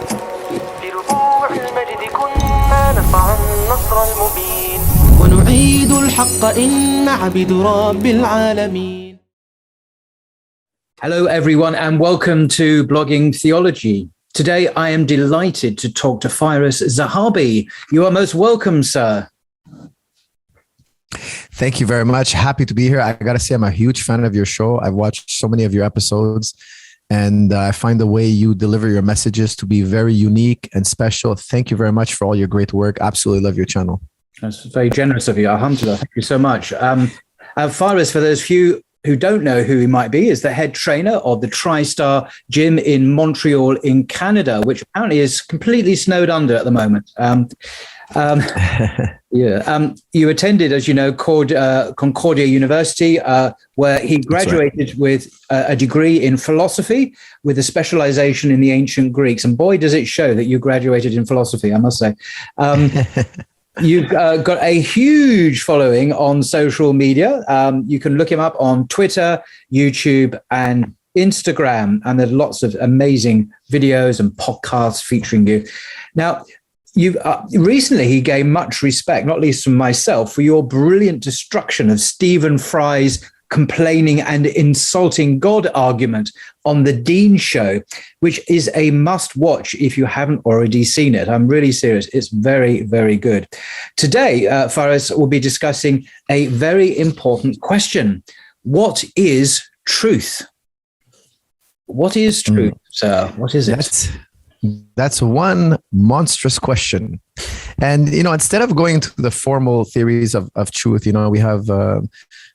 في ربوع المجد كنا نصنع النصر المبين ونعيد الحق إن عبد رب العالمين. Hello, everyone, and welcome to Blogging Theology. Today, I am delighted to talk to Firas Zahabi. You are most welcome, sir. Thank you very much. Happy to be here. I got to say, I'm a huge fan of your show. I've watched so many of your episodes, and I find the way you deliver your messages to be very unique and special. Thank you very much for all your great work. Absolutely love your channel. That's very generous of you. Alhamdulillah. Thank you so much. Firas, for those few who don't know who he might be, is the head trainer of the TriStar Gym in Montreal in Canada, which apparently is completely snowed under at the moment. You attended, as you know, Concordia University, where he graduated with a degree in philosophy with a specialization in the ancient Greeks. And boy, does it show that you graduated in philosophy, I must say. You've got a huge following on social media. You can look him up on Twitter, YouTube, and Instagram. And there's lots of amazing videos and podcasts featuring you. Now, you've recently he gained much respect, not least from myself, for your brilliant destruction of Stephen Fry's complaining and insulting God argument on the Dean Show, which is a must watch if you haven't already seen it. I'm really serious. It's very, very good. Today, Firas will be discussing a very important question. What is truth? What is truth, sir? What is it? That's one monstrous question. And, instead of going to the formal theories of truth, we have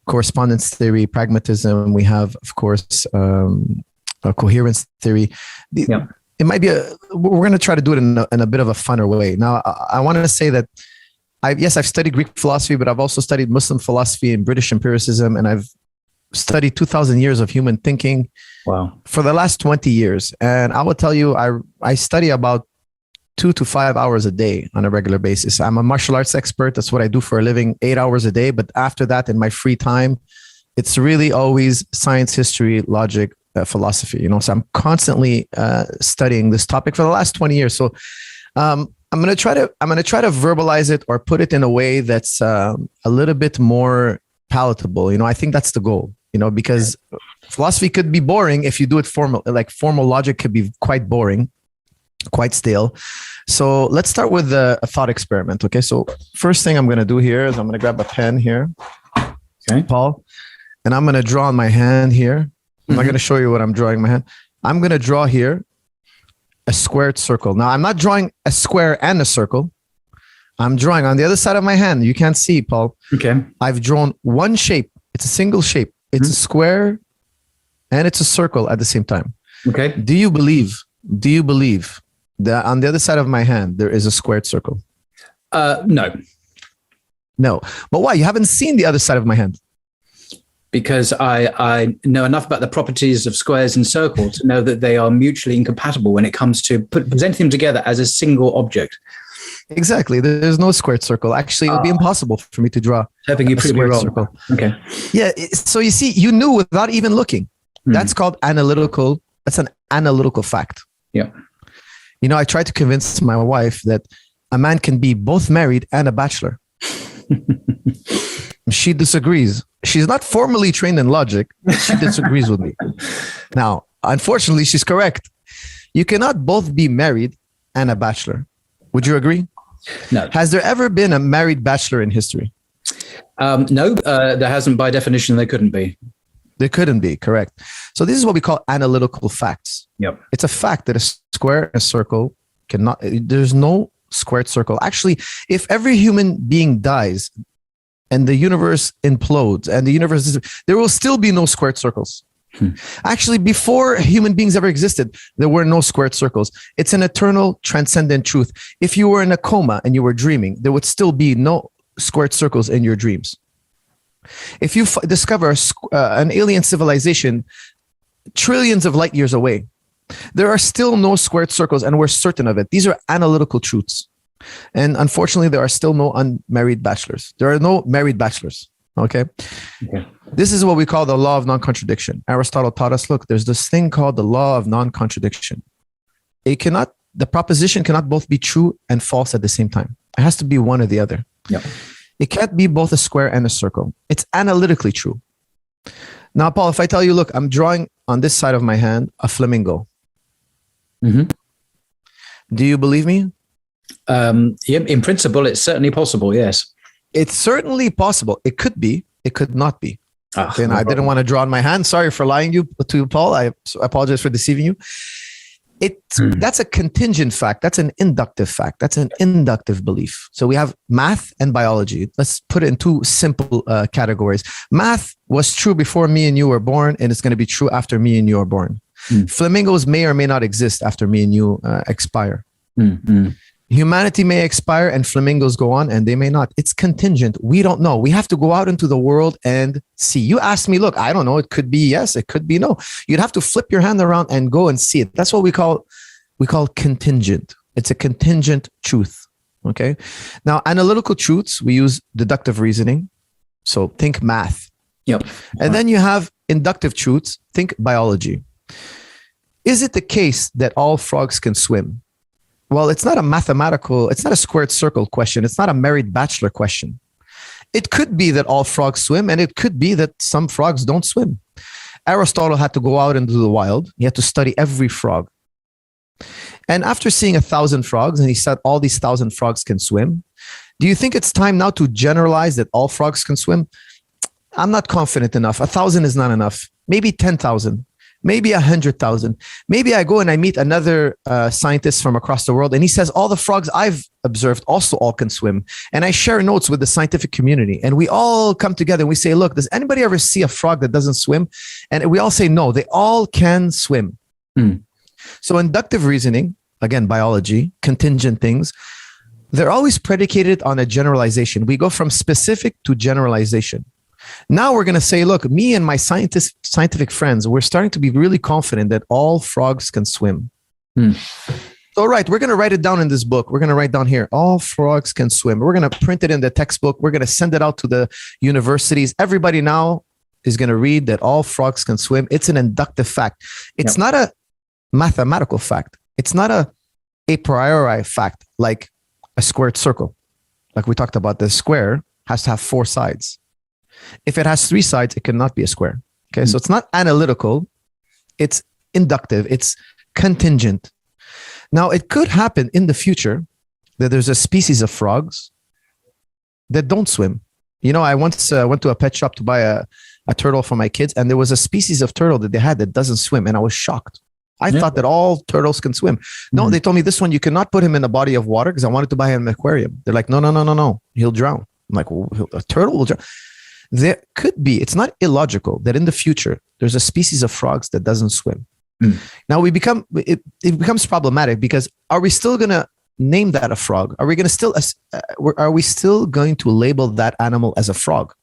correspondence theory, pragmatism. We have, of course, a coherence theory. It might be we're going to try to do it in a bit of a funner way. Now, I want to say that I've studied Greek philosophy, but I've also studied Muslim philosophy and British empiricism. And I've studied 2,000 years of human thinking. Wow. For the last 20 years. And I will tell you, I study about 2 to 5 hours a day on a regular basis. I'm a martial arts expert. That's what I do for a living, 8 hours a day. But after that, in my free time, it's really always science, history, logic, philosophy. So I'm constantly studying this topic for the last 20 years. So I'm going to try to verbalize it or put it in a way that's a little bit more palatable. I think that's the goal. Because philosophy could be boring if you do it formal. Like formal logic could be quite boring, quite stale. So let's start with a thought experiment. Okay. So first thing I'm going to do here is I'm going to grab a pen here, okay, Paul, and I'm going to draw on my hand here. I'm not going to show you what I'm drawing in my hand. I'm going to draw here a squared circle. Now I'm not drawing a square and a circle. I'm drawing on the other side of my hand. You can't see, Paul. Okay. I've drawn one shape. It's a single shape. It's a square and it's a circle at the same time. Okay. Do you believe that on the other side of my hand, there is a squared circle? No. No. But why? You haven't seen the other side of my hand. Because I know enough about the properties of squares and circles to know that they are mutually incompatible when it comes to presenting them together as a single object. Exactly. There's no squared circle. Actually, it would be impossible for me to draw a squared circle. Okay. Yeah. So you see, you knew without even looking. That's called analytical. That's an analytical fact. Yeah. I tried to convince my wife that a man can be both married and a bachelor. She disagrees. She's not formally trained in logic. She disagrees with me. Now, unfortunately, she's correct. You cannot both be married and a bachelor. Would you agree? No. Has there ever been a married bachelor in history? No, there hasn't. By definition, there couldn't be. There couldn't be, correct. So this is what we call analytical facts. Yep. It's a fact that a square and a circle cannot, there's no squared circle. Actually, if every human being dies and the universe implodes and the universe, there will still be no squared circles. Actually, before human beings ever existed, there were no squared circles. It's an eternal, transcendent truth. If you were in a coma and you were dreaming, there would still be no squared circles in your dreams. If you discover an alien civilization trillions of light years away, there are still no squared circles, and we're certain of it. These are analytical truths. And unfortunately, there are still no unmarried bachelors. There are no married bachelors. Okay. This is what we call the law of non-contradiction. Aristotle taught us, look, there's this thing called the law of non-contradiction. It cannot the proposition cannot both be true and false at the same time. It has to be one or the other. Yeah. It can't be both a square and a circle. It's analytically true. Now, Paul, if I tell you, look, I'm drawing on this side of my hand a flamingo. Mm-hmm. Do you believe me? Yeah, in principle, it's certainly possible, yes. It's certainly possible. It could be. It could not be. Okay, And I didn't want to draw on my hand. Sorry for lying to you, Paul. I apologize for deceiving you. That's a contingent fact. That's an inductive fact. That's an inductive belief. So we have math and biology. Let's put it in two simple categories. Math was true before me and you were born, and it's going to be true after me and you are born. Flamingos may or may not exist after me and you expire. Humanity may expire and flamingos go on, and they may not. It's contingent. We don't know. We have to go out into the world and see. You asked me, look, I don't know. It could be yes. It could be no. You'd have to flip your hand around and go and see it. That's what we call contingent. It's a contingent truth. Okay. Now, analytical truths, we use deductive reasoning. So think math. Yep. And then you have inductive truths. Think biology. Is it the case that all frogs can swim? Well, it's not a squared circle question. It's not a married bachelor question. It could be that all frogs swim, and it could be that some frogs don't swim. Aristotle had to go out into the wild. He had to study every frog. And after seeing 1,000 frogs, and he said all these 1,000 frogs can swim, do you think it's time now to generalize that all frogs can swim? I'm not confident enough. 1,000 is not enough. Maybe 10,000. Maybe 100,000. Maybe I go and I meet another scientist from across the world, and he says all the frogs I've observed also all can swim. And I share notes with the scientific community, and we all come together and we say, look, does anybody ever see a frog that doesn't swim? And we all say, no, they all can swim. So inductive reasoning, again, biology, contingent things, they're always predicated on a generalization. We go from specific to generalization. Now we're going to say, look, me and my scientific friends, we're starting to be really confident that all frogs can swim. All right, we're going to write it down in this book. We're going to write down here, all frogs can swim. We're going to print it in the textbook. We're going to send it out to the universities. Everybody now is going to read that all frogs can swim. It's an inductive fact. It's not a mathematical fact. It's not a priori fact, like a squared circle. Like we talked about, the square has to have 4 sides. If it has 3 sides, it cannot be a square. Okay, so it's not analytical. It's inductive. It's contingent. Now, it could happen in the future that there's a species of frogs that don't swim. You know, I once went to a pet shop to buy a turtle for my kids, and there was a species of turtle that they had that doesn't swim, and I was shocked. I thought that all turtles can swim. No, they told me this one, you cannot put him in a body of water, because I wanted to buy him an aquarium. They're like, no, he'll drown. I'm like, well, a turtle will drown. There could be, it's not illogical that in the future, there's a species of frogs that doesn't swim. Now it becomes problematic, because are we still going to name that a frog? Are we still going to label that animal as a frog?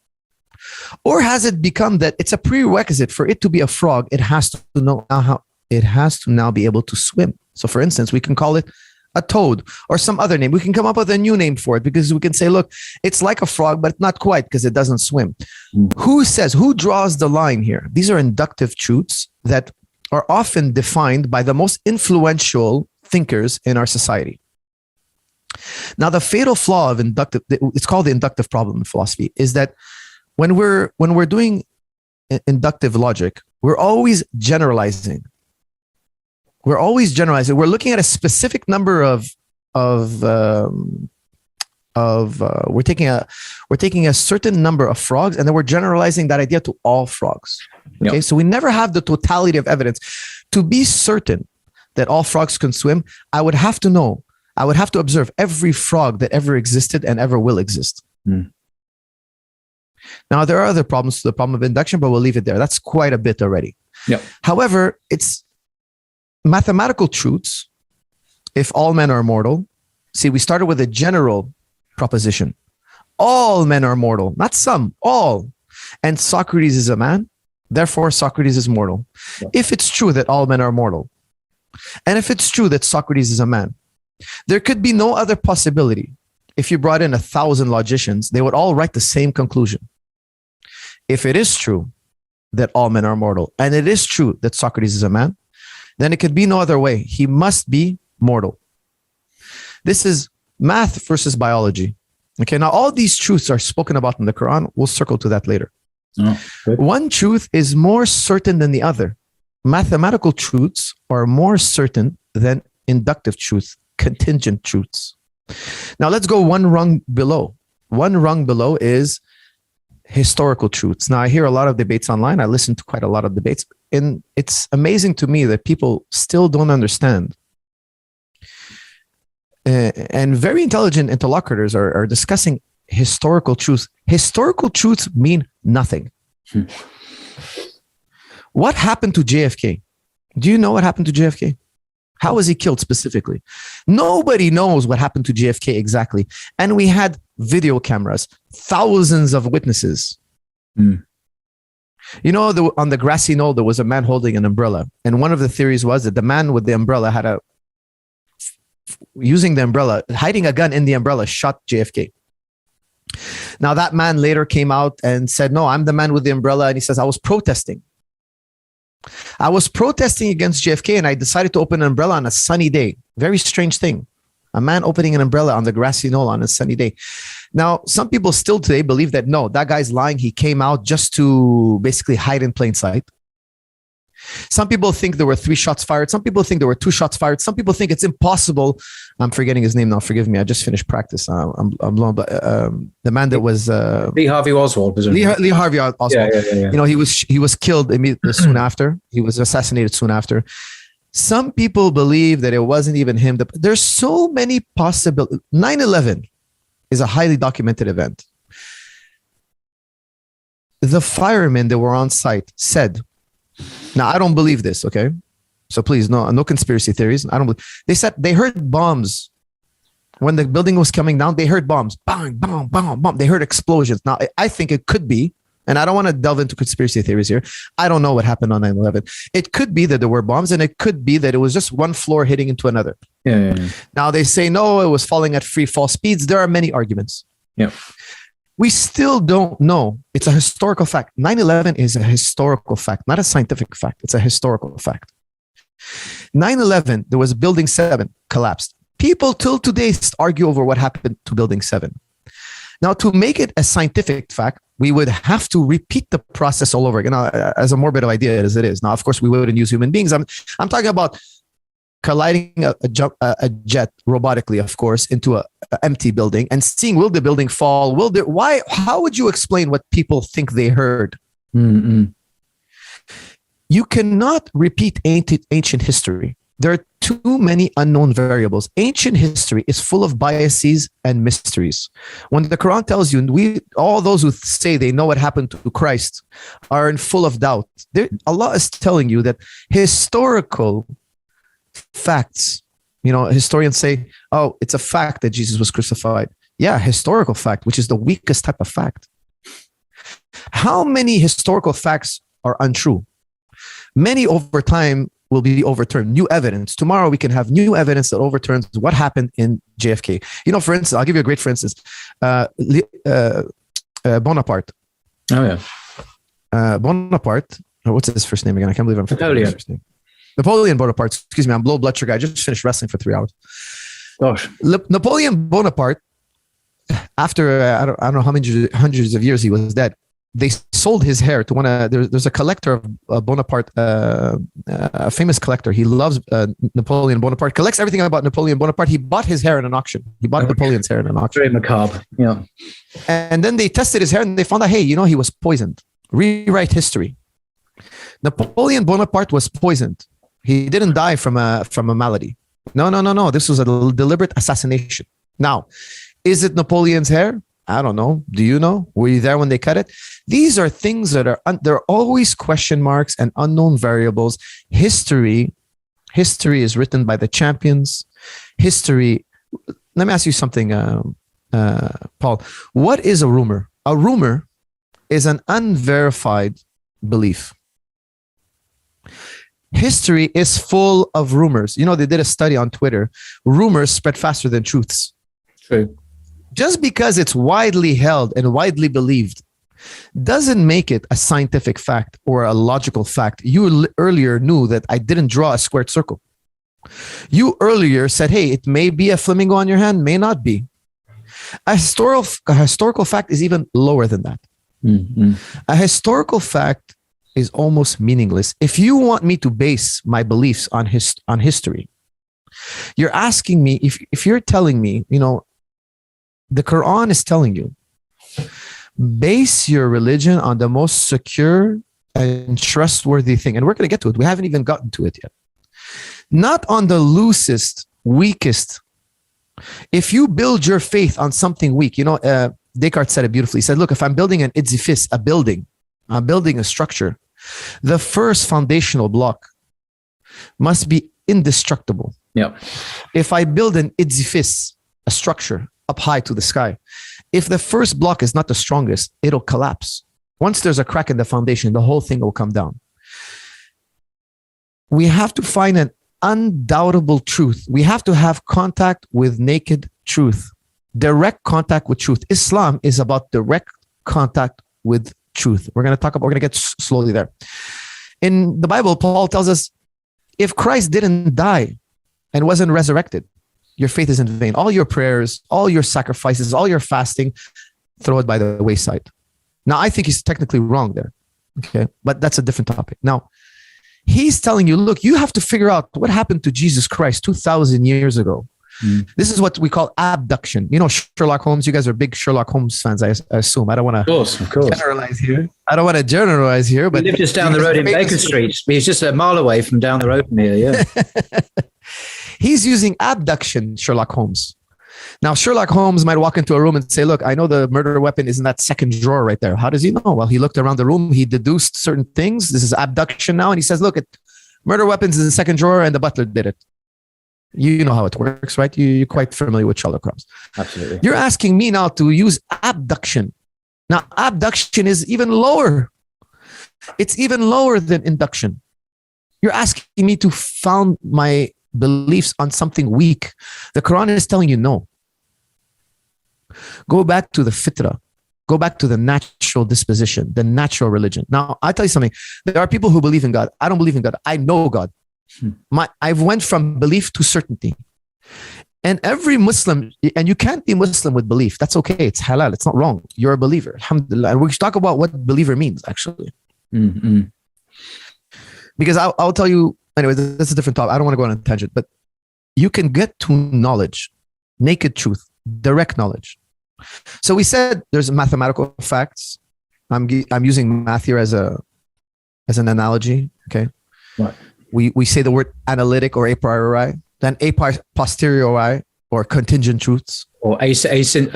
Or has it become that it's a prerequisite for it to be a frog? It has to know how, it has to now be able to swim. So for instance, we can call it a toad or some other name. We can come up with a new name for it, because we can say, look, it's like a frog, but not quite, because it doesn't swim. Who draws the line here? These are inductive truths that are often defined by the most influential thinkers in our society. Now, the fatal flaw of inductive, it's called the inductive problem in philosophy, is that when we're doing inductive logic, we're always generalizing. We're always generalizing. We're looking at a specific number we're taking a certain number of frogs, and then we're generalizing that idea to all frogs. Okay, so we never have the totality of evidence. To be certain that all frogs can swim, I would have to observe every frog that ever existed and ever will exist. Now, there are other problems to the problem of induction, but we'll leave it there. That's quite a bit already. However, it's mathematical truths. If all men are mortal, see, we started with a general proposition. All men are mortal, not some, all. And Socrates is a man, therefore Socrates is mortal. If it's true that all men are mortal, and if it's true that Socrates is a man, there could be no other possibility. If you brought in 1,000 logicians, they would all write the same conclusion. If it is true that all men are mortal, and it is true that Socrates is a man, then it could be no other way. He must be mortal. This is math versus biology. Okay, now all these truths are spoken about in the Quran. We'll circle to that later. Oh, good. One truth is more certain than the other. Mathematical truths are more certain than inductive truth, contingent truths. Now let's go one rung below. One rung below is historical truths. Now I hear a lot of debates online. I listen to quite a lot of debates, and it's amazing to me that people still don't understand. And very intelligent interlocutors are discussing historical truths. Historical truths mean nothing. What happened to JFK? Do you know what happened to JFK? How was he killed specifically? Nobody knows what happened to JFK exactly. And we had video cameras, thousands of witnesses. You know, on the grassy knoll, there was a man holding an umbrella. And one of the theories was that the man with the umbrella using the umbrella, hiding a gun in the umbrella, shot JFK. Now that man later came out and said, no, I'm the man with the umbrella. And he says, I was protesting against JFK, and I decided to open an umbrella on a sunny day. Very strange thing. A man opening an umbrella on the grassy knoll on a sunny day. Now, some people still today believe that, no, that guy's lying. He came out just to basically hide in plain sight. Some people think there were 3 shots fired. Some people think there were 2 shots fired. Some people think it's impossible. I'm forgetting his name now. Forgive me. I just finished practice. I'm blown. But the man that was Lee Harvey Oswald, isn't it? Lee Harvey Oswald. Yeah. You know, he was killed immediately soon after. He was assassinated soon after. Some people believe that it wasn't even him. There's so many possibilities. 9/11 is a highly documented event. The firemen that were on site said, now, I don't believe this, okay? So please, no conspiracy theories. I don't believe. They said they heard bombs. When the building was coming down, they heard bombs. Bang, bang, bang, bang. They heard explosions. Now, I think it could be, and I don't want to delve into conspiracy theories here. I don't know what happened on 9/11. It could be that there were bombs, and it could be that it was just one floor hitting into another. Yeah. Now, they say, no, it was falling at free fall speeds. There are many arguments. Yeah. We still don't know. It's a historical fact. 9/11 is a historical fact, not a scientific fact. It's a historical fact. 9/11, there was Building 7 collapsed. People till today argue over what happened to Building 7. Now, to make it a scientific fact, we would have to repeat the process all over again. Now, as a morbid idea as it is. Now, of course, we wouldn't use human beings. I'm talking about colliding a jet robotically, of course, into an empty building and seeing, will the building fall? How would you explain what people think they heard? Mm-mm. You cannot repeat ancient history. There are too many unknown variables. Ancient history is full of biases and mysteries. When the Quran tells you, all those who say they know what happened to Christ are in full of doubt. Allah is telling you that historical facts, you know, historians say, oh, it's a fact that Jesus was crucified. Yeah, historical fact, which is the weakest type of fact. How many historical facts are untrue? Many over time will be overturned. New evidence. Tomorrow we can have new evidence that overturns what happened in JFK. You know, for instance, I'll give you a great for instance. Bonaparte. Oh, yeah. Bonaparte. What's his first name again? I can't believe I'm forgetting his first name. Napoleon Bonaparte. Excuse me, I'm low blood sugar. I just finished wrestling for 3 hours. Gosh. Napoleon Bonaparte, after I don't know how many hundreds of years he was dead, they sold his hair to there's a collector of Bonaparte, a famous collector. He loves Napoleon Bonaparte, collects everything about Napoleon Bonaparte. He bought his hair in an auction. He bought Napoleon's hair in an auction. Very macabre. Yeah. And then they tested his hair and they found out, hey, you know, he was poisoned. Rewrite history. Napoleon Bonaparte was poisoned. He didn't die from a malady. No. This was a deliberate assassination. Now, is it Napoleon's hair? I don't know. Do you know? Were you there when they cut it? These are things that there are always question marks and unknown variables. History is written by the champions. History. Let me ask you something, Paul. What is a rumor? A rumor is an unverified belief. History is full of rumors. You know, they did a study on Twitter. Rumors spread faster than truths. True. Just because it's widely held and widely believed doesn't make it a scientific fact or a logical fact. You earlier knew that I didn't draw a squared circle. You earlier said, hey, it may be a flamingo on your hand, may not be. A historical fact is even lower than that. Mm-hmm. A historical fact is almost meaningless. If you want me to base my beliefs on history, you're asking me, if you're telling me, the Quran is telling you, base your religion on the most secure and trustworthy thing. And we're going to get to it. We haven't even gotten to it yet. Not on the loosest, weakest. If you build your faith on something weak, Descartes said it beautifully. He said, look, if I'm building an edifice, a building, I'm building a structure, the first foundational block must be indestructible. Yeah. If I build an edifice, a structure up high to the sky, if the first block is not the strongest, it'll collapse. Once there's a crack in the foundation, the whole thing will come down. We have to find an undoubtable truth. We have to have contact with naked truth, direct contact with truth. Islam is about direct contact with truth. We're going to get slowly there. In the Bible, Paul tells us, if Christ didn't die and wasn't resurrected, your faith is in vain. All your prayers, all your sacrifices, all your fasting, throw it by the wayside. Now, I think he's technically wrong there. Okay. But that's a different topic. Now, he's telling you, look, you have to figure out what happened to Jesus Christ 2,000 years ago. This is what we call abduction. Sherlock Holmes, you guys are big Sherlock Holmes fans, I assume. I don't want to generalize here. But he lived just down the road in Baker Street. He's just a mile away from down the road from here, yeah. He's using abduction, Sherlock Holmes. Now, Sherlock Holmes might walk into a room and say, look, I know the murder weapon is in that second drawer right there. How does he know? Well, he looked around the room. He deduced certain things. This is abduction now. And he says, look, murder weapons is in the second drawer and the butler did it. You know how it works, right? You're quite familiar with Sherlock Holmes. Absolutely. You're asking me now to use abduction. Now, abduction is even lower. It's even lower than induction. You're asking me to found my beliefs on something weak. The Quran is telling you no. Go back to the Fitra. Go back to the natural disposition, the natural religion. Now, I'll tell you something. There are people who believe in God. I don't believe in God. I know God. I've went from belief to certainty. And every Muslim, and you can't be Muslim with belief. That's okay. It's halal. It's not wrong. You're a believer. Alhamdulillah. And we should talk about what believer means, actually. Mm-hmm. Because I'll tell you, anyway, that's a different topic. I don't want to go on a tangent, but you can get to knowledge, naked truth, direct knowledge. So we said there's mathematical facts. I'm using math here as an analogy. Okay. Right. We say the word analytic or a priori, then a posteriori or contingent truths, or a synthetic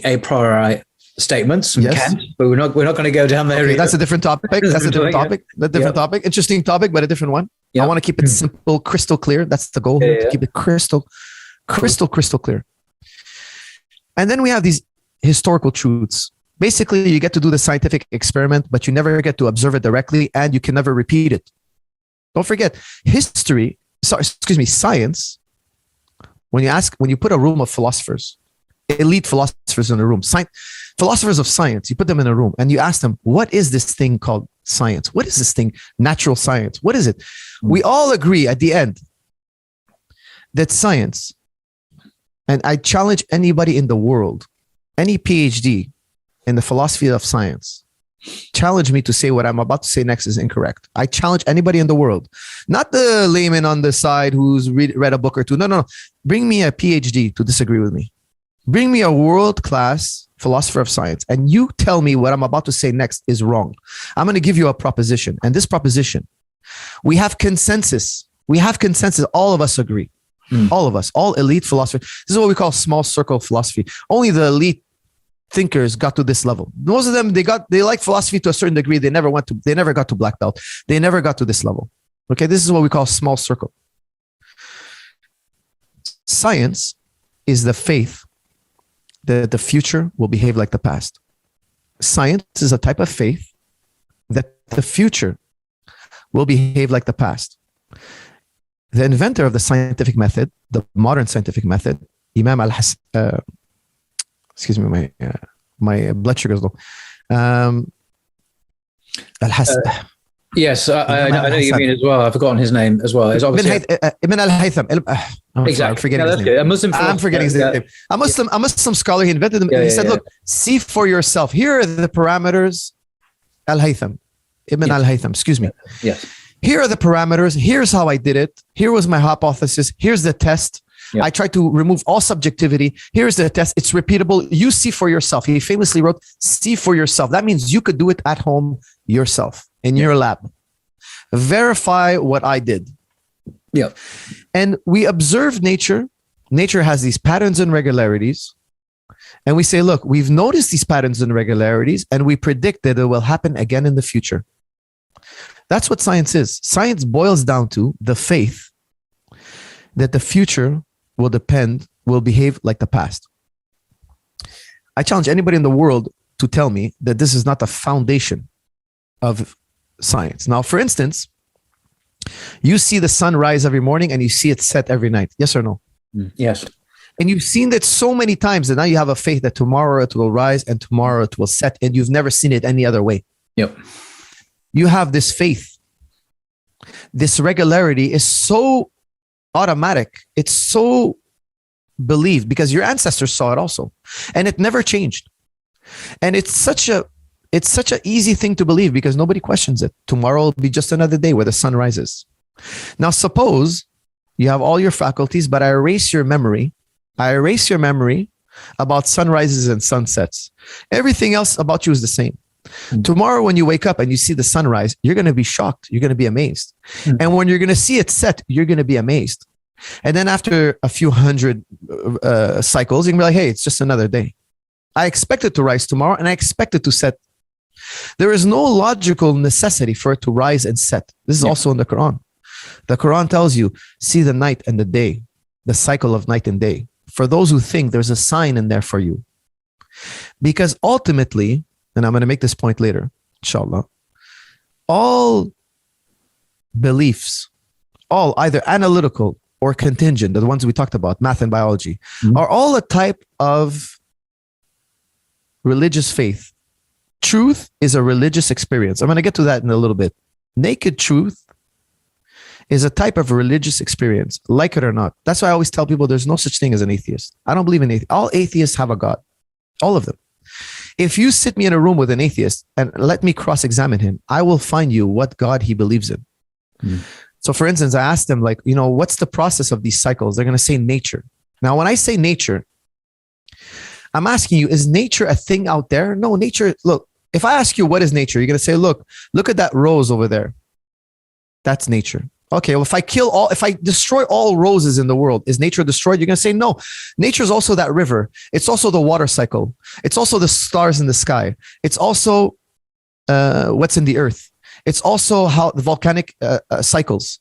a priori statements from Kant, but we're not going to go down there. Okay, that's a different topic. That's a different topic. Topic. Interesting topic, but a different one. I want to keep it simple, crystal clear. That's the goal here, to keep it crystal clear. And then we have these historical truths. Basically, you get to do the scientific experiment, but you never get to observe it directly, and you can never repeat it. Don't forget, science. When you put a room of philosophers, elite philosophers in a room, philosophers of science, you put them in a room and you ask them, what is this thing called science? What is this thing, natural science? What is it? We all agree at the end that science, and I challenge anybody in the world, any PhD in the philosophy of science, challenge me to say what I'm about to say next is incorrect. I challenge anybody in the world, not the layman on the side who's read a book or two. No. Bring me a PhD to disagree with me. Bring me a world-class philosopher of science, and you tell me what I'm about to say next is wrong. I'm going to give you a proposition, and this proposition, we have consensus. All of us agree. All of us, all elite philosophers. This is what we call small circle philosophy. Only the elite thinkers got to this level. Most of them, they like philosophy to a certain degree. They never got to black belt. They never got to this level. Okay, this is what we call small circle. Science is the faith that the future will behave like the past. Science is a type of faith that the future will behave like the past. The inventor of the scientific method, the modern scientific method, Imam excuse me, my blood sugar is low. Yes, I know what you mean as well. I've forgotten his name as well. It's obviously Ibn al-Haytham. exactly. I'm forgetting his name. Good. A Muslim. I'm forgetting his name. A Muslim scholar. He invented them. He said, "Look, see for yourself. Here are the parameters." Al-Haytham, Ibn al-Haytham. Excuse me. Yes. Here are the parameters. Here's how I did it. Here was my hypothesis. Here's the test. I tried to remove all subjectivity. Here's the test. It's repeatable. You see for yourself. He famously wrote, "See for yourself." That means you could do it at home yourself in your lab. Verify what I did. Yeah. And we observe nature. Nature has these patterns and regularities. And we say, look, we've noticed these patterns and regularities, and we predict that it will happen again in the future. That's what science is. Science boils down to the faith that the future will behave like the past. I challenge anybody in the world to tell me that this is not the foundation of science. Now, for instance, you see the sun rise every morning and you see it set every night. Yes or no? Yes. And you've seen that so many times that now you have a faith that tomorrow it will rise and tomorrow it will set, and you've never seen it any other way. Yep. You have this faith. This regularity is so automatic. It's so believed because your ancestors saw it also, and it never changed. And it's such an easy thing to believe because nobody questions it. Tomorrow will be just another day where the sun rises. Now, suppose you have all your faculties, but I erase your memory about sunrises and sunsets. Everything else about you is the same. Tomorrow, when you wake up and you see the sunrise, you're going to be shocked. You're going to be amazed. And when you're going to see it set, you're going to be amazed. And then after a few hundred cycles, you can be like, hey, it's just another day. I expect it to rise tomorrow and I expect it to set. There is no logical necessity for it to rise and set. This is also in the Quran. The Quran tells you, see the night and the day, the cycle of night and day. For those who think there's a sign in there for you. Because ultimately, and I'm going to make this point later, inshallah, all beliefs, all either analytical or contingent, the ones we talked about, math and biology, are all a type of religious faith. Truth is a religious experience. I'm going to get to that in a little bit. Naked truth is a type of religious experience, like it or not. That's why I always tell people there's no such thing as an atheist. I don't believe in atheists. All atheists have a God. All of them. If you sit me in a room with an atheist and let me cross-examine him, I will find you what God he believes in. So for instance, I asked them, like, what's the process of these cycles? They're going to say nature. Now, when I say nature, I'm asking you, is nature a thing out there? No, nature, look, if I ask you what is nature, you're going to say, look at that rose over there. That's nature. Okay, well, if I destroy all roses in the world, is nature destroyed? You're going to say, no, nature is also that river. It's also the water cycle. It's also the stars in the sky. It's also what's in the earth. It's also how the volcanic cycles.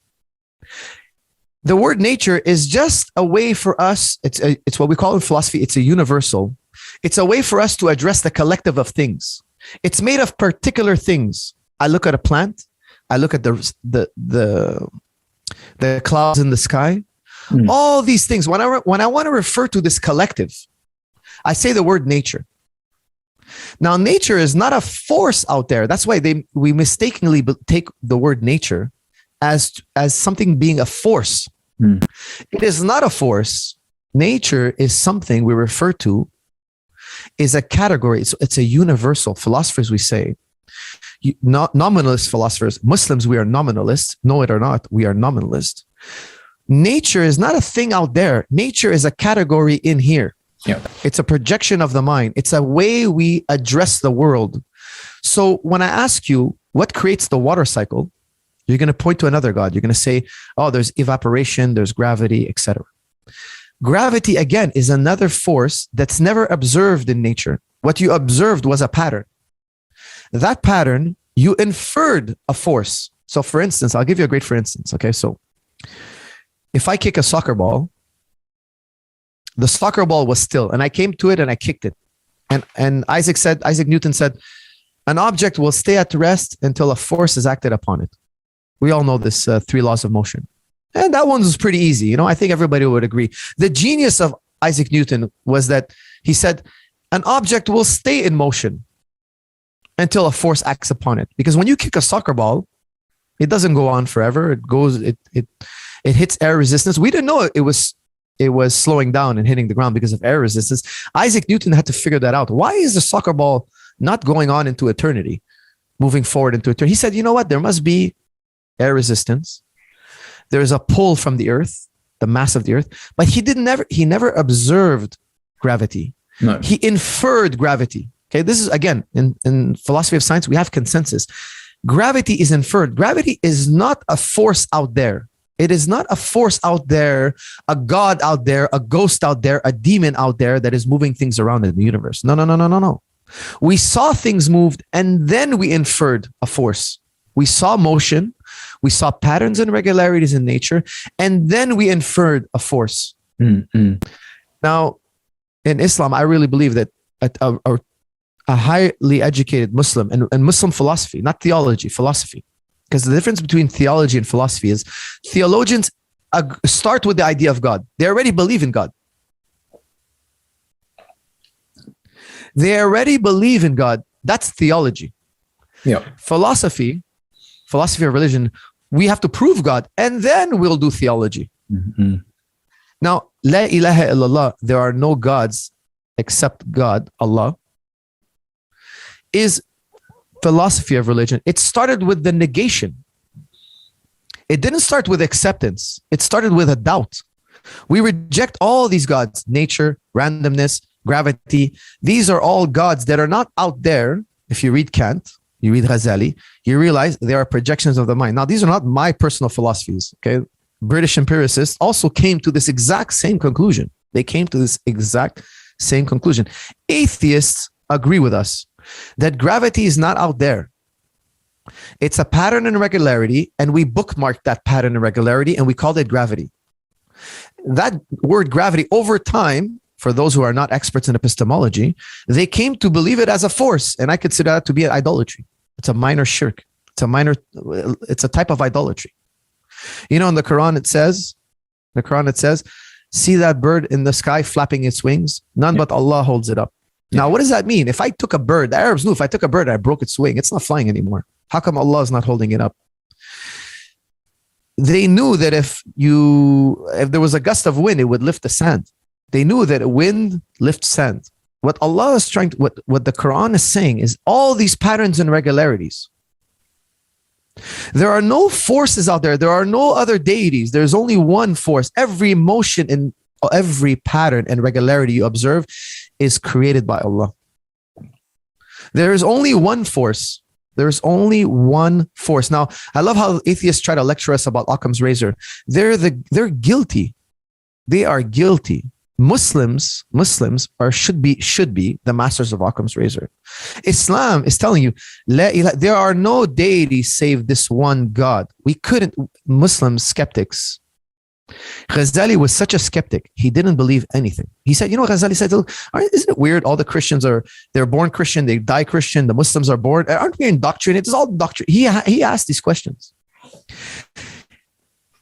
The word nature is just a way for us. It's what we call in philosophy. It's a universal. It's a way for us to address the collective of things. It's made of particular things. I look at a plant. I look at the clouds in the sky. All these things. When I want to refer to this collective, I say the word nature. Now, nature is not a force out there. That's why we mistakenly take the word nature as something being a force. It is not a force. Nature is something we refer to, is a category. It's a universal. Philosophers, we say, nominalist philosophers, Muslims, we are nominalists. Know it or not, we are nominalists. Nature is not a thing out there. Nature is a category in here. It's a projection of the mind. It's a way we address the world. So when I ask you what creates the water cycle, you're going to point to another God. You're going to say, oh, there's evaporation, there's gravity, etc. Gravity, again, is another force that's never observed in nature. What you observed was a pattern. That pattern, you inferred a force. So for instance, I'll give you a great for instance. Okay, so if I kick a soccer ball, the soccer ball was still, and I came to it and I kicked it. And Isaac Newton said, an object will stay at rest until a force is acted upon it. We all know this 3 laws of motion. And that one was pretty easy. I think everybody would agree. The genius of Isaac Newton was that he said, an object will stay in motion until a force acts upon it. Because when you kick a soccer ball, It doesn't go on forever. It hits air resistance. We didn't know it was slowing down and hitting the ground because of air resistance. Isaac Newton had to figure that out. Why is the soccer ball not going on into eternity, moving forward into eternity? He said, you know what? There must be air resistance. There's a pull from the earth, the mass of the earth, but he never observed gravity. No. He inferred gravity. Okay, this is, again, in philosophy of science, we have consensus. Gravity is inferred. Gravity is not a force out there. It is not a force out there, a God out there, a ghost out there, a demon out there that is moving things around in the universe. No. We saw things moved and then we inferred a force. We saw motion, we saw patterns and regularities in nature, and then we inferred a force. Mm-hmm. Now, in Islam, I really believe that a highly educated Muslim and Muslim philosophy, not theology, philosophy, because the difference between theology and philosophy is theologians start with the idea of God. They already believe in God. They already believe in God. That's theology. Yeah. Philosophy of religion, we have to prove God, and then we'll do theology. Mm-hmm. Now, La ilaha illallah, there are no gods except God, Allah, is philosophy of religion. It started with the negation. It didn't start with acceptance. It started with a doubt. We reject all these gods, nature, randomness, gravity. These are all gods that are not out there. If you read Kant, you read Ghazali, you realize they are projections of the mind. Now, these are not my personal philosophies, okay? British empiricists also came to this exact same conclusion. They came to this exact same conclusion. Atheists agree with us that gravity is not out there. It's a pattern and regularity, and we bookmarked that pattern and regularity, and we called it gravity. That word gravity, over time, for those who are not experts in epistemology, they came to believe it as a force, and I consider that to be an idolatry. It's a minor shirk. It's a type of idolatry. You know, in the Quran it says, see that bird in the sky flapping its wings? None but Allah holds it up. Now, what does that mean? If I took a bird, the Arabs knew if I took a bird and I broke its wing, it's not flying anymore. How come Allah is not holding it up? They knew that if there was a gust of wind, it would lift the sand. They knew that wind lifts sand. What Allah is what the Quran is saying is all these patterns and regularities. There are no forces out there. There are no other deities. There's only one force. Every motion and every pattern and regularity you observe is created by Allah. There is only one force. There's only one force. Now, I love how atheists try to lecture us about Occam's razor. They're guilty. They are guilty. Muslims should be the masters of Occam's razor. Islam is telling you, there are no deities save this one God. Muslim skeptics. Ghazali was such a skeptic. He didn't believe anything. He said, Ghazali said, isn't it weird? All the Christians they're born Christian, they die Christian. The Muslims are born. Aren't we indoctrinated? It's all doctrine. He asked these questions.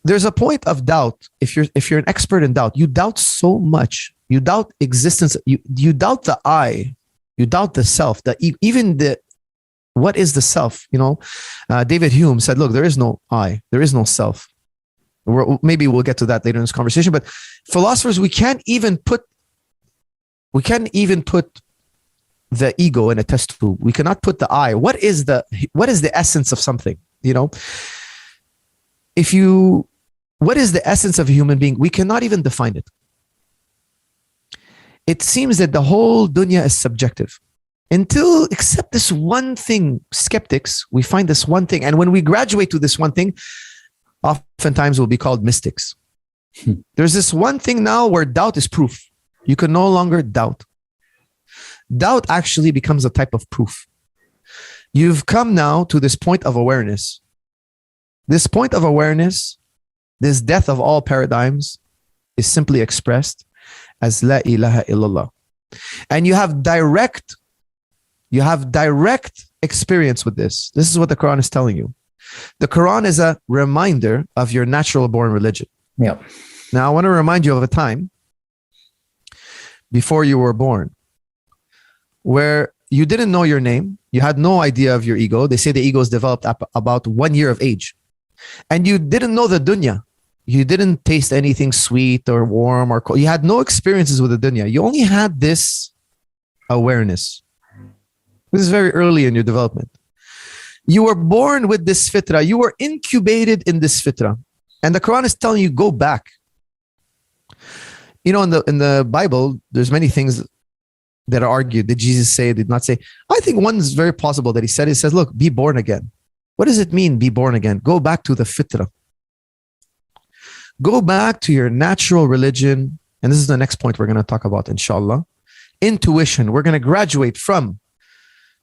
There's a point of doubt. If you're an expert in doubt, you doubt so much. You doubt existence. You doubt the I. You doubt the self. What is the self? David Hume said, "Look, there is no I. There is no self." Maybe we'll get to that later in this conversation. But philosophers, we can't even put the ego in a test tube. We cannot put the I. What is the essence of something? What is the essence of a human being? We cannot even define it. It seems that the whole dunya is subjective. Except this one thing, skeptics, we find this one thing. And when we graduate to this one thing, oftentimes we'll be called mystics. There's this one thing now where doubt is proof. You can no longer doubt. Doubt actually becomes a type of proof. You've come now to this point of awareness. This point of awareness, this death of all paradigms, is simply expressed as La ilaha illallah. And you have direct experience with this. This is what the Quran is telling you. The Quran is a reminder of your natural born religion. Yeah. Now, I want to remind you of a time before you were born where you didn't know your name. You had no idea of your ego. They say the ego is developed at about 1 year of age. and you didn't know the dunya. You didn't taste anything sweet or warm or cold. You had no experiences with the dunya. You only had this awareness. This is very early in your development. You were born with this fitra. You were incubated in this fitra. And the Quran is telling you, go back. You know, in the Bible, there's many things that are argued. Did Jesus say, did not say? I think one is very possible that he said. He says, look, be born again. What does it mean, be born again? Go back to the fitra. Go back to your natural religion. And this is the next point we're going to talk about, inshallah. Intuition. We're going to graduate from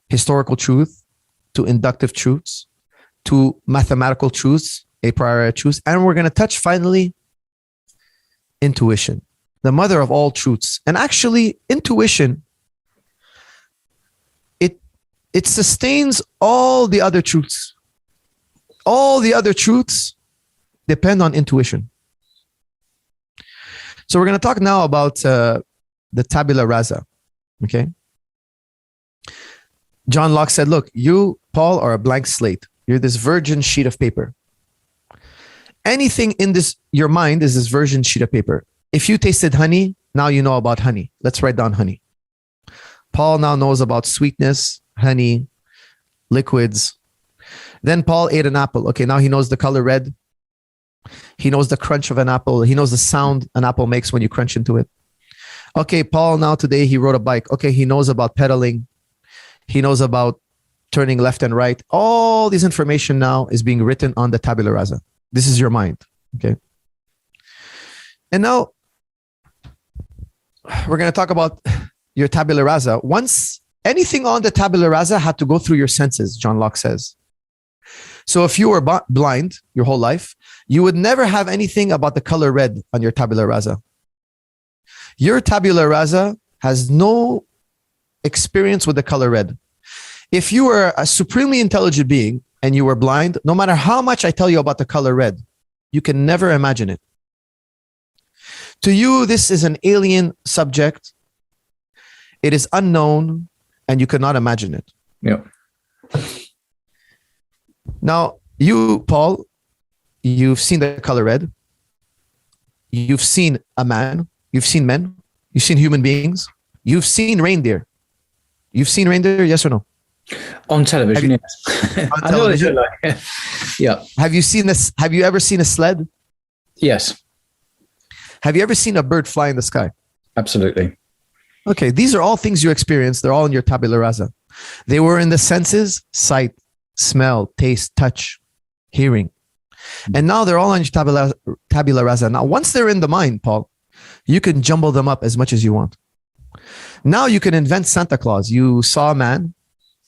historical truth to inductive truths to mathematical truths, a priori truths. And we're going to touch finally intuition, the mother of all truths. And actually, intuition, it sustains all the other truths. All the other truths depend on intuition. So we're going to talk now about the tabula rasa. Okay. John Locke said, look, you, Paul, are a blank slate. You're this virgin sheet of paper. Anything in your mind is this virgin sheet of paper. If you tasted honey, now you know about honey. Let's write down honey. Paul now knows about sweetness, honey, liquids. Then Paul ate an apple. Okay, now he knows the color red. He knows the crunch of an apple. He knows the sound an apple makes when you crunch into it. Okay, Paul, now today he rode a bike. Okay, he knows about pedaling. He knows about turning left and right. All this information now is being written on the tabula rasa. This is your mind, okay? And now we're going to talk about your tabula rasa. Once anything on the tabula rasa had to go through your senses, John Locke says. So if you were blind your whole life, you would never have anything about the color red on your tabula rasa. Your tabula rasa has no experience with the color red. If you were a supremely intelligent being and you were blind, no matter how much I tell you about the color red, you can never imagine it. To you, this is an alien subject. It is unknown and you cannot imagine it. Yeah. Now, you, Paul, you've seen the color red. You've seen a man. You've seen men. You've seen human beings. You've seen reindeer. You've seen reindeer, yes or no? On television, yes. On television? Yeah. Have you seen this? Have you ever seen a sled? Yes. Have you ever seen a bird fly in the sky? Absolutely. Okay, these are all things you experienced. They're all in your tabula rasa. They were in the senses: sight, smell, taste, touch, hearing. And now they're all on your tabula rasa. Now, once they're in the mind, Paul, you can jumble them up as much as you want. Now you can invent Santa Claus. You saw a man,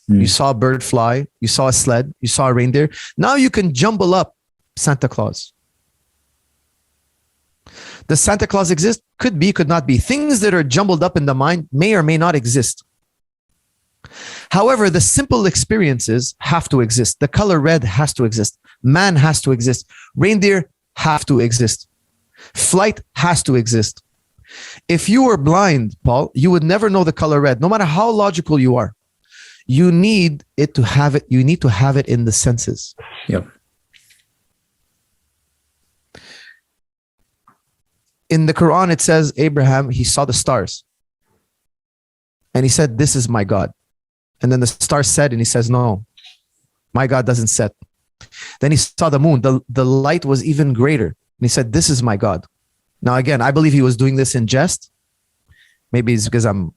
you saw a bird fly, you saw a sled, you saw a reindeer. Now you can jumble up Santa Claus. Does Santa Claus exist? Could be, could not be. Things that are jumbled up in the mind may or may not exist. However, the simple experiences have to exist. The color red has to exist. Man has to exist. Reindeer have to exist. Flight has to exist. If you were blind, Paul, you would never know the color red, no matter how logical you are. You need it to have it. You need to have it in the senses. Yep. In the Quran, it says Abraham, he saw the stars. And he said, this is my God. And then the stars set and he says, no, my God doesn't set. Then he saw the moon. The light was even greater. And he said, this is my God. Now, again, I believe he was doing this in jest. Maybe it's because I'm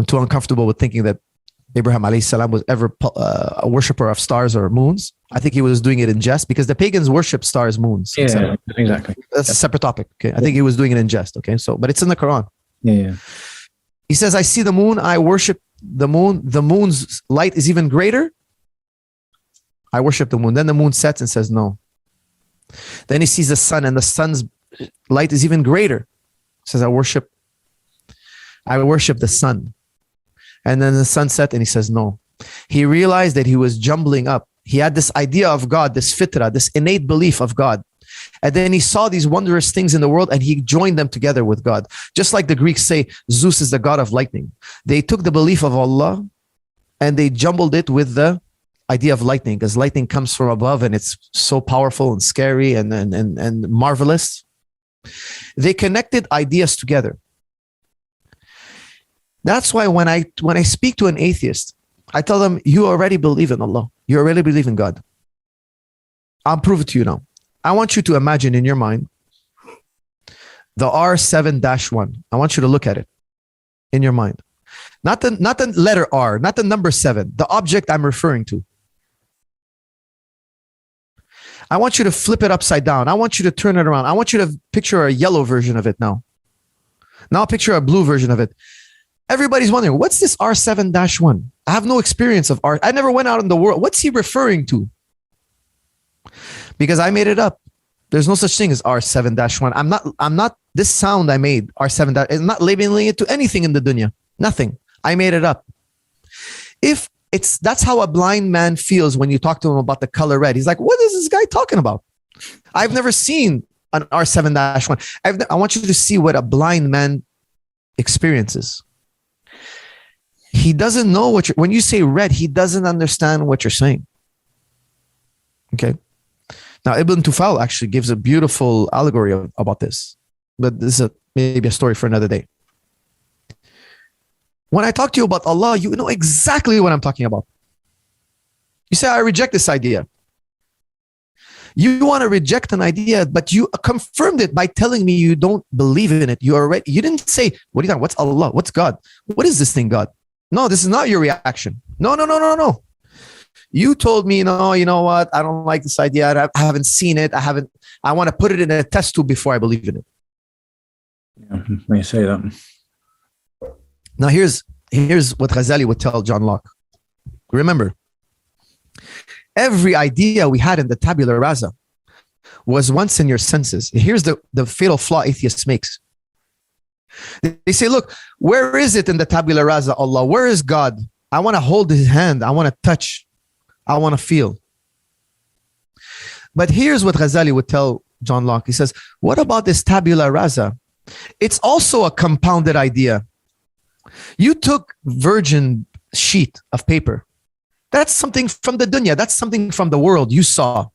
too uncomfortable with thinking that Abraham alayhi salam was ever a worshiper of stars or moons. I think he was doing it in jest because the pagans worship stars, moons. Yeah, exactly. That's a separate topic. Okay, I think he was doing it in jest. Okay, so but it's in the Quran. Yeah. He says, I see the moon. I worship the moon. The moon's light is even greater. I worship the moon. Then the moon sets and says no. Then he sees the sun, and the sun's light is even greater. He says, I worship the sun. And then the sun set and he says no. He realized that he was jumbling up. He had this idea of God, this fitra, this innate belief of God. And then he saw these wondrous things in the world and he joined them together with God. Just like the Greeks say, Zeus is the god of lightning. They took the belief of Allah and they jumbled it with the idea of lightning, because lightning comes from above and it's so powerful and scary and marvelous. They connected ideas together. That's why when I speak to an atheist, I tell them, you already believe in Allah. You already believe in God. I'll prove it to you now. I want you to imagine in your mind the R7-1. I want you to look at it in your mind. Not the letter R, not the number 7, the object I'm referring to. I want you to flip it upside down. I want you to turn it around. I want you to picture a yellow version of it now. Now picture a blue version of it. Everybody's wondering, what's this R7-1? I have no experience of R. I never went out in the world. What's he referring to? Because I made it up. There's no such thing as R7-1. I'm not this sound I made, R7. I'm not labeling it to anything in the dunya. Nothing. I made it up. That's how a blind man feels when you talk to him about the color red. He's like, what is this guy talking about? I've never seen an R7-1. I want you to see what a blind man experiences. He doesn't know when you say red, he doesn't understand what you're saying. Okay. Now, Ibn Tufal actually gives a beautiful allegory about this, but this is maybe a story for another day. When I talk to you about Allah, you know exactly what I'm talking about. You say, I reject this idea. You want to reject an idea, but you confirmed it by telling me you don't believe in it. You didn't say, what are you talking? What's Allah? What's God? What is this thing, God? No, this is not your reaction. No. You told me, no, you know what? I don't like this idea. I haven't seen it. I want to put it in a test tube before I believe in it. Yeah, when you say that. Now, here's what Ghazali would tell John Locke. Remember, every idea we had in the Tabula Rasa was once in your senses. Here's the fatal flaw atheists makes. They say, look, where is it in the Tabula Rasa, Allah? Where is God? I want to hold his hand. I want to touch. I want to feel. But here's what Ghazali would tell John Locke. He says, what about this Tabula Rasa? It's also a compounded idea. You took virgin sheet of paper. That's something from the dunya. That's something from the world you saw.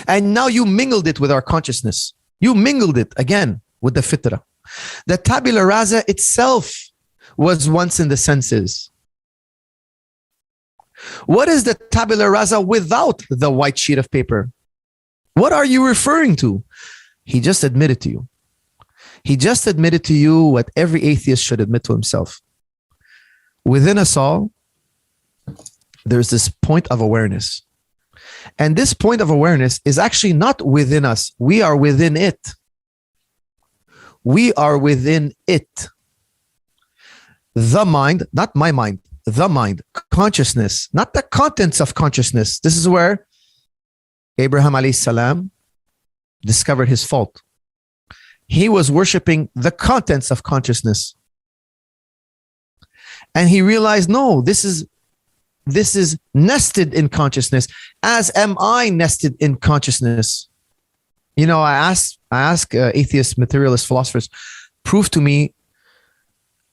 And now you mingled it with our consciousness. You mingled it again with the fitra. The Tabula Rasa itself was once in the senses. What is the Tabula Rasa without the white sheet of paper? What are you referring to? He just admitted to you. He just admitted to you what every atheist should admit to himself. Within us all, there's this point of awareness. And this point of awareness is actually not within us. We are within it. We are within it. The mind, not my mind, the mind, consciousness, not the contents of consciousness. This is where Abraham alayhi salam discovered his fault. He was worshiping the contents of consciousness. And he realized, no, this is nested in consciousness, as am I nested in consciousness. You know, I ask atheist, materialist philosophers, prove to me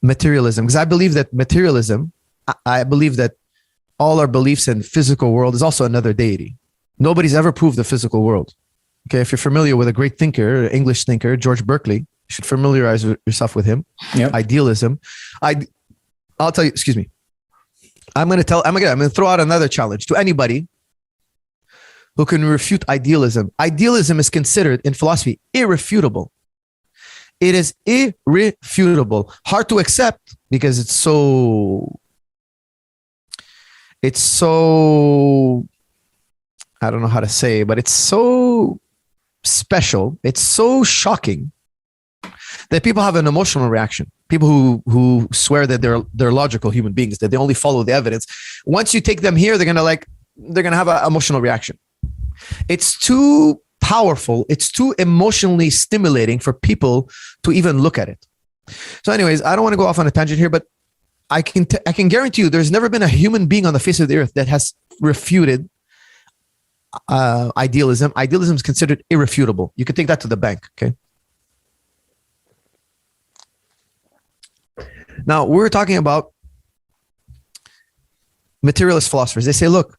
materialism, because I believe that materialism, I believe that all our beliefs in physical world is also another deity. Nobody's ever proved the physical world. Okay, if you're familiar with a great thinker, English thinker, George Berkeley, you should familiarize yourself with him. Yep. Idealism. I'll tell you, excuse me. I'm going to throw out another challenge to anybody who can refute idealism. Idealism is considered in philosophy irrefutable. It is irrefutable. Hard to accept because it's so, I don't know how to say, but it's so special. It's so shocking that people have an emotional reaction. People who swear that they're logical human beings, that they only follow the evidence. Once you take them here, they're gonna have an emotional reaction. It's too powerful. It's too emotionally stimulating for people to even look at it. So, anyways, I don't want to go off on a tangent here, but I can guarantee you, there's never been a human being on the face of the earth that has refuted idealism. Idealism is considered irrefutable. You can take that to the bank. Okay. Now, we're talking about materialist philosophers. They say, look,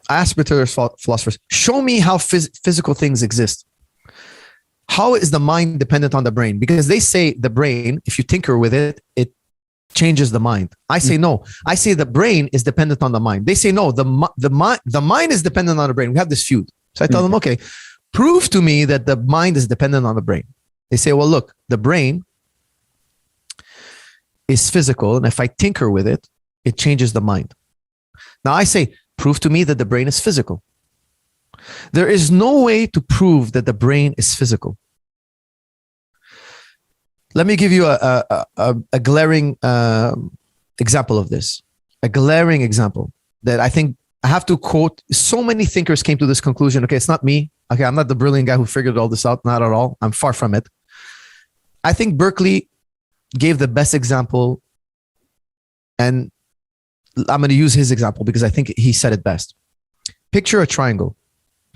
I asked materialist philosophers, show me how physical things exist. How is the mind dependent on the brain? Because they say the brain, if you tinker with it, it changes the mind. I say no. I say the brain is dependent on the mind. They say no, the mind is dependent on the brain. We have this feud. So I tell them, okay, prove to me that the mind is dependent on the brain. They say, well, look, the brain is physical, and if I tinker with it, it changes the mind. Now I say, prove to me that the brain is physical. There is no way to prove that the brain is physical. Let me give you a glaring example of this. A glaring example that I think I have to quote. So many thinkers came to this conclusion. Okay, it's not me. Okay, I'm not the brilliant guy who figured all this out. Not at all. I'm far from it. I think Berkeley gave the best example, and I'm going to use his example because I think he said it best. Picture a triangle.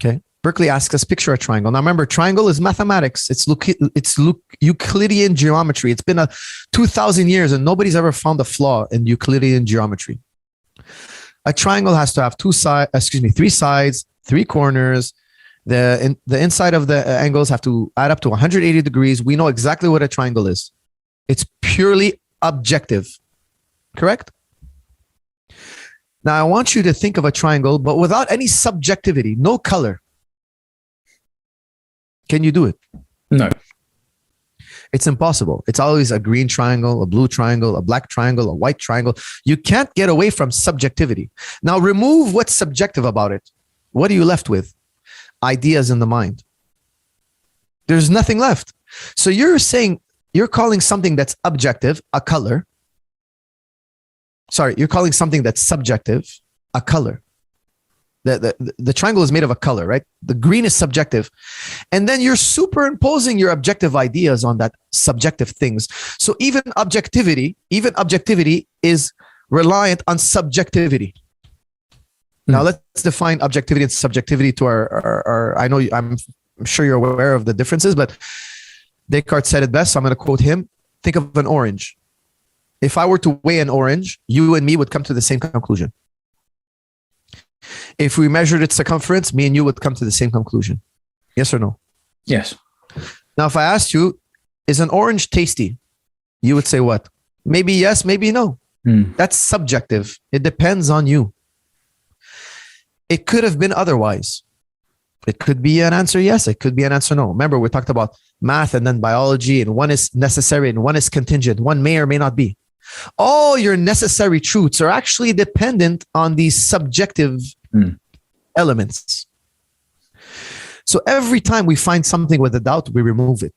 Okay. Berkeley asks us, picture a triangle. Now remember, triangle is mathematics. It's Euclidean geometry. It's been 2,000 years and nobody's ever found a flaw in Euclidean geometry. A triangle has to have three sides, three corners. The inside of the angles have to add up to 180 degrees. We know exactly what a triangle is. It's purely objective. Correct? Now, I want you to think of a triangle, but without any subjectivity, no color. Can you do it? No. It's impossible. It's always a green triangle, a blue triangle, a black triangle, a white triangle. You can't get away from subjectivity. Now, remove what's subjective about it. What are you left with? Ideas in the mind. There's nothing left. So you're calling something that's objective a color. Sorry, you're calling something that's subjective a color. The triangle is made of a color, right? The green is subjective. And then you're superimposing your objective ideas on that subjective things. So even objectivity is reliant on subjectivity. Now let's define objectivity and subjectivity to our I know I'm sure you're aware of the differences, but Descartes said it best. So I'm going to quote him. Think of an orange. If I were to weigh an orange, you and me would come to the same conclusion. If we measured its circumference, me and you would come to the same conclusion. Yes or no? Yes. Now, if I asked you, is an orange tasty? You would say what? Maybe yes, maybe no. That's subjective. It depends on you. It could have been otherwise. It could be an answer yes, it could be an answer no. Remember, we talked about math and then biology, and one is necessary and one is contingent. One may or may not be. All your necessary truths are actually dependent on these subjective elements. So every time we find something with a doubt, we remove it.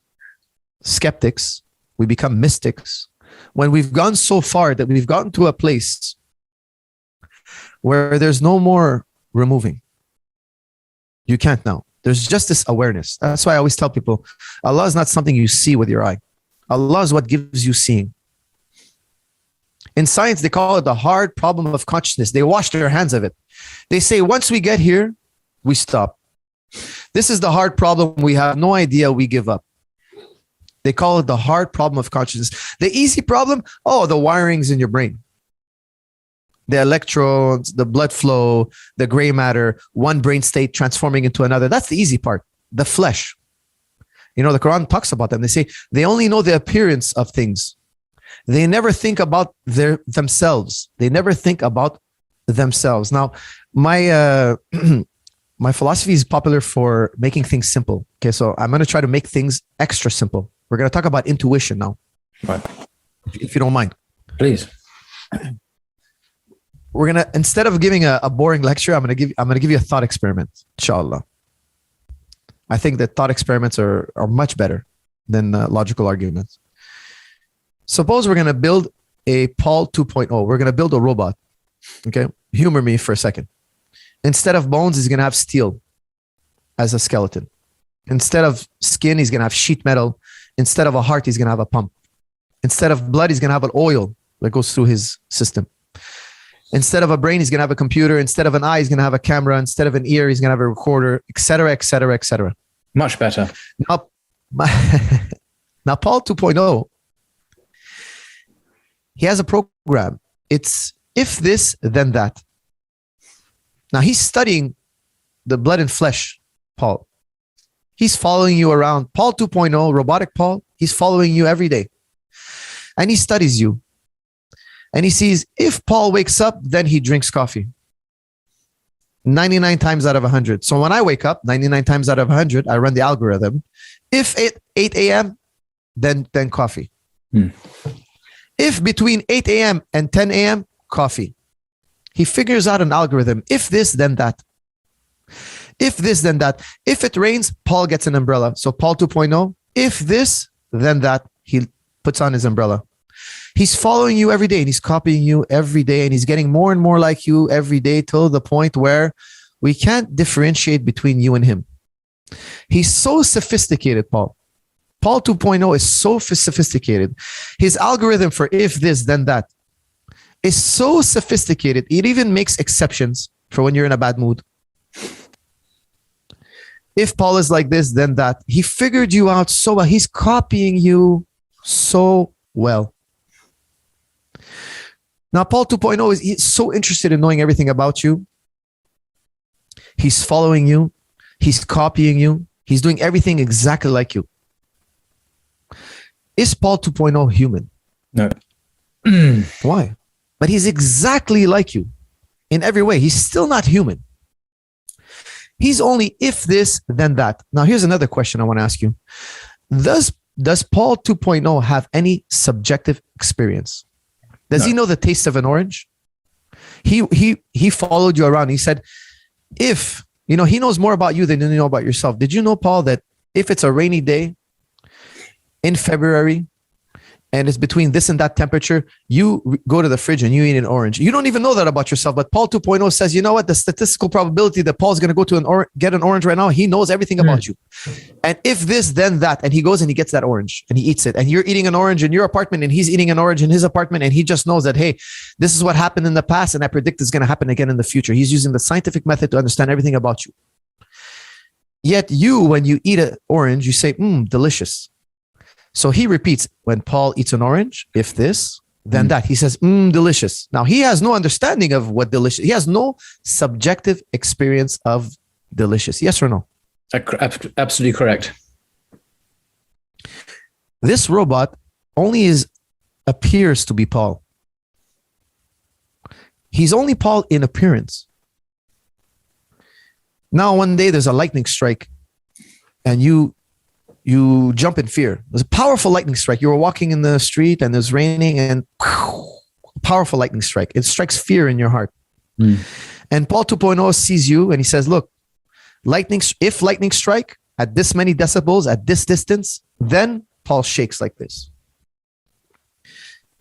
Skeptics, we become mystics. When we've gone so far that we've gotten to a place where there's no more removing. You can't now. There's just this awareness. That's why I always tell people, Allah is not something you see with your eye. Allah is what gives you seeing. In science, they call it the hard problem of consciousness. They wash their hands of it. They say, once we get here, we stop. This is the hard problem. We have no idea. We give up. They call it the hard problem of consciousness. The easy problem, the wirings in your brain. The electrons, the blood flow, the gray matter, one brain state transforming into another. That's the easy part. The flesh. The Quran talks about them. They say they only know the appearance of things. They never think about themselves. They never think about themselves. Now, my my philosophy is popular for making things simple. Okay, so I'm going to try to make things extra simple. We're going to talk about intuition now. Right. If you don't mind. Please. We're going to, instead of giving a boring lecture, I'm going to give you a thought experiment, inshallah. I think that thought experiments are much better than logical arguments. Suppose we're going to build a Paul 2.0. We're going to build a robot. Okay. Humor me for a second. Instead of bones, he's going to have steel as a skeleton. Instead of skin, he's going to have sheet metal. Instead of a heart, he's going to have a pump. Instead of blood, he's going to have an oil that goes through his system. Instead of a brain, he's going to have a computer. Instead of an eye, he's going to have a camera. Instead of an ear, he's going to have a recorder, etc., etc., etc. Much better. Now Paul 2.0, he has a program. It's if this, then that. Now he's studying the blood and flesh, Paul. He's following you around. Paul 2.0, robotic Paul, he's following you every day. And he studies you. And he sees if Paul wakes up, then he drinks coffee. 99 times out of 100. So when I wake up, 99 times out of 100, I run the algorithm. If at 8 a.m., then coffee. If between 8 a.m. and 10 a.m., coffee. He figures out an algorithm. If this, then that. If this, then that. If it rains, Paul gets an umbrella. So Paul 2.0, if this, then that. He puts on his umbrella. He's following you every day and he's copying you every day and he's getting more and more like you every day till the point where we can't differentiate between you and him. He's so sophisticated, Paul. Paul 2.0 is so sophisticated. His algorithm for if this, then that is so sophisticated. It even makes exceptions for when you're in a bad mood. If Paul is like this, then that. He figured you out so well. He's copying you so well. Now, Paul 2.0 he's so interested in knowing everything about you. He's following you. He's copying you. He's doing everything exactly like you. Is Paul 2.0 human? No. Why? But he's exactly like you in every way. He's still not human. He's only if this, then that. Now, here's another question I want to ask you. Does Paul 2.0 have any subjective experience? Does he know the taste of an orange? He followed you around. He said, if, he knows more about you than you know about yourself. Did you know, Paul, that if it's a rainy day in February and it's between this and that temperature, you go to the fridge and you eat an orange? You don't even know that about yourself. But Paul 2.0 says, you know what? The statistical probability that Paul's going to go to get an orange right now, he knows everything about you. And if this, then that. And he goes and he gets that orange and he eats it. And you're eating an orange in your apartment and he's eating an orange in his apartment. And he just knows that, hey, this is what happened in the past and I predict it's going to happen again in the future. He's using the scientific method to understand everything about you. Yet you, when you eat an orange, you say, delicious. So he repeats, when Paul eats an orange, if this, then that. He says, delicious. Now, he has no understanding of what delicious. He has no subjective experience of delicious. Yes or no? Absolutely correct. This robot only appears to be Paul. He's only Paul in appearance. Now, one day there's a lightning strike and you jump in fear. There's a powerful lightning strike. You were walking in the street and it's raining and powerful lightning strike. It strikes fear in your heart. And Paul 2.0 sees you and he says, look, if lightning strike at this many decibels, at this distance, then Paul shakes like this.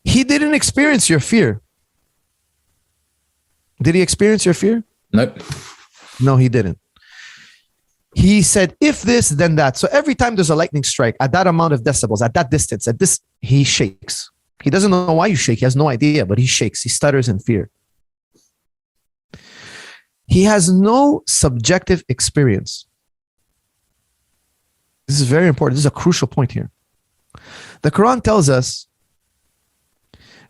He didn't experience your fear. Did he experience your fear? Nope. No, he didn't. He said, if this, then that. So every time there's a lightning strike at that amount of decibels, at that distance, at this, he shakes. He doesn't know why you shake. He has no idea, but he shakes. He stutters in fear. He has no subjective experience. This is very important. This is a crucial point here. The Quran tells us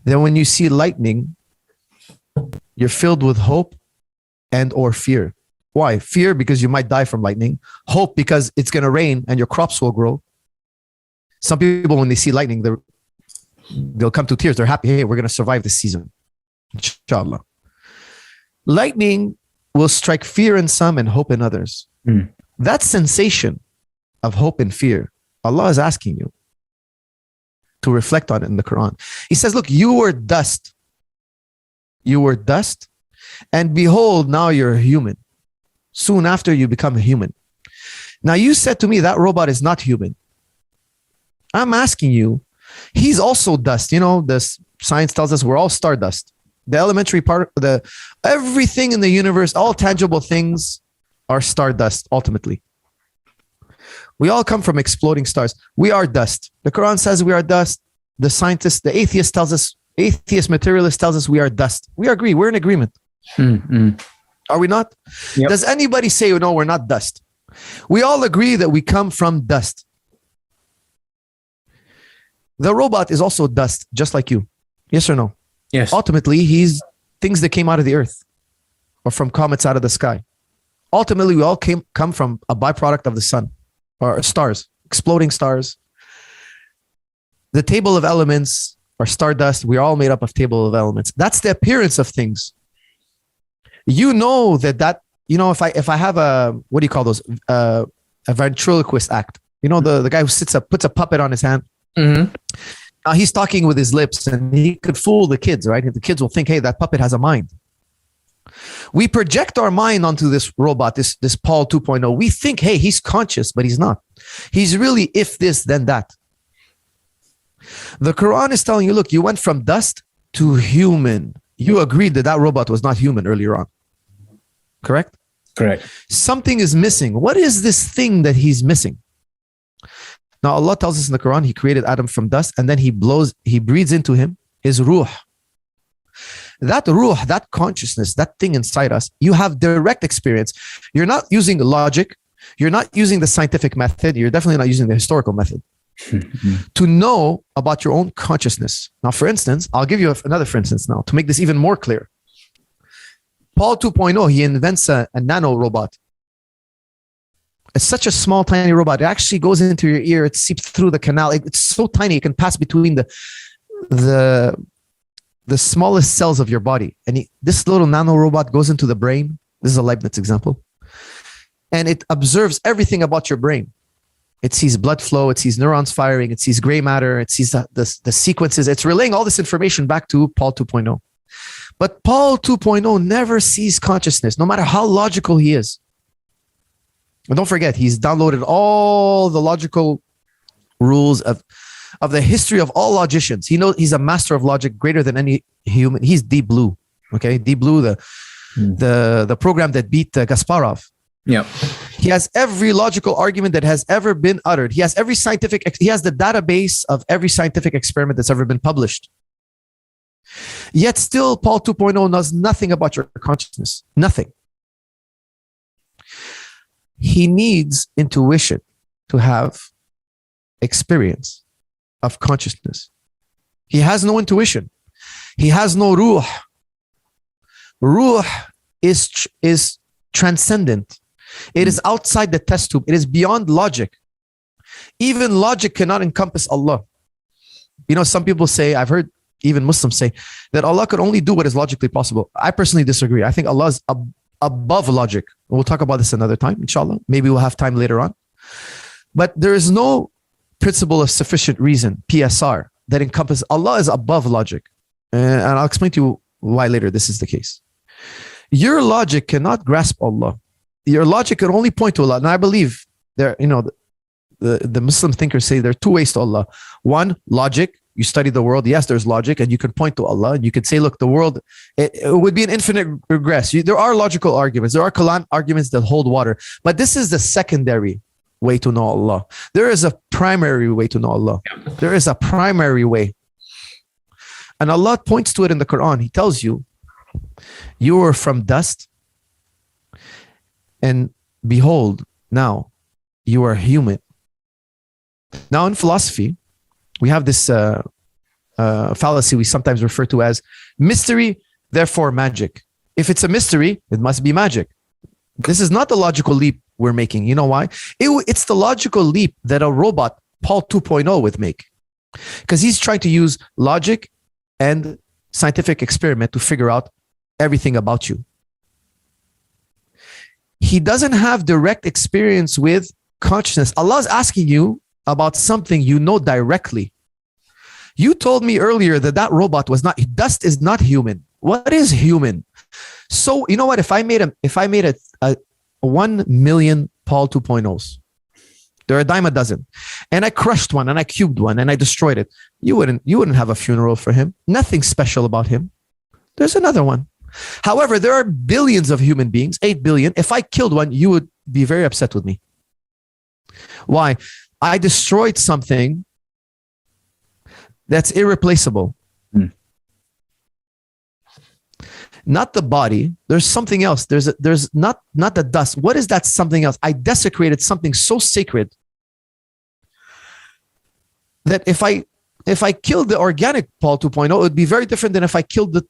that when you see lightning, you're filled with hope and or fear. Why? Fear because you might die from lightning. Hope because it's going to rain and your crops will grow. Some people, when they see lightning, they'll come to tears. They're happy. Hey, we're going to survive this season. Inshallah. Lightning will strike fear in some and hope in others. That sensation of hope and fear, Allah is asking you to reflect on it in the Quran. He says, look, you were dust. You were dust. And behold, now you're a human. Soon after you become a human. Now you said to me that robot is not human. I'm asking you, he's also dust. The science tells us we're all stardust. The elementary part, everything in the universe, all tangible things are stardust ultimately. We all come from exploding stars. We are dust. The Quran says we are dust. The scientist, the atheist materialist tells us we are dust. We agree. We're in agreement. Are we not? Yep. Does anybody say, no, we're not dust? We all agree that we come from dust. The robot is also dust, just like you. Yes or no? Yes. Ultimately, he's things that came out of the earth. or from comets out of the sky. Ultimately, we all come from a byproduct of the sun or stars, exploding stars. The table of elements or stardust, we're all made up of table of elements. That's the appearance of things. You know that if I have a, what do you call those? A ventriloquist act. You know, the guy who puts a puppet on his hand. Mm-hmm. Now he's talking with his lips and he could fool the kids, right? The kids will think, hey, that puppet has a mind. We project our mind onto this robot, this Paul 2.0. We think, hey, he's conscious, but he's not. He's really if this, then that. The Quran is telling you, look, you went from dust to human. You agreed that robot was not human earlier on. Correct? Correct. Something is missing. What is this thing that he's missing? Now, Allah tells us in the Quran, he created Adam from dust and then he breathes into him his ruh. That ruh, that consciousness, that thing inside us, you have direct experience. You're not using logic. You're not using the scientific method. You're definitely not using the historical method to know about your own consciousness. Now, for instance, I'll give you another for instance now to make this even more clear. Paul 2.0, he invents a nano robot. It's such a small, tiny robot. It actually goes into your ear. It seeps through the canal. It's so tiny. It can pass between the smallest cells of your body. And this little nano robot goes into the brain. This is a Leibniz example. And it observes everything about your brain. It sees blood flow. It sees neurons firing. It sees gray matter. It sees the sequences. It's relaying all this information back to Paul 2.0. But Paul 2.0 never sees consciousness, no matter how logical he is. And don't forget, he's downloaded all the logical rules of the history of all logicians. He knows he's a master of logic, greater than any human. He's Deep Blue, okay? Deep Blue, the program that beat Kasparov. Yeah. He has every logical argument that has ever been uttered. He has he has the database of every scientific experiment that's ever been published. Yet still, Paul 2.0 knows nothing about your consciousness. Nothing. He needs intuition to have experience of consciousness. He has no intuition. He has no ruh. Ruh is transcendent. It is outside the test tube. It is beyond logic. Even logic cannot encompass Allah. You know, some people say, I've heard even Muslims say, that Allah could only do what is logically possible. I personally disagree. I think Allah is above logic. We'll talk about this another time, inshallah. Maybe we'll have time later on. But there is no principle of sufficient reason, PSR, that encompasses Allah is above logic. And I'll explain to you why later this is the case. Your logic cannot grasp Allah. Your logic can only point to Allah. And I believe there, the Muslim thinkers say there are two ways to Allah. One, logic. You study the world. Yes, there's logic, and you can point to Allah. And you could say, look, the world, it would be an infinite regress. There are logical arguments. There are Kalam arguments that hold water. But this is the secondary way to know Allah. There is a primary way to know Allah. There is a primary way. And Allah points to it in the Quran. He tells you, you are from dust, and behold, now you are human. Now in philosophy, we have this fallacy we sometimes refer to as mystery, therefore magic. If it's a mystery, it must be magic. This is not the logical leap we're making. You know why? It's the logical leap that a robot, Paul 2.0, would make. Because he's trying to use logic and scientific experiment to figure out everything about you. He doesn't have direct experience with consciousness. Allah is asking you about something you know directly. You told me earlier that robot was not, dust is not human. What is human? So you know what? If I made a 1 million Paul 2.0s, there are a dime a dozen, and I crushed one and I cubed one and I destroyed it, you wouldn't have a funeral for him. Nothing special about him. There's another one. However, there are billions of human beings, 8 billion. If I killed one, you would be very upset with me. Why? I destroyed something that's irreplaceable. Not the body. There's something else. There's not the dust. What is that something else? I desecrated something so sacred that if I killed the organic Paul 2.0, it would be very different than if I killed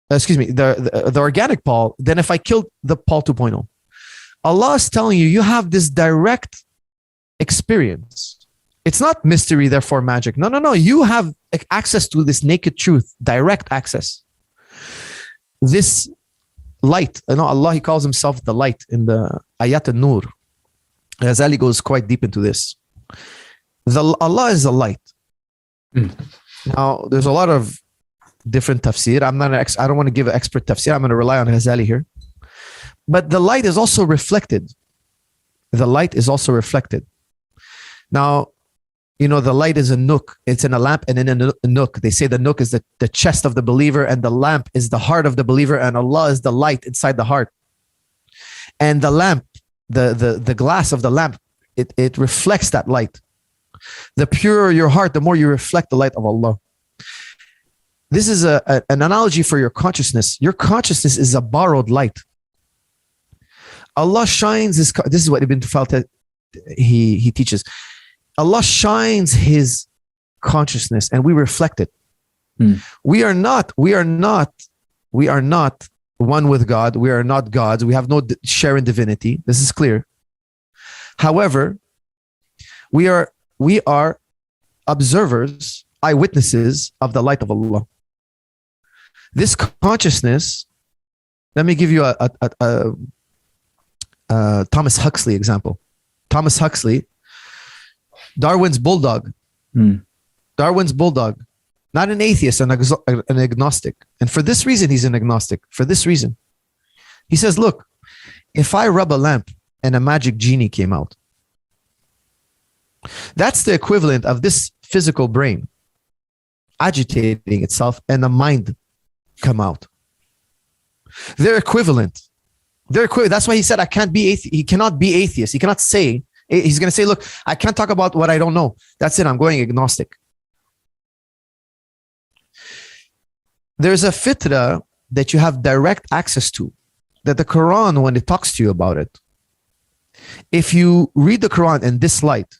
the organic Paul than if I killed the Paul 2.0. Allah is telling you, you have this direct experience. It's not mystery, therefore magic. No. You have access to this naked truth, direct access. This light, Allah, He calls Himself the light in the Ayat al-Nur. Ghazali goes quite deep into this. Allah is the light. Now, there's a lot of different tafsir. I don't want to give an expert tafsir. I'm going to rely on Ghazali here. But the light is also reflected. The light is also reflected. Now, the light is a nook. It's in a lamp and in a nook. They say the nook is the chest of the believer and the lamp is the heart of the believer, and Allah is the light inside the heart. And the lamp, the glass of the lamp, it reflects that light. The purer your heart, the more you reflect the light of Allah. This is an analogy for your consciousness. Your consciousness is a borrowed light. Allah shines His, this is what Ibn Tufayl he teaches. Allah shines His consciousness and we reflect it. We are not one with God. We are not gods. We have no share in divinity. This is clear. However, we are observers, eyewitnesses of the light of Allah. This consciousness, let me give you a Thomas Huxley example. Thomas Huxley, Darwin's bulldog. Darwin's bulldog, not an atheist, an agnostic. And for this reason, he's an agnostic. For this reason. He says, look, if I rub a lamp and a magic genie came out, that's the equivalent of this physical brain agitating itself and the mind come out. They're equivalent. That's why he said, he cannot be atheist. He cannot say, he's going to say, look, I can't talk about what I don't know. That's it. I'm going agnostic. There's a fitra that you have direct access to, that the Quran, when it talks to you about it, if you read the Quran in this light,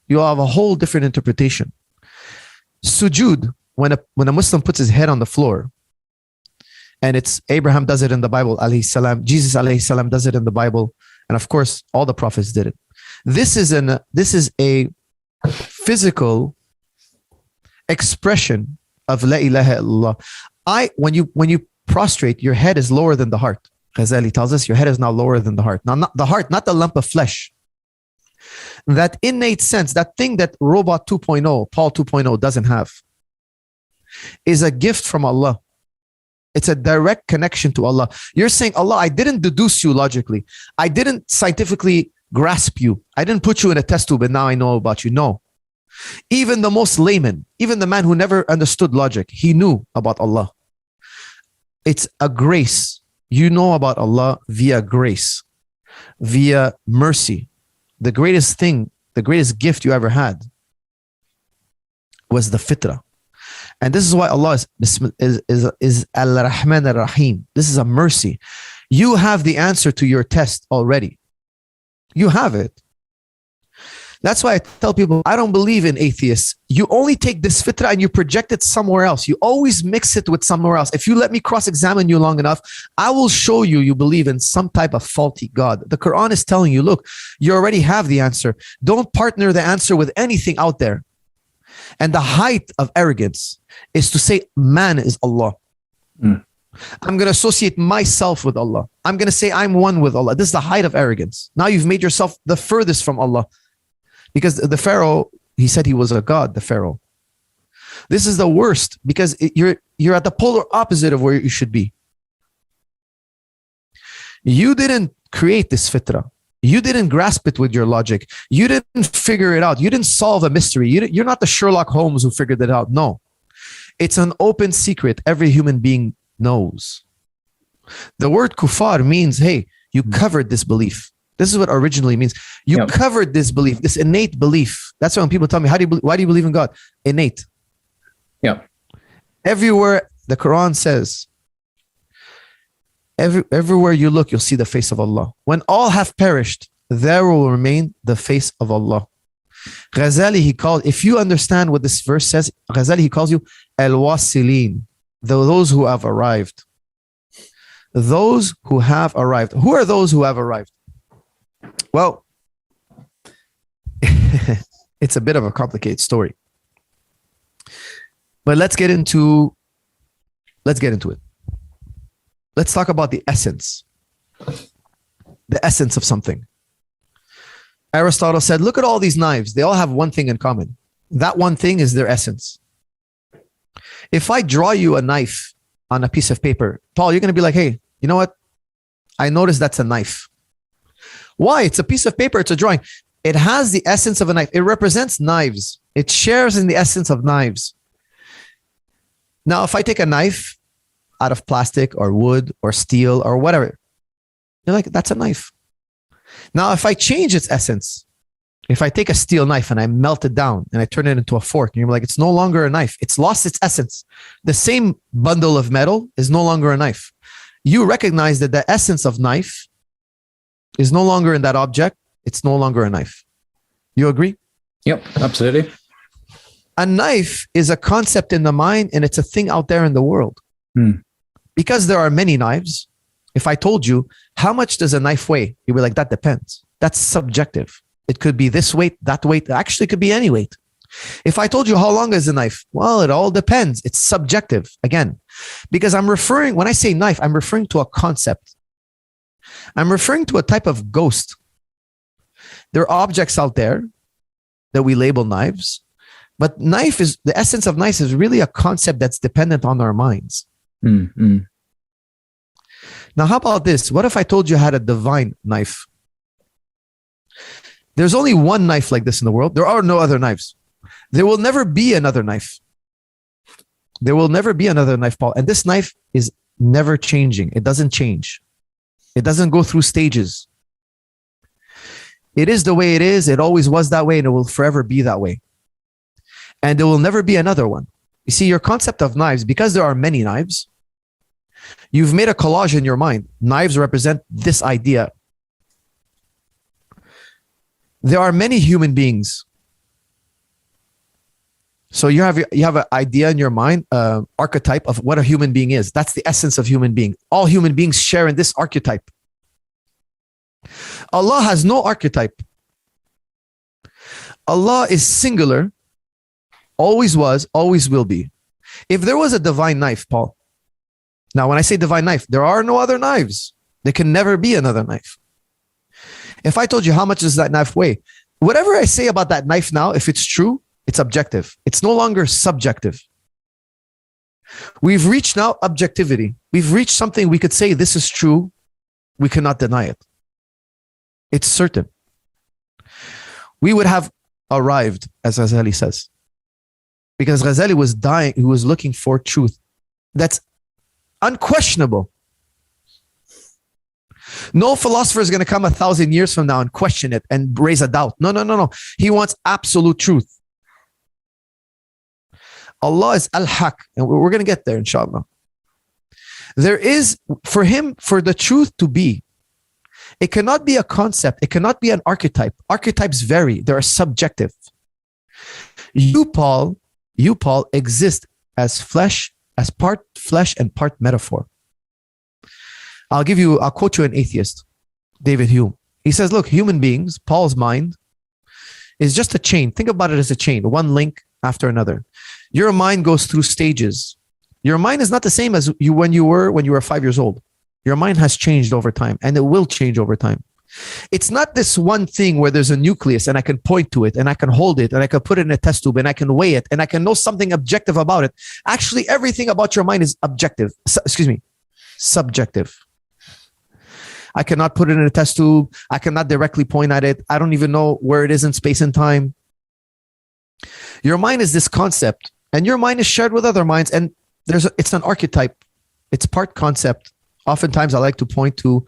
you'll have a whole different interpretation. Sujud, when a Muslim puts his head on the floor, and it's Abraham does it in the Bible, alayhi salam, Jesus alayhi salam does it in the Bible, and of course all the prophets did it. This is a physical expression of la ilaha illallah. When you prostrate, your head is lower than the heart. Ghazali tells us your head is now lower than the heart. Now, not the heart, not the lump of flesh. That innate sense, that thing that Robot 2.0, Paul 2.0 doesn't have, is a gift from Allah. It's a direct connection to Allah. You're saying, Allah, I didn't deduce you logically. I didn't scientifically grasp you. I didn't put you in a test tube and now I know about you. No. Even the most layman, even the man who never understood logic, he knew about Allah. It's a grace. You know about Allah via grace, via mercy. The greatest thing, the greatest gift you ever had was the fitra. And this is why Allah is Al-Rahman Ar-Rahim. This is a mercy. You have the answer to your test already. You have it. That's why I tell people, I don't believe in atheists. You only take this fitra and you project it somewhere else. You always mix it with somewhere else. If you let me cross-examine you long enough, I will show you believe in some type of faulty God. The Quran is telling you, look, you already have the answer. Don't partner the answer with anything out there. And the height of arrogance is to say man is Allah. I'm going to associate myself with Allah. I'm going to say I'm one with Allah. This is the height of arrogance. Now you've made yourself the furthest from Allah. Because the Pharaoh, he said he was a god, the Pharaoh. This is the worst because you're at the polar opposite of where you should be. You didn't create this fitra. You didn't grasp it with your logic. You didn't figure it out. You didn't solve a mystery. You're not the Sherlock Holmes who figured it out. No. It's an open secret every human being knows. The word kufar means, hey, you covered this belief. This is what originally means. You covered this belief, this innate belief. That's why when people tell me, why do you believe in God? Innate. Yeah. Everywhere the Quran says, everywhere you look, you'll see the face of Allah. When all have perished, there will remain the face of Allah. Ghazali, if you understand what this verse says, Ghazali, he calls you al-wasilin, those who have arrived. those who have arrived. Who are those who have arrived? Well, it's a bit of a complicated story. But let's get into it. Let's talk about the essence of something. Aristotle said, look at all these knives. They all have one thing in common. That one thing is their essence. If I draw you a knife on a piece of paper, Paul, you're going to be like, hey, you know what? I noticed that's a knife. Why? It's a piece of paper. It's a drawing. It has the essence of a knife. It represents knives. It shares in the essence of knives. Now, if I take a knife out of plastic or wood or steel or whatever, you're like, that's a knife. Now, if I change its essence, if I take a steel knife and I melt it down and I turn it into a fork, and you're like, it's no longer a knife. It's lost its essence. The same bundle of metal is no longer a knife. You recognize that the essence of knife is no longer in that object. It's no longer a knife. You agree? Yep, absolutely. A knife is a concept in the mind, and it's a thing out there in the world. Because there are many knives, if I told you, how much does a knife weigh? You'd be like, that depends. That's subjective. It could be this weight, that weight. Actually, it could be any weight. If I told you how long is a knife, well, it all depends. It's subjective again, because when I say knife, I'm referring to a concept. I'm referring to a type of ghost. There are objects out there that we label knives, but the essence of knife is really a concept that's dependent on our minds. Now, how about this? What if I told you I had a divine knife? There's only one knife like this in the world. There are no other knives. There will never be another knife. There will never be another knife, Paul. And this knife is never changing. It doesn't change. It doesn't go through stages. It is the way it is. It always was that way, and it will forever be that way. And there will never be another one. You see, your concept of knives, because there are many knives, you've made a collage in your mind. Knives represent this idea. There are many human beings. So you have an idea in your mind, archetype of what a human being is. That's the essence of human being. All human beings share in this archetype. Allah has no archetype. Allah is singular, always was, always will be. If there was a divine knife, Paul, now when I say divine knife, there are no other knives. There can never be another knife. If I told you how much does that knife weigh, whatever I say about that knife now, if it's true, it's objective. It's no longer subjective. We've reached now objectivity. We've reached something we could say this is true. We cannot deny it. It's certain. We would have arrived, as Ghazali says. Because Ghazali was dying, he was looking for truth. That's unquestionable. No philosopher is going to come 1,000 years from now and question it and raise a doubt. No. He wants absolute truth. Allah is al-haq, and we're going to get there, inshallah. There is, for him, for the truth to be, it cannot be a concept. It cannot be an archetype. Archetypes vary. They are subjective. You, Paul, exist as flesh, as part flesh and part metaphor. I'll quote you an atheist, David Hume. He says, look, human beings, Paul's mind is just a chain. Think about it as a chain, one link after another. Your mind goes through stages. Your mind is not the same as when you were 5 years old. Your mind has changed over time, and it will change over time. It's not this one thing where there's a nucleus and I can point to it and I can hold it and I can put it in a test tube and I can weigh it and I can know something objective about it. Actually, everything about your mind is subjective. I cannot put it in a test tube. I cannot directly point at it. I don't even know where it is in space and time. Your mind is this concept, and your mind is shared with other minds, and it's an archetype. It's part concept. Oftentimes, I like to point to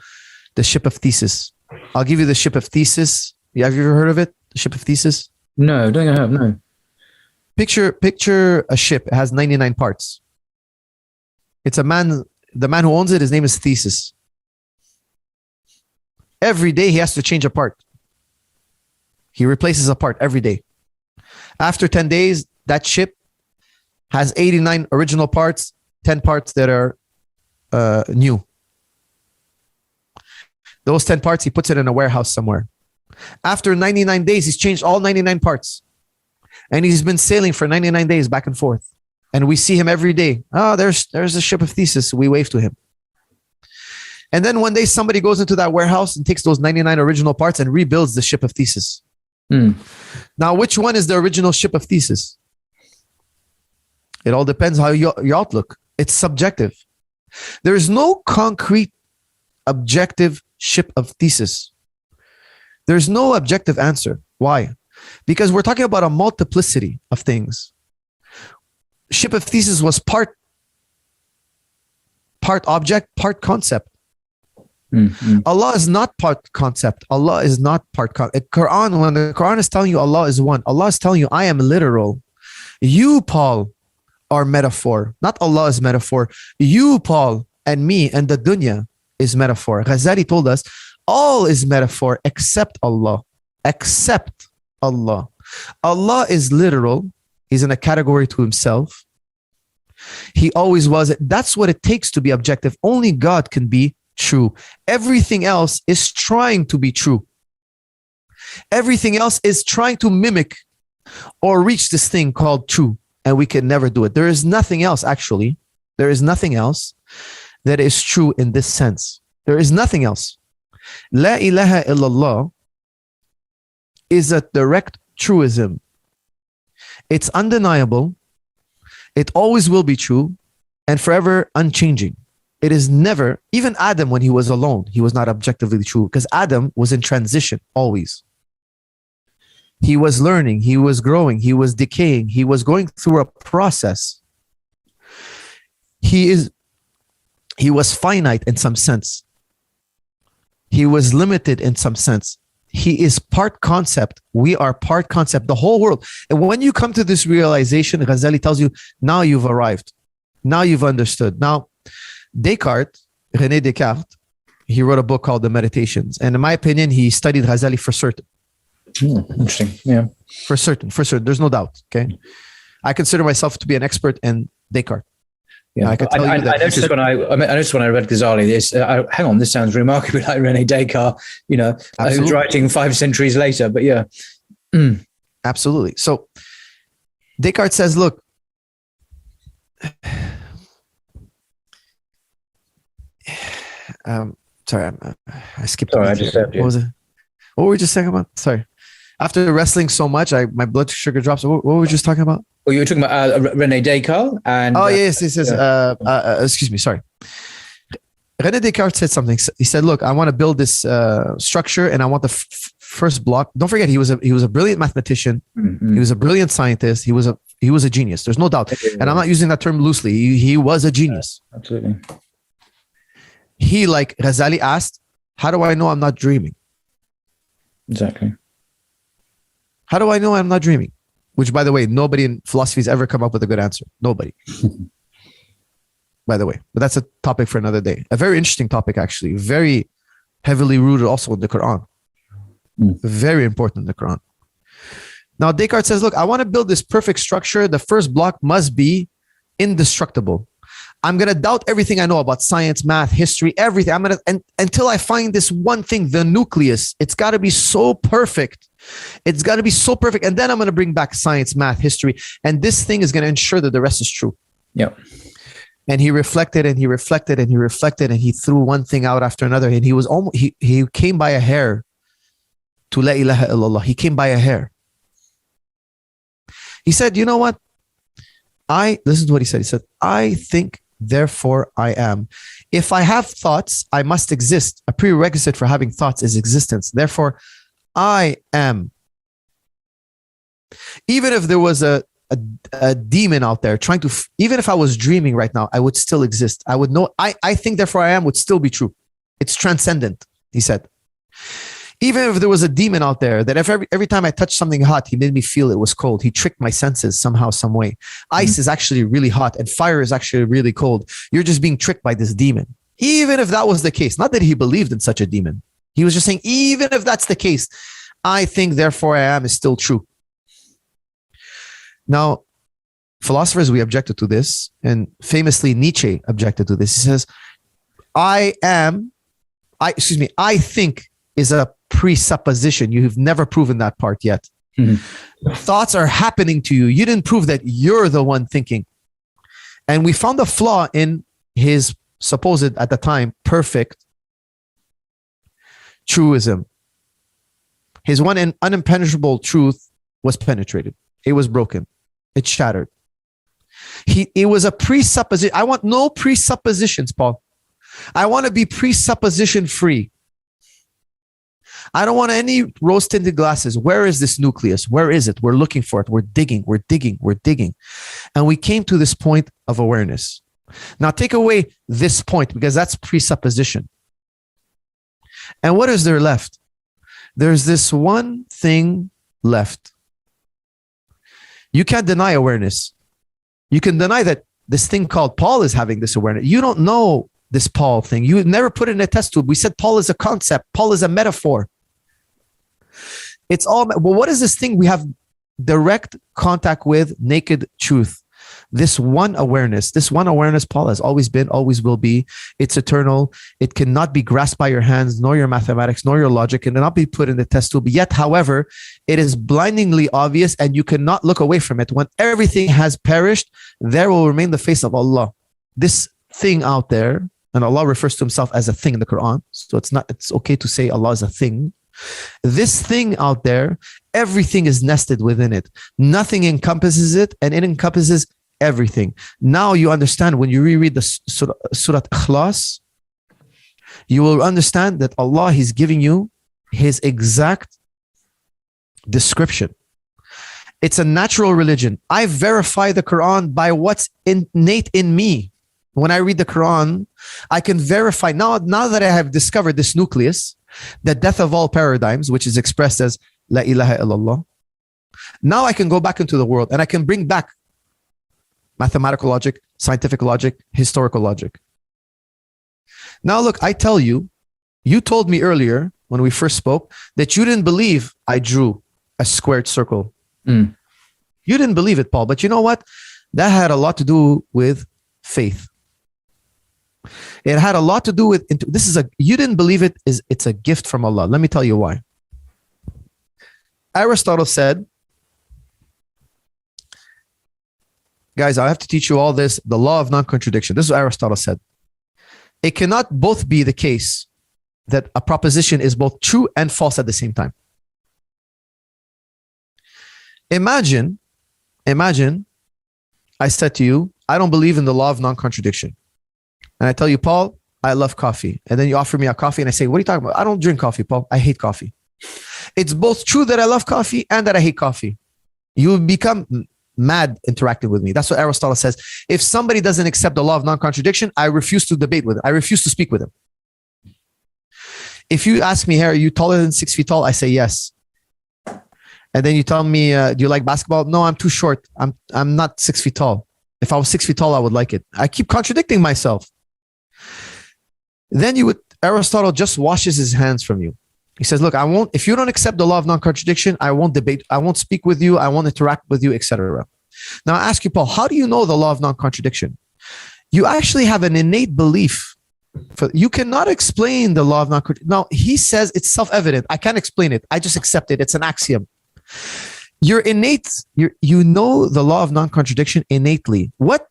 the ship of Theseus. I'll give you the ship of Theseus. Have you ever heard of it? The ship of Theseus? No, don't have, no. Picture a ship. It has 99 parts. It's a man, the man who owns it, his name is Theseus. Every day he has to change a part. He replaces a part every day. After 10 days, that ship has 89 original parts, 10 parts that are new. Those 10 parts, he puts it in a warehouse somewhere. After 99 days, he's changed all 99 parts. And he's been sailing for 99 days back and forth. And we see him every day. Oh, there's a ship of Thesis. We wave to him. And then one day somebody goes into that warehouse and takes those 99 original parts and rebuilds the ship of Thesis. Now, which one is the original ship of Thesis? It all depends how your outlook. It's subjective. There is no concrete objective ship of Thesis. There's no objective answer. Why? Because we're talking about a multiplicity of things. Ship of Thesis was part object, part concept. Allah is not part concept. Allah is not part Quran. When the Quran is telling you Allah is one, Allah is telling you I am literal. You, Paul, are metaphor. Not Allah is metaphor. You, Paul, and me and the dunya is metaphor. Ghazali told us all is metaphor except Allah. Except Allah. Allah is literal. He's in a category to himself. He always was. That's what it takes to be objective. Only God can be true. Everything else is trying to be true. Everything else is trying to mimic or reach this thing called true, and we can never do it. There is nothing else, actually. There is nothing else that is true in this sense. There is nothing else. La ilaha illallah is a direct truism. It's undeniable. It always will be true and forever unchanging. It is never, even Adam, when he was alone, he was not objectively true because Adam was in transition always. He was learning, he was growing, he was decaying, he was going through a process. He was finite in some sense. He was limited in some sense. He is part concept. We are part concept, the whole world. And when you come to this realization, Ghazali tells you, now you've arrived. Now you've understood. Now, René Descartes, he wrote a book called The Meditations. And in my opinion, he studied Ghazali for certain. Interesting. Yeah. For certain. There's no doubt. Okay. I consider myself to be an expert in Descartes. Yeah, I noticed when I read Ghazali, hang on, this sounds remarkably like René Descartes, who's writing 5 centuries later, but yeah. Absolutely. So Descartes says, look, sorry, I skipped. Sorry, I disturbed you. What were we just talking about? Sorry. After wrestling so much, my blood sugar drops. What were we just talking about? Well, you were talking about René Descartes and... yes. Excuse me, sorry. René Descartes said something. He said, look, I want to build this structure and I want the first block. Don't forget, he was a brilliant mathematician. Mm-hmm. He was a brilliant scientist. He was a genius. There's no doubt. And I'm not using that term loosely. He was a genius. Absolutely. He, like Ghazali, asked, how do I know I'm not dreaming? Exactly. How do I know I'm not dreaming? Which, by the way, nobody in philosophy has ever come up with a good answer. Nobody. By the way, but that's a topic for another day. A very interesting topic, actually. Very heavily rooted also in the Quran. Very important in the Quran. Now, Descartes says, look, I want to build this perfect structure. The first block must be indestructible. I'm going to doubt everything I know about science, math, history, everything. Until I find this one thing, the nucleus. It's got to be so perfect. It's got to be so perfect. And then I'm going to bring back science, math, history. And this thing is going to ensure that the rest is true. Yeah. And he reflected and he reflected and he reflected and he threw one thing out after another. And he came by a hair to La ilaha illallah. He came by a hair. He said, you know what? Listen to what he said. He said, I think, therefore I am. If I have thoughts, I must exist. A prerequisite for having thoughts is existence. Therefore, I am. Even if there was a demon out there trying to, even if I was dreaming right now, I would still exist. I would know, I think, therefore I am would still be true. It's transcendent, he said. Even if there was a demon out there that if every time I touched something hot, he made me feel it was cold. He tricked my senses somehow, some way. Ice is actually really hot and fire is actually really cold. You're just being tricked by this demon. Even if that was the case, not that he believed in such a demon. He was just saying, even if that's the case, I think, therefore I am is still true. Now, philosophers, we objected to this. And famously, Nietzsche objected to this. He says, I am I think is a presupposition. You've never proven that part yet. Thoughts are happening to you. You didn't prove that you're the one thinking. And we found a flaw in his supposed, at the time, perfect truism. His one and unimpenetrable truth was penetrated. It was broken. It shattered. It was a presupposition. I want no presuppositions, Paul. I want to be presupposition free. I don't want any rose-tinted glasses. Where is this nucleus? Where is it? We're looking for it. We're digging. And we came to this point of awareness. Now take away this point, because that's presupposition. And what is there left? There's this one thing left. You can't deny awareness. You can deny that this thing called Paul is having this awareness. You don't know this Paul thing. You never put it in a test tube. We said Paul is a concept. Paul is a metaphor. It's all, well, what is this thing we have direct contact with? Naked truth. This one awareness, Paul, has always been, always will be. It's eternal. It cannot be grasped by your hands, nor your mathematics, nor your logic. It cannot be put in the test tube. Yet, however, it is blindingly obvious, and you cannot look away from it. When everything has perished, there will remain the face of Allah. This thing out there, and Allah refers to himself as a thing in the Quran. So it's okay to say Allah is a thing. This thing out there, everything is nested within it. Nothing encompasses it, and it encompasses everything. Now you understand, when you reread the Surah Ikhlas, you will understand that Allah is giving you his exact description. It's a natural religion. I verify the Quran by what's innate in me. When I read the Quran, I can verify, now that I have discovered this nucleus, the death of all paradigms, which is expressed as La ilaha illallah. Now I can go back into the world and I can bring back mathematical logic, scientific logic, historical logic. Now look, I tell you, you told me earlier when we first spoke that you didn't believe I drew a squared circle. You didn't believe it, Paul, but you know what? That had a lot to do with faith. It had a lot to do with, you didn't believe it, it's a gift from Allah. Let me tell you why. Aristotle said, guys, I have to teach you all this, the law of non-contradiction. This is what Aristotle said. It cannot both be the case that a proposition is both true and false at the same time. Imagine I said to you, I don't believe in the law of non-contradiction. And I tell you, Paul, I love coffee. And then you offer me a coffee and I say, what are you talking about? I don't drink coffee, Paul. I hate coffee. It's both true that I love coffee and that I hate coffee. You will become mad interacting with me. That's what Aristotle says. If somebody doesn't accept the law of non-contradiction, I refuse to debate with him. I refuse to speak with him. If you ask me, hey, are you taller than 6 feet tall? I say yes. And then you tell me, do you like basketball? No, I'm too short. I'm not 6 feet tall. If I was 6 feet tall, I would like it. I keep contradicting myself. Then Aristotle just washes his hands from you. He says, look, if you don't accept the law of non-contradiction, I won't debate, I won't speak with you, I won't interact with you, etc. Now I ask you, Paul, how do you know the law of non-contradiction? You actually have an innate belief. You cannot explain the law of non-contradiction. Now he says it's self-evident. I can't explain it. I just accept it. It's an axiom. You're innate. You know the law of non-contradiction innately. What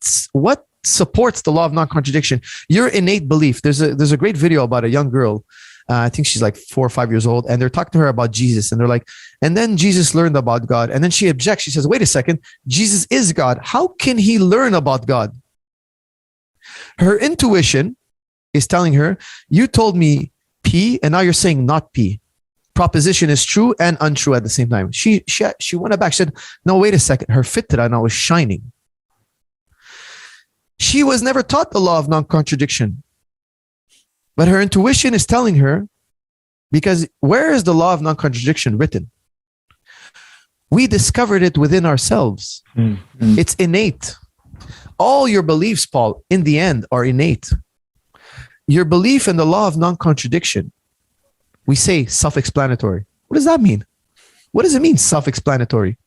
supports the law of non-contradiction? Your innate belief. There's a great video about a young girl. I think she's like 4 or 5 years old, and they're talking to her about Jesus, and they're like, and then Jesus learned about God, and then she objects. She says, wait a second, Jesus is God. How can he learn about God? Her intuition is telling her, you told me P, and now you're saying not P. Proposition is true and untrue at the same time. She went back. She said, no, wait a second. Her fitra now is shining. She was never taught the law of non-contradiction. But her intuition is telling her, because where is the law of non-contradiction written? We discovered it within ourselves. It's innate. All your beliefs, Paul, in the end are innate. Your belief in the law of non-contradiction, we say self-explanatory. What does that mean? What does it mean, self-explanatory?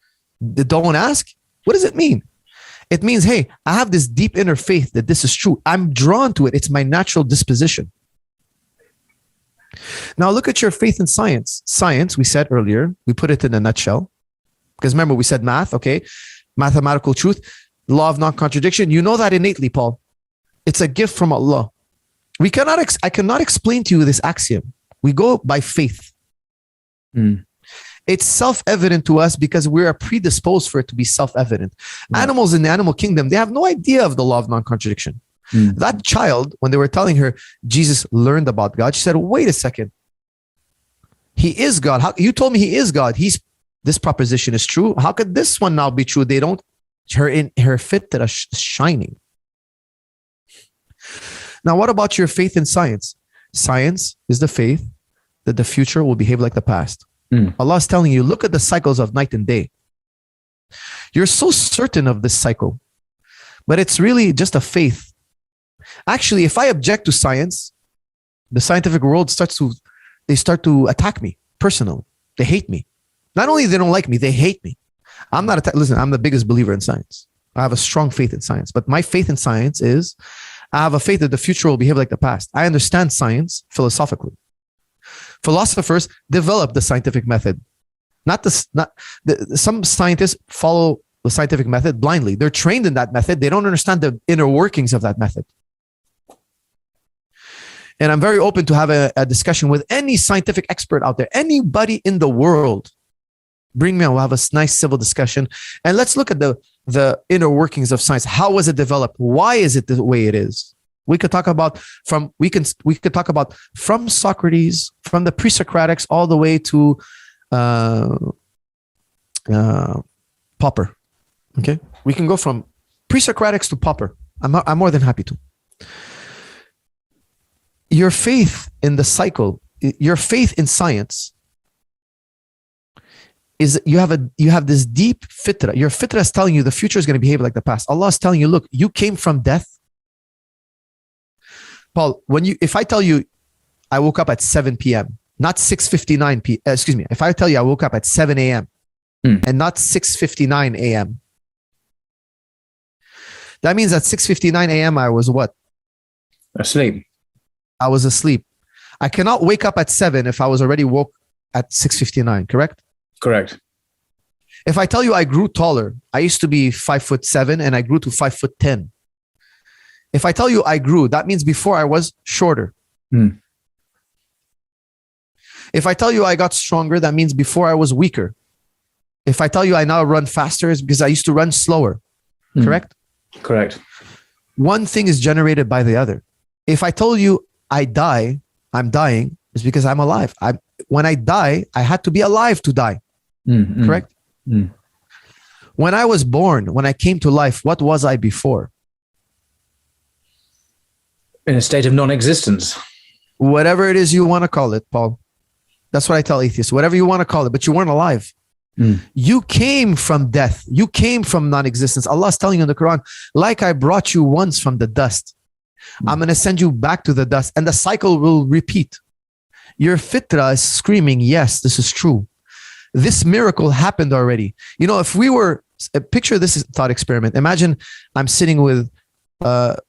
Don't ask? What does it mean? It means, hey, I have this deep inner faith that this is true. I'm drawn to it. It's my natural disposition. Now look at your faith in science. Science, we said earlier, we put it in a nutshell. Because remember, we said math, okay? Mathematical truth, law of non-contradiction. You know that innately, Paul. It's a gift from Allah. I cannot explain to you this axiom. We go by faith. It's self-evident to us because we are predisposed for it to be self-evident. Animals in the animal kingdom, they have no idea of the law of non-contradiction. That child, when they were telling her Jesus learned about God, she said, wait a second. He is God. How, you told me he is God. This proposition is true. How could this one now be true? They don't, her fitra is shining. Now, what about your faith in science? Science is the faith that the future will behave like the past. Allah is telling you, look at the cycles of night and day. You're so certain of this cycle, but it's really just a faith. Actually, if I object to science, the scientific world start to attack me personally. They hate me. Not only they don't like me, they hate me. Listen, I'm the biggest believer in science. I have a strong faith in science, but my faith in science is I have a faith that the future will behave like the past. I understand science philosophically. Philosophers develop the scientific method. Some scientists follow the scientific method blindly. They're trained in that method. They don't understand the inner workings of that method. And I'm very open to have a discussion with any scientific expert out there, anybody in the world. Bring me on, we'll have a nice civil discussion. And let's look at the inner workings of science. How was it developed? Why is it the way it is? We could talk about from Socrates, from the pre-Socratics all the way to Popper. Okay, we can go from pre-Socratics to Popper. I'm more than happy to. Your faith in the cycle, your faith in science, is you have this deep fitra. Your fitra is telling you the future is going to behave like the past. Allah is telling you, look, you came from death. Paul, if I tell you I woke up at 7 p.m., not 6:59 p.m. Excuse me. If I tell you I woke up at 7 a.m. and not 6:59 a.m., that means at 6:59 a.m. I was what? Asleep. I was asleep. I cannot wake up at 7 if I was already woke at 6:59, correct? Correct. If I tell you I grew taller, I used to be 5'7" and I grew to 5'10". If I tell you I grew, that means before I was shorter. If I tell you I got stronger, that means before I was weaker. If I tell you I now run faster, it's because I used to run slower. Correct? Correct. One thing is generated by the other. If I told you I'm dying, it's because I'm alive. When I die, I had to be alive to die. Correct? When I was born, when I came to life, what was I before? In a state of non-existence. Whatever it is you want to call it, Paul. That's what I tell atheists. Whatever you want to call it, but you weren't alive. You came from death. You came from non-existence. Allah is telling you in the Quran, like I brought you once from the dust, I'm going to send you back to the dust, and the cycle will repeat. Your fitra is screaming, yes, this is true. This miracle happened already. You know, if we were, picture this thought experiment. Imagine I'm sitting with,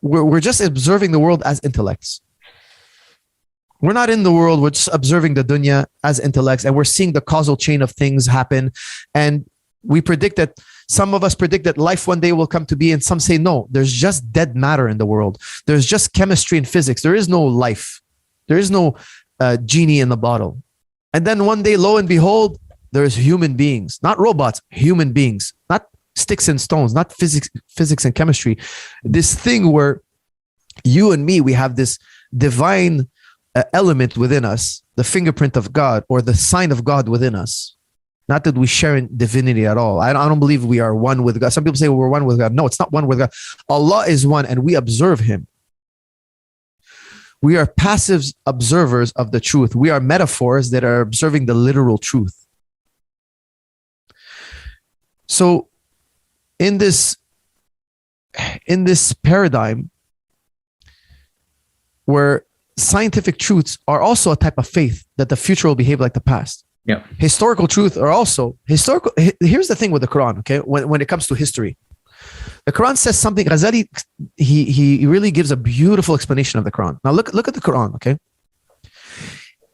we're just observing the world as intellects. We're not in the world. We're just observing the dunya as intellects, and we're seeing the causal chain of things happen. And we predict that, some of us predict that life one day will come to be, and some say, no, there's just dead matter in the world. There's just chemistry and physics. There is no life. There is no genie in the bottle. And then one day, lo and behold, there's human beings, not robots, human beings, not sticks and stones, not physics and chemistry. This thing where you and me, we have this divine element within us, the fingerprint of God or the sign of God within us. Not that we share in divinity at all. I don't believe we are one with God. Some people say we're one with God. No, it's not one with God. Allah is one, and we observe him. We are passive observers of the truth. We are metaphors that are observing the literal truth. So in this paradigm where scientific truths are also a type of faith that the future will behave like the past. Yeah. Historical truth are also historical. Here's the thing with the Quran, okay? When it comes to history, the Quran says something. Ghazali, he really gives a beautiful explanation of the Quran. Now look at the Quran, okay?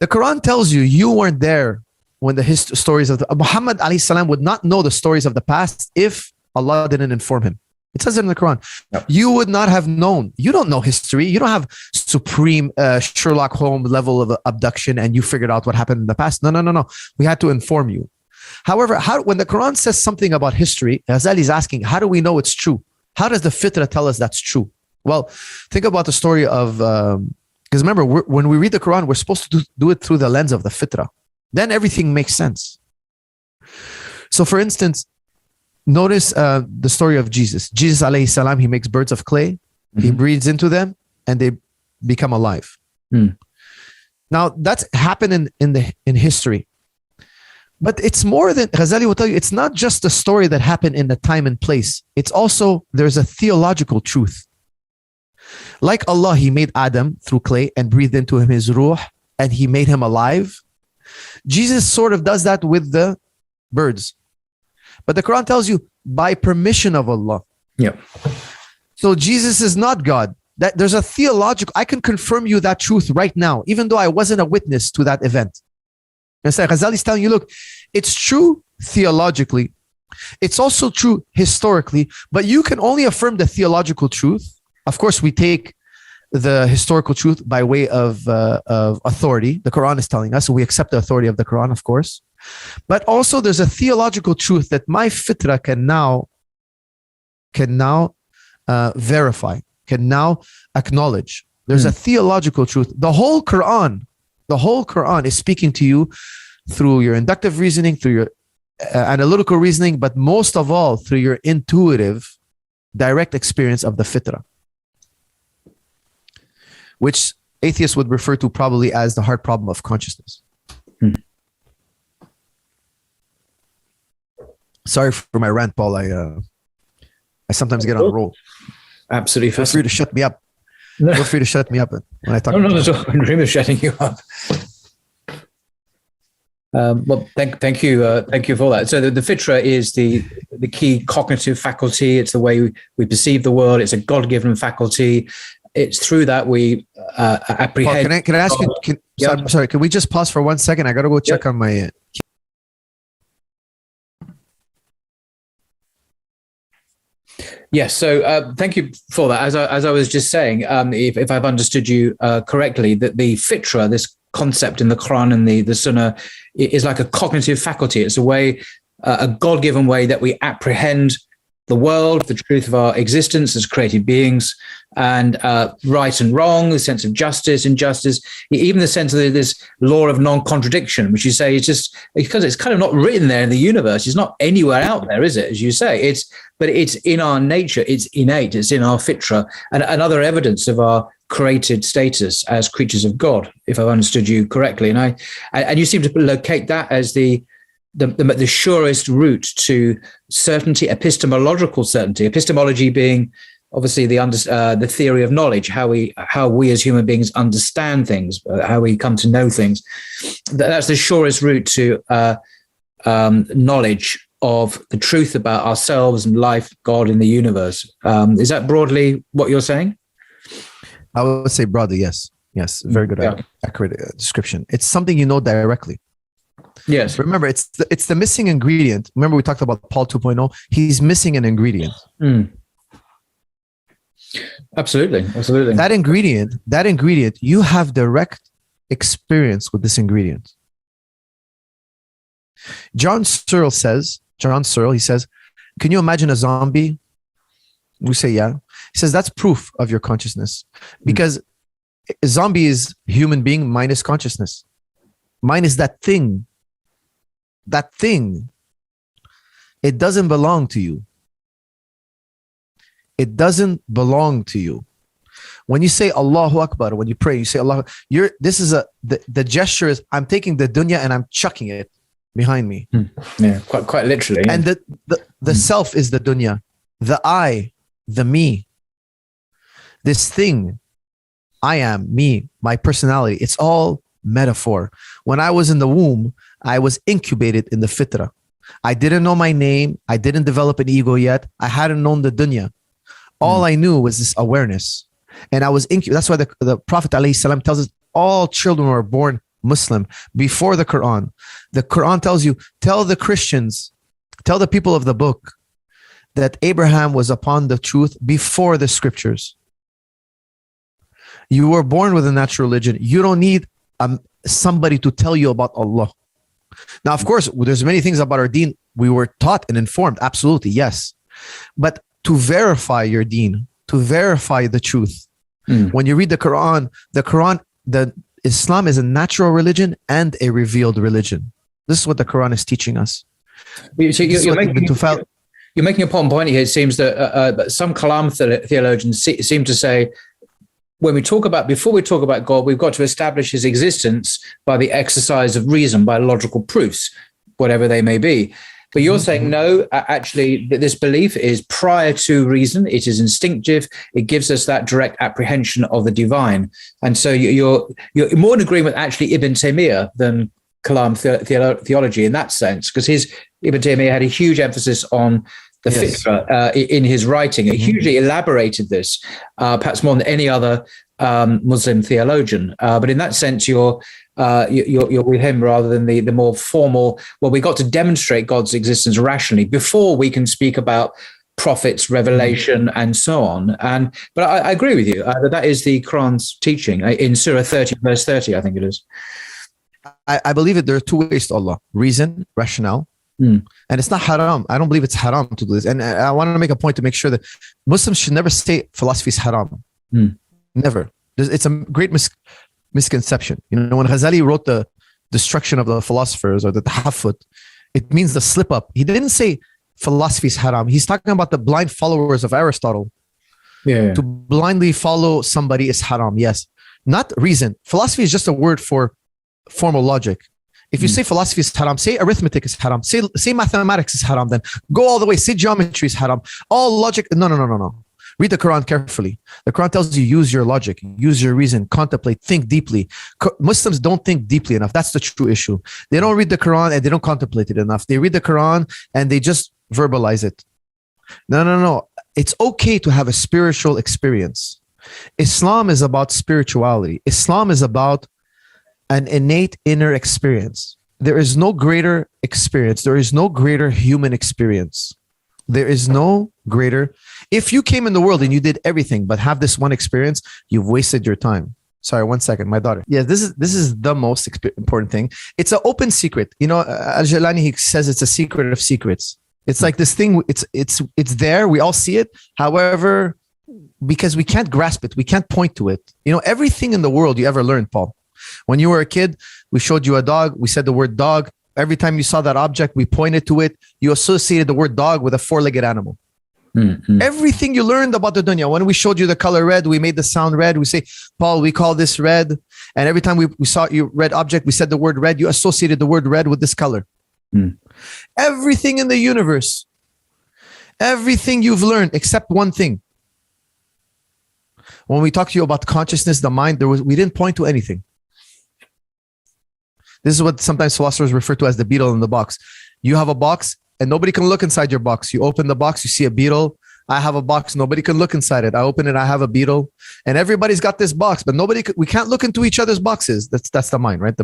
The Quran tells you you weren't there when the stories of Muhammad alayhi salam would not know the stories of the past if Allah didn't inform him. It says it in the Quran. Yep. You would not have known. You don't know history. You don't have supreme Sherlock Holmes level of abduction and you figured out what happened in the past. No. We had to inform you. However, when the Quran says something about history, Ghazali is asking, how do we know it's true? How does the Fitra tell us that's true? Well, think about the story of, because remember, when we read the Quran, we're supposed to do it through the lens of the Fitra. Then everything makes sense. So for instance, notice the story of Jesus. Jesus alayhi salam, he makes birds of clay, he breathes into them, and they become alive. Now that's happened in history. But it's more than, Ghazali will tell you, it's not just a story that happened in the time and place. It's also, there's a theological truth. Like Allah, he made Adam through clay and breathed into him his ruh, and he made him alive. Jesus sort of does that with the birds. But the Quran tells you, by permission of Allah. Yeah. So Jesus is not God. That there's a theological, I can confirm you that truth right now, even though I wasn't a witness to that event. And so Ghazali is telling you, look, it's true theologically. It's also true historically, but you can only affirm the theological truth. Of course, we take the historical truth by way of authority. The Quran is telling us, so we accept the authority of the Quran, of course. But also there's a theological truth that my fitra can now verify, can now acknowledge. There's a theological truth. The whole Quran is speaking to you through your inductive reasoning, through your analytical reasoning, but most of all through your intuitive, direct experience of the fitra, which atheists would refer to probably as the hard problem of consciousness. Sorry for my rant, Paul. I sometimes get on a roll. Absolutely. Feel free to shut me up. No. Feel free to shut me up when I talk. No, not at all. I'm dreaming of shutting you up. Well, thank you for that. So the fitra is the key cognitive faculty. It's the way we perceive the world. It's a God-given faculty. It's through that we apprehend. Paul, can I ask you? Sorry, can we just pause for 1 second? I got to go check on my. Yes. So thank you for that. As I was just saying, if I've understood you correctly, that the fitra, this concept in the Quran and the Sunnah, is like a cognitive faculty. It's a way, a God-given way that we apprehend the world, the truth of our existence as created beings, and right and wrong, the sense of justice, injustice, even the sense of this law of non-contradiction, which you say is just because it's kind of not written there in the universe. It's not anywhere out there, is it? As you say, but it's in our nature. It's innate. It's in our fitra, and another evidence of our created status as creatures of God, if I've understood you correctly. And you seem to locate that as the surest route to certainty, epistemological certainty. Epistemology being obviously the theory of knowledge, how we as human beings understand things, how we come to know things. That's the surest route to knowledge of the truth about ourselves and life, God in the universe. Is that broadly what you're saying? I would say broadly, yes. Yes, very good, accurate description. It's something you know directly. Yes. Remember, it's the missing ingredient. Remember, we talked about Paul 2.0. He's missing an ingredient. Absolutely. That ingredient, you have direct experience with this ingredient. John Searle, he says, can you imagine a zombie? We say, yeah. He says, that's proof of your consciousness. Because a zombie is human being minus consciousness. Minus that thing. That thing. It doesn't belong to you. It doesn't belong to you. When you say Allahu Akbar, when you pray, you say Allah, the gesture is, I'm taking the dunya and I'm chucking it behind me. Yeah, quite literally. And the self is the dunya. The I, the me. This thing, I am, me, my personality, it's all metaphor. When I was in the womb, I was incubated in the fitra. I didn't know my name. I didn't develop an ego yet. I hadn't known the dunya. All I knew was this awareness. And I was incubated. That's why the Prophet ﷺ tells us all children were born Muslim before the Quran. The Quran tells you, tell the Christians, tell the people of the book that Abraham was upon the truth before the scriptures. You were born with a natural religion. You don't need somebody to tell you about Allah. Now, of course, there's many things about our deen we were taught and informed. Absolutely, yes. But to verify your deen, to verify the truth, when you read the Quran, the Islam is a natural religion and a revealed religion. This is what the Quran is teaching us. You're making a important point here. It seems that some Kalam theologians seem to say, before we talk about God, we've got to establish his existence by the exercise of reason, by logical proofs, whatever they may be. But you're saying, no, actually, this belief is prior to reason. It is instinctive. It gives us that direct apprehension of the divine. And so you're more in agreement with actually Ibn Taymiyyah than Kalam theology in that sense, because Ibn Taymiyyah had a huge emphasis on the Fitra in his writing. He hugely elaborated this, perhaps more than any other Muslim theologian. But in that sense, you're with him rather than the more formal, well, we got to demonstrate God's existence rationally before we can speak about prophets, revelation, and so on. But I agree with you that is the Quran's teaching in Surah 30, verse 30, I think it is. I believe that there are two ways to Allah: reason, rationale. And it's not haram. I don't believe it's haram to do this. And I want to make a point to make sure that Muslims should never say philosophy is haram. Never. It's a great misconception. When Ghazali wrote the destruction of the philosophers or the tahaffut, it means the slip up. He didn't say philosophy is haram. He's talking about the blind followers of Aristotle. To blindly follow somebody is haram. Yes. Not reason. Philosophy is just a word for formal logic. If you say philosophy is haram, say arithmetic is haram, say mathematics is haram, then go all the way, say geometry is haram. All logic, no. Read the Quran carefully. The Quran tells you use your logic, use your reason, contemplate, think deeply. Muslims don't think deeply enough. That's the true issue. They don't read the Quran and they don't contemplate it enough. They read the Quran and they just verbalize it. No. It's okay to have a spiritual experience. Islam is about spirituality. Islam is about an innate inner experience. There is no greater experience. There is no greater human experience. There is no greater. If you came in the world and you did everything but have this one experience, you've wasted your time. Sorry, 1 second, my daughter. Yeah, this is the most important thing. It's an open secret. Al-Jalani, he says it's a secret of secrets. It's like this thing. It's there. We all see it. However, because we can't grasp it, we can't point to it. Everything in the world you ever learned, Paul. When you were a kid, we showed you a dog. We said the word dog. Every time you saw that object, we pointed to it. You associated the word dog with a four-legged animal. Everything you learned about the dunya. When we showed you the color red, we made the sound red. We say, Paul, we call this red. And every time we saw your red object, we said the word red. You associated the word red with this color. Everything in the universe, everything you've learned except one thing. When we talk to you about consciousness, the mind, we didn't point to anything. This is what sometimes philosophers refer to as the beetle in the box. You have a box and nobody can look inside your box. You open the box, you see a beetle. I have a box, nobody can look inside it. I open it, I have a beetle. And everybody's got this box, but we can't look into each other's boxes. That's the mind, right?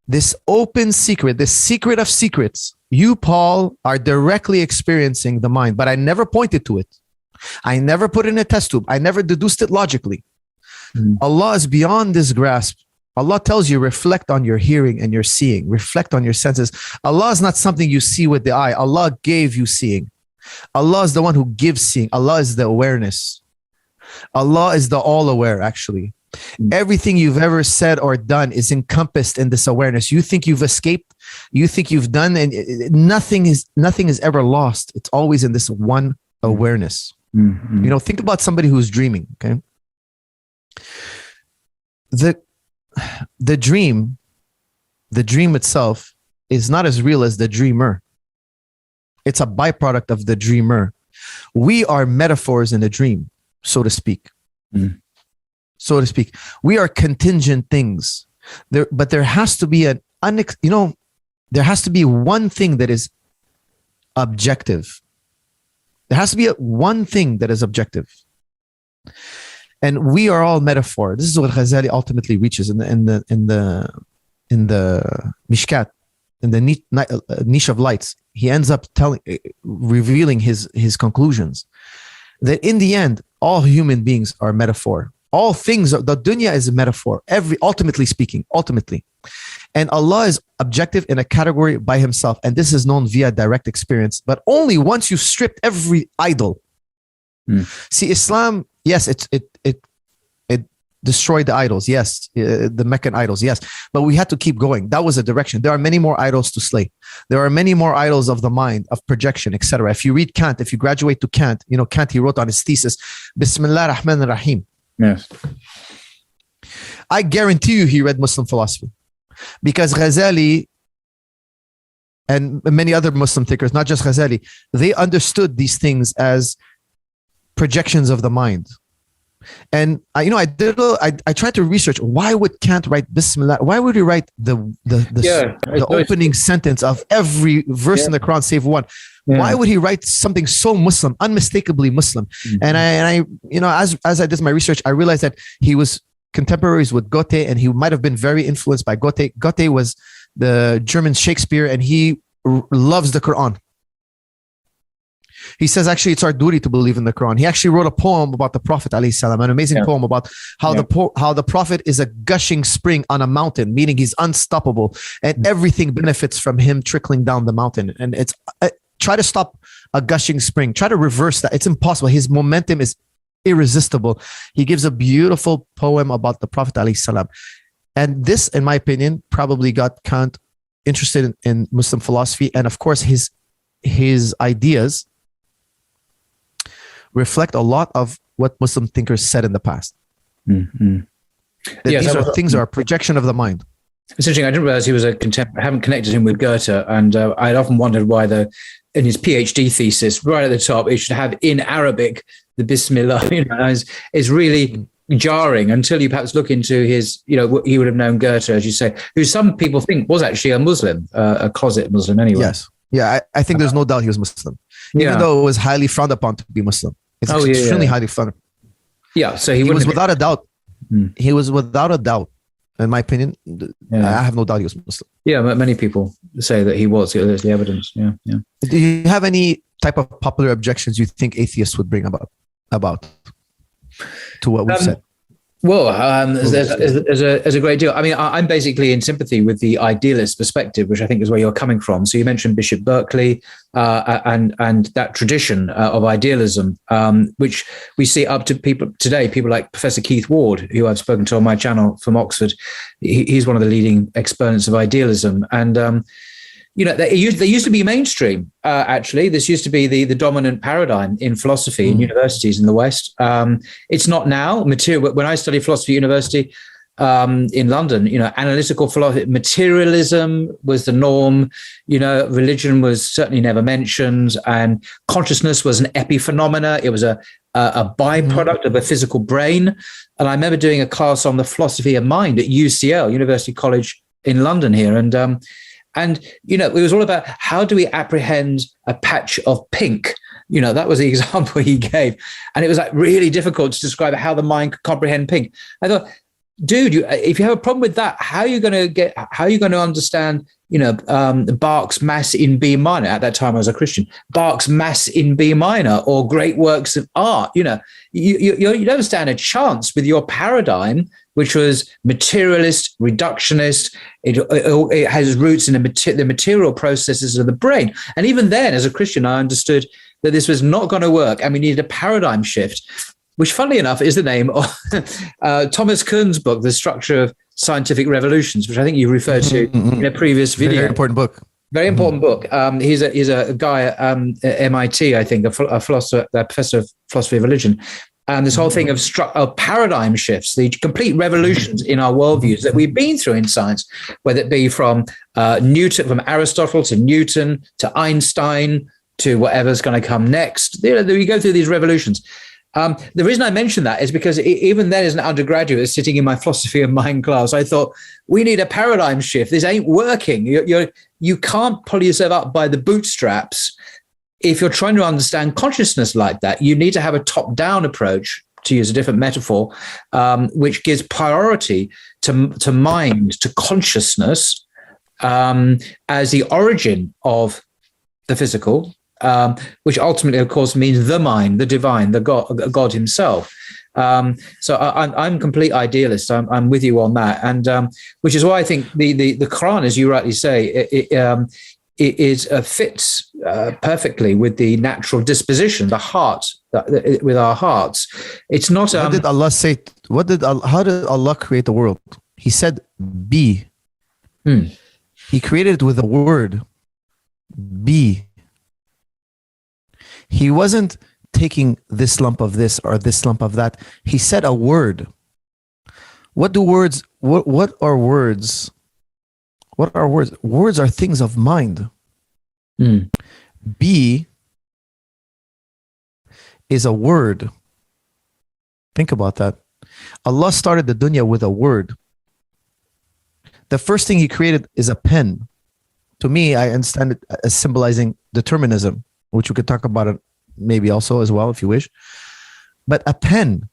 This open secret, this secret of secrets, you, Paul, are directly experiencing the mind, but I never pointed to it. I never put it in a test tube. I never deduced it logically. Allah is beyond this grasp. Allah tells you, reflect on your hearing and your seeing. Reflect on your senses. Allah is not something you see with the eye. Allah gave you seeing. Allah is the one who gives seeing. Allah is the awareness. Allah is the all-aware, actually. Everything you've ever said or done is encompassed in this awareness. You think you've escaped. You think you've done, and nothing is ever lost. It's always in this one awareness. Think about somebody who's dreaming, okay? The dream itself is not as real as the dreamer. It's a byproduct of the dreamer. We are metaphors in a dream, so to speak. So to speak. We are contingent things. But there has to be there has to be one thing that is objective. There has to be one thing that is objective. and we are all metaphor. This is what Ghazali ultimately reaches in the Mishkat, in the niche of lights. He ends up revealing his conclusions that in the end, all human beings are metaphor. All things, the dunya is a metaphor. Ultimately speaking, and Allah is objective in a category by himself, and this is known via direct experience. But only once you've stripped every idol. See, Islam, yes, it destroyed the idols, yes, the Meccan idols, yes, but we had to keep going. That was a direction. There are many more idols to slay. There are many more idols of the mind, of projection, etc. If you read Kant, if you graduate to Kant, Kant, he wrote on his thesis, Bismillah Rahman Rahim. Yes. I guarantee you he read Muslim philosophy, because Ghazali and many other Muslim thinkers, not just Ghazali, they understood these things as projections of the mind. And I tried to research, why would Kant write Bismillah? Why would he write the opening sentence of every verse in the Quran save one? Why would he write something so Muslim, unmistakably Muslim? And I as I did my research, I realized that he was contemporaries with Goethe, and he might have been very influenced by Goethe. Goethe was the German Shakespeare, and he loves the Quran. He says, actually, it's our duty to believe in the Quran. He actually wrote a poem about the Prophet, ﷺ, an amazing poem about how the Prophet is a gushing spring on a mountain, meaning he's unstoppable, and everything benefits from him trickling down the mountain. And it's try to stop a gushing spring. Try to reverse that. It's impossible. His momentum is irresistible. He gives a beautiful poem about the Prophet, ﷺ. And this, in my opinion, probably got Kant interested in Muslim philosophy. And of course, his ideas reflect a lot of what Muslim thinkers said in the past. These things are a projection of the mind. It's interesting. I didn't realize he was a contemporary. I haven't connected him with Goethe, and I'd often wondered why in his PhD thesis, right at the top, it should have in Arabic the Bismillah. Is really jarring until you perhaps look into his. He would have known Goethe, as you say, who some people think was actually a Muslim, a closet Muslim anyway. Yes, yeah, I think there's no doubt he was Muslim, even though it was highly frowned upon to be Muslim. It's extremely highly frowned upon. Yeah, so he was without a doubt. He was without a doubt. In my opinion, I have no doubt he was Muslim. Yeah, many people say that he was. There's the evidence. Yeah. Do you have any type of popular objections you think atheists would bring about to what we've said? Well, there's a great deal. I mean, I'm basically in sympathy with the idealist perspective, which I think is where you're coming from. So you mentioned Bishop Berkeley and that tradition of idealism, which we see up to people today, people like Professor Keith Ward, who I've spoken to on my channel from Oxford. He's one of the leading exponents of idealism. And, they used to be mainstream, actually. This used to be the dominant paradigm in philosophy in universities in the West. It's not now. When I studied philosophy at university in London, analytical philosophy, materialism was the norm. Religion was certainly never mentioned, and consciousness was an epiphenomena. It was a byproduct of a physical brain. And I remember doing a class on the philosophy of mind at UCL, University College in London here. And it was all about how do we apprehend a patch of pink? That was the example he gave. And it was like really difficult to describe how the mind could comprehend pink. I thought, dude, if you have a problem with that, how are you going to understand, Bach's Mass in B minor? At that time I was a Christian. Bach's Mass in B minor, or great works of art. You don't stand a chance with your paradigm, which was materialist, reductionist. It has roots in the material processes of the brain. And even then, as a Christian, I understood that this was not going to work, and we needed a paradigm shift, which, funnily enough, is the name of Thomas Kuhn's book, The Structure of Scientific Revolutions, which I think you referred to in a previous video. Very important book. Very important book. He's a guy at MIT, I think, a philosopher, a professor of philosophy of religion. And this whole thing of paradigm shifts, the complete revolutions in our worldviews that we've been through in science, whether it be from Newton, from Aristotle to Newton to Einstein to whatever's going to come next. We go through these revolutions. The reason I mention that is because even then, as an undergraduate sitting in my philosophy of mind class, I thought, we need a paradigm shift. This ain't working. You can't pull yourself up by the bootstraps. If you're trying to understand consciousness like that, you need to have a top-down approach to use a different metaphor, which gives priority to mind, to consciousness, as the origin of the physical, which ultimately, of course, means the mind, the divine, the God himself. So I'm a complete idealist. I'm with you on that, and which is why I think the Quran, as you rightly say, it fits perfectly with the natural disposition, the heart, with our hearts. It's not. What did Allah say? How did Allah create the world? He said, "Be." He created it with a word, "Be." He wasn't taking this lump of this or this lump of that. He said a word. What do words? What are words? What are words? Words are things of mind. Be is a word. Think about that. Allah started the dunya with a word. The first thing he created is a pen. To me, I understand it as symbolizing determinism, which we could talk about it maybe also as well if you wish. But a pen,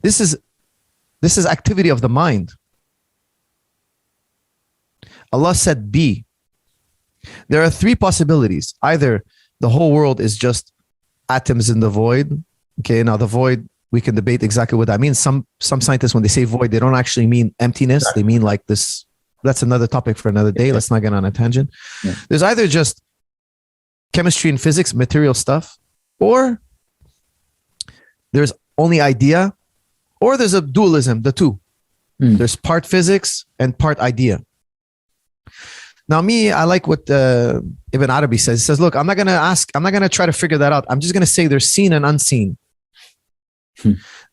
this is activity of the mind. Allah said, "Be." There are three possibilities. Either the whole world is just atoms in the void. Okay, now the void, we can debate exactly what that means. Some scientists, when they say void, they don't actually mean emptiness. They mean like this. That's another topic for another day. Let's not get on a tangent. Yeah. There's either just chemistry and physics, material stuff, or there's only idea, or there's a dualism, the two. There's part physics and part idea. Now, me, I like what Ibn Arabi says. He says, look, I'm not going to try to figure that out. I'm just going to say there's seen and unseen.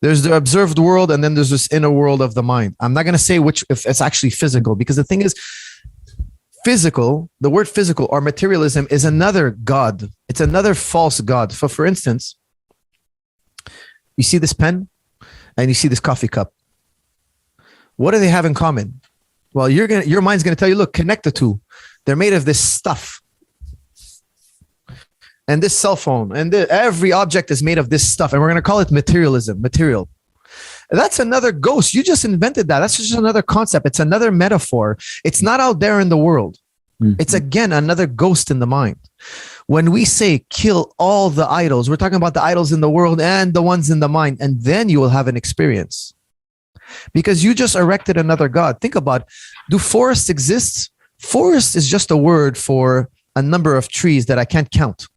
There's the observed world, and then there's this inner world of the mind. I'm not going to say if it's actually physical, because the thing is, physical, the word physical or materialism is another God. It's another false God. So for instance, you see this pen and you see this coffee cup. What do they have in common? Well, your mind's going to tell you, look, connect the two. They're made of this stuff. And this cell phone, and every object is made of this stuff. And we're going to call it materialism, material. That's another ghost. You just invented that. That's just another concept. It's another metaphor. It's not out there in the world. It's again another ghost in the mind. When we say kill all the idols, we're talking about the idols in the world and the ones in the mind. And then you will have an experience. Because you just erected another God. Think about, do forests exist? Forest is just a word for a number of trees that I can't count.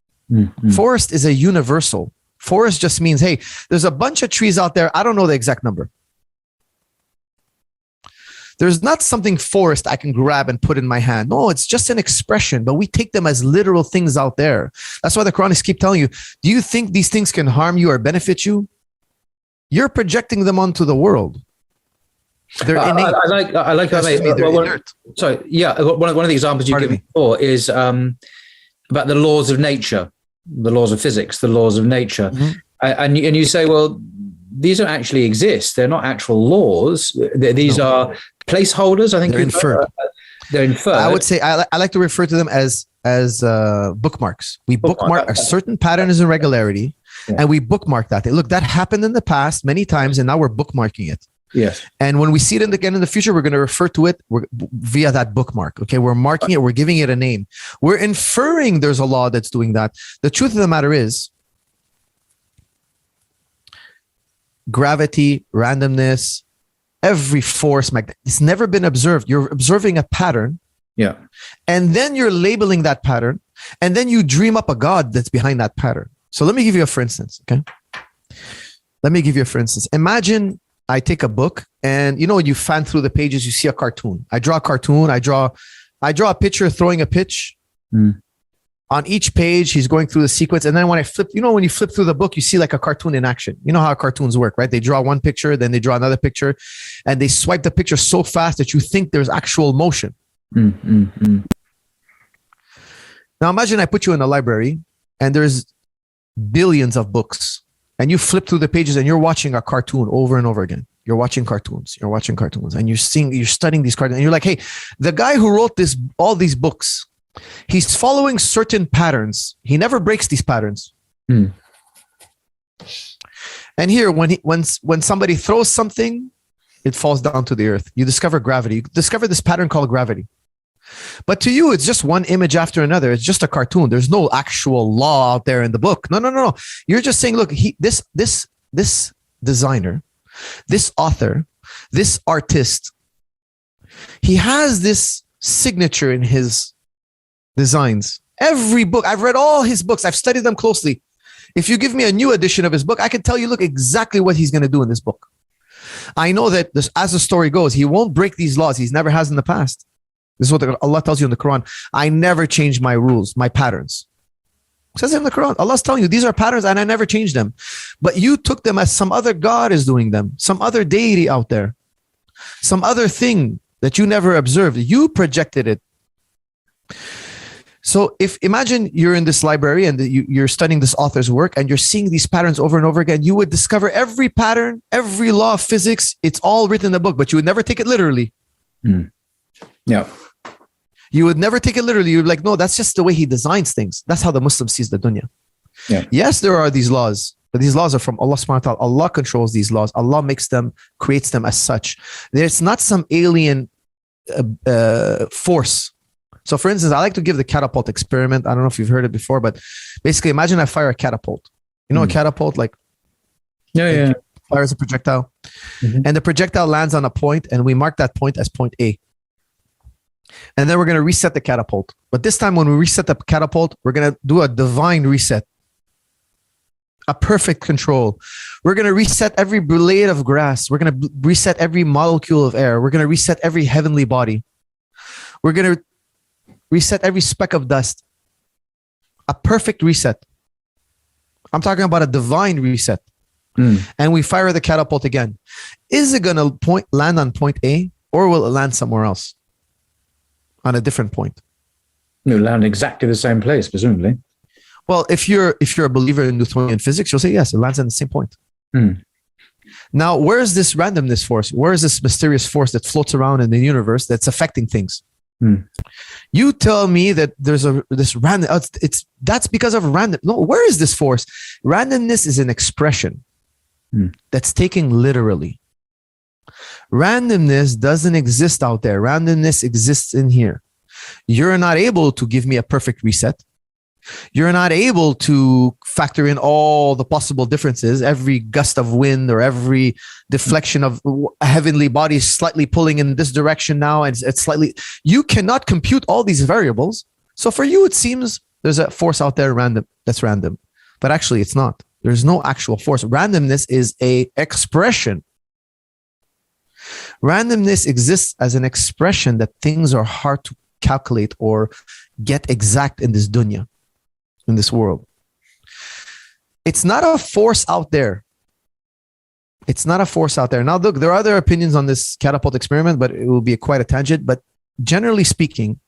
Forest is a universal. Forest just means, hey, there's a bunch of trees out there. I don't know the exact number. There's not something forest I can grab and put in my hand. No, it's just an expression, but we take them as literal things out there. That's why the Quranists keep telling you, do you think these things can harm you or benefit you? You're projecting them onto the world. They're innate. I like how sorry, yeah. One of the examples you give before is about the laws of nature, the laws of physics, the laws of nature, and you say, well, these don't actually exist. They're not actual laws. These are placeholders. I think they're inferred. They're inferred. I would say I like to refer to them as bookmarks. We bookmark a certain pattern as irregularity, and we bookmark that. Look, that happened in the past many times, and now we're bookmarking it. Yes. And when we see it again in the future, we're going to refer to it via that bookmark. Okay. We're marking it. We're giving it a name. We're inferring there's a law that's doing that. The truth of the matter is gravity, randomness, every force, it's never been observed. You're observing a pattern. Yeah. And then you're labeling that pattern. And then you dream up a God that's behind that pattern. So let me give you a for instance. Okay. Let me give you a for instance. Imagine I take a book and when you fan through the pages, you see a cartoon. I draw a cartoon. I draw a pitcher throwing a pitch. On each page, he's going through the sequence. And then when I flip, when you flip through the book, you see like a cartoon in action. You know how cartoons work, right? They draw one picture, then they draw another picture, and they swipe the picture so fast that you think there's actual motion. Now imagine I put you in a library and there's billions of books. And you flip through the pages and you're watching a cartoon over and over again. You're watching cartoons and you're studying these cartoons. And you're like, hey, the guy who wrote all these books, he's following certain patterns. He never breaks these patterns. And And here, when somebody throws something, it falls down to the earth. You discover gravity. You discover this pattern called gravity. But to you, it's just one image after another. It's just a cartoon. There's no actual law out there in the book. No. You're just saying, look, this designer, this author, this artist, he has this signature in his designs. Every book, I've read all his books. I've studied them closely. If you give me a new edition of his book, I can tell you, look, exactly what he's going to do in this book. I know that as the story goes, he won't break these laws. He never has in the past. This is what Allah tells you in the Quran. I never change my rules, my patterns. It says it in the Quran. Allah's telling you, these are patterns and I never change them. But you took them as some other God is doing them, some other deity out there, some other thing that you never observed. You projected it. So imagine you're in this library and you're studying this author's work and you're seeing these patterns over and over again. You would discover every pattern, every law of physics. It's all written in the book, but you would never take it literally. Yeah. You would never take it literally. You're like, no, that's just the way he designs things. That's how the Muslim sees the dunya. Yeah. Yes, there are these laws, but these laws are from Allah subhanahu wa ta'ala. Allah controls these laws. Allah makes them, creates them as such. There's not some alien force. So for instance, I like to give the catapult experiment. I don't know if you've heard it before, but basically imagine I fire a catapult. You know, a catapult, like fires a projectile, and the projectile lands on a point, and we mark that point as point A. And then we're going to reset the catapult. But this time when we reset the catapult, we're going to do a divine reset, a perfect control. We're going to reset every blade of grass. We're going to reset every molecule of air. We're going to reset every heavenly body. We're going to reset every speck of dust. A perfect reset. I'm talking about a divine reset. And we fire the catapult again. Is it going to land on point A, or will it land somewhere else on a different point? It'll land exactly the same place, presumably. Well, if you're a believer in Newtonian physics, you'll say yes, it lands on the same point. Now, where is this randomness force? Where is this mysterious force that floats around in the universe that's affecting things? You tell me that there's this random. That's because of random. No, where is this force? Randomness is an expression that's taken literally. Randomness doesn't exist out there. Randomness exists in here. You're not able to give me a perfect reset. You're not able to factor in all the possible differences, every gust of wind or every deflection of a heavenly body slightly pulling in this direction now, and it's slightly. You cannot compute all these variables. So for you, it seems there's a force out there that's random, but actually it's not. There's no actual force. Randomness is a expression. Randomness exists as an expression that things are hard to calculate or get exact in this dunya, in this world. It's not a force out there. It's not a force out there. Now, look, there are other opinions on this catapult experiment, but it will be quite a tangent. But generally speaking,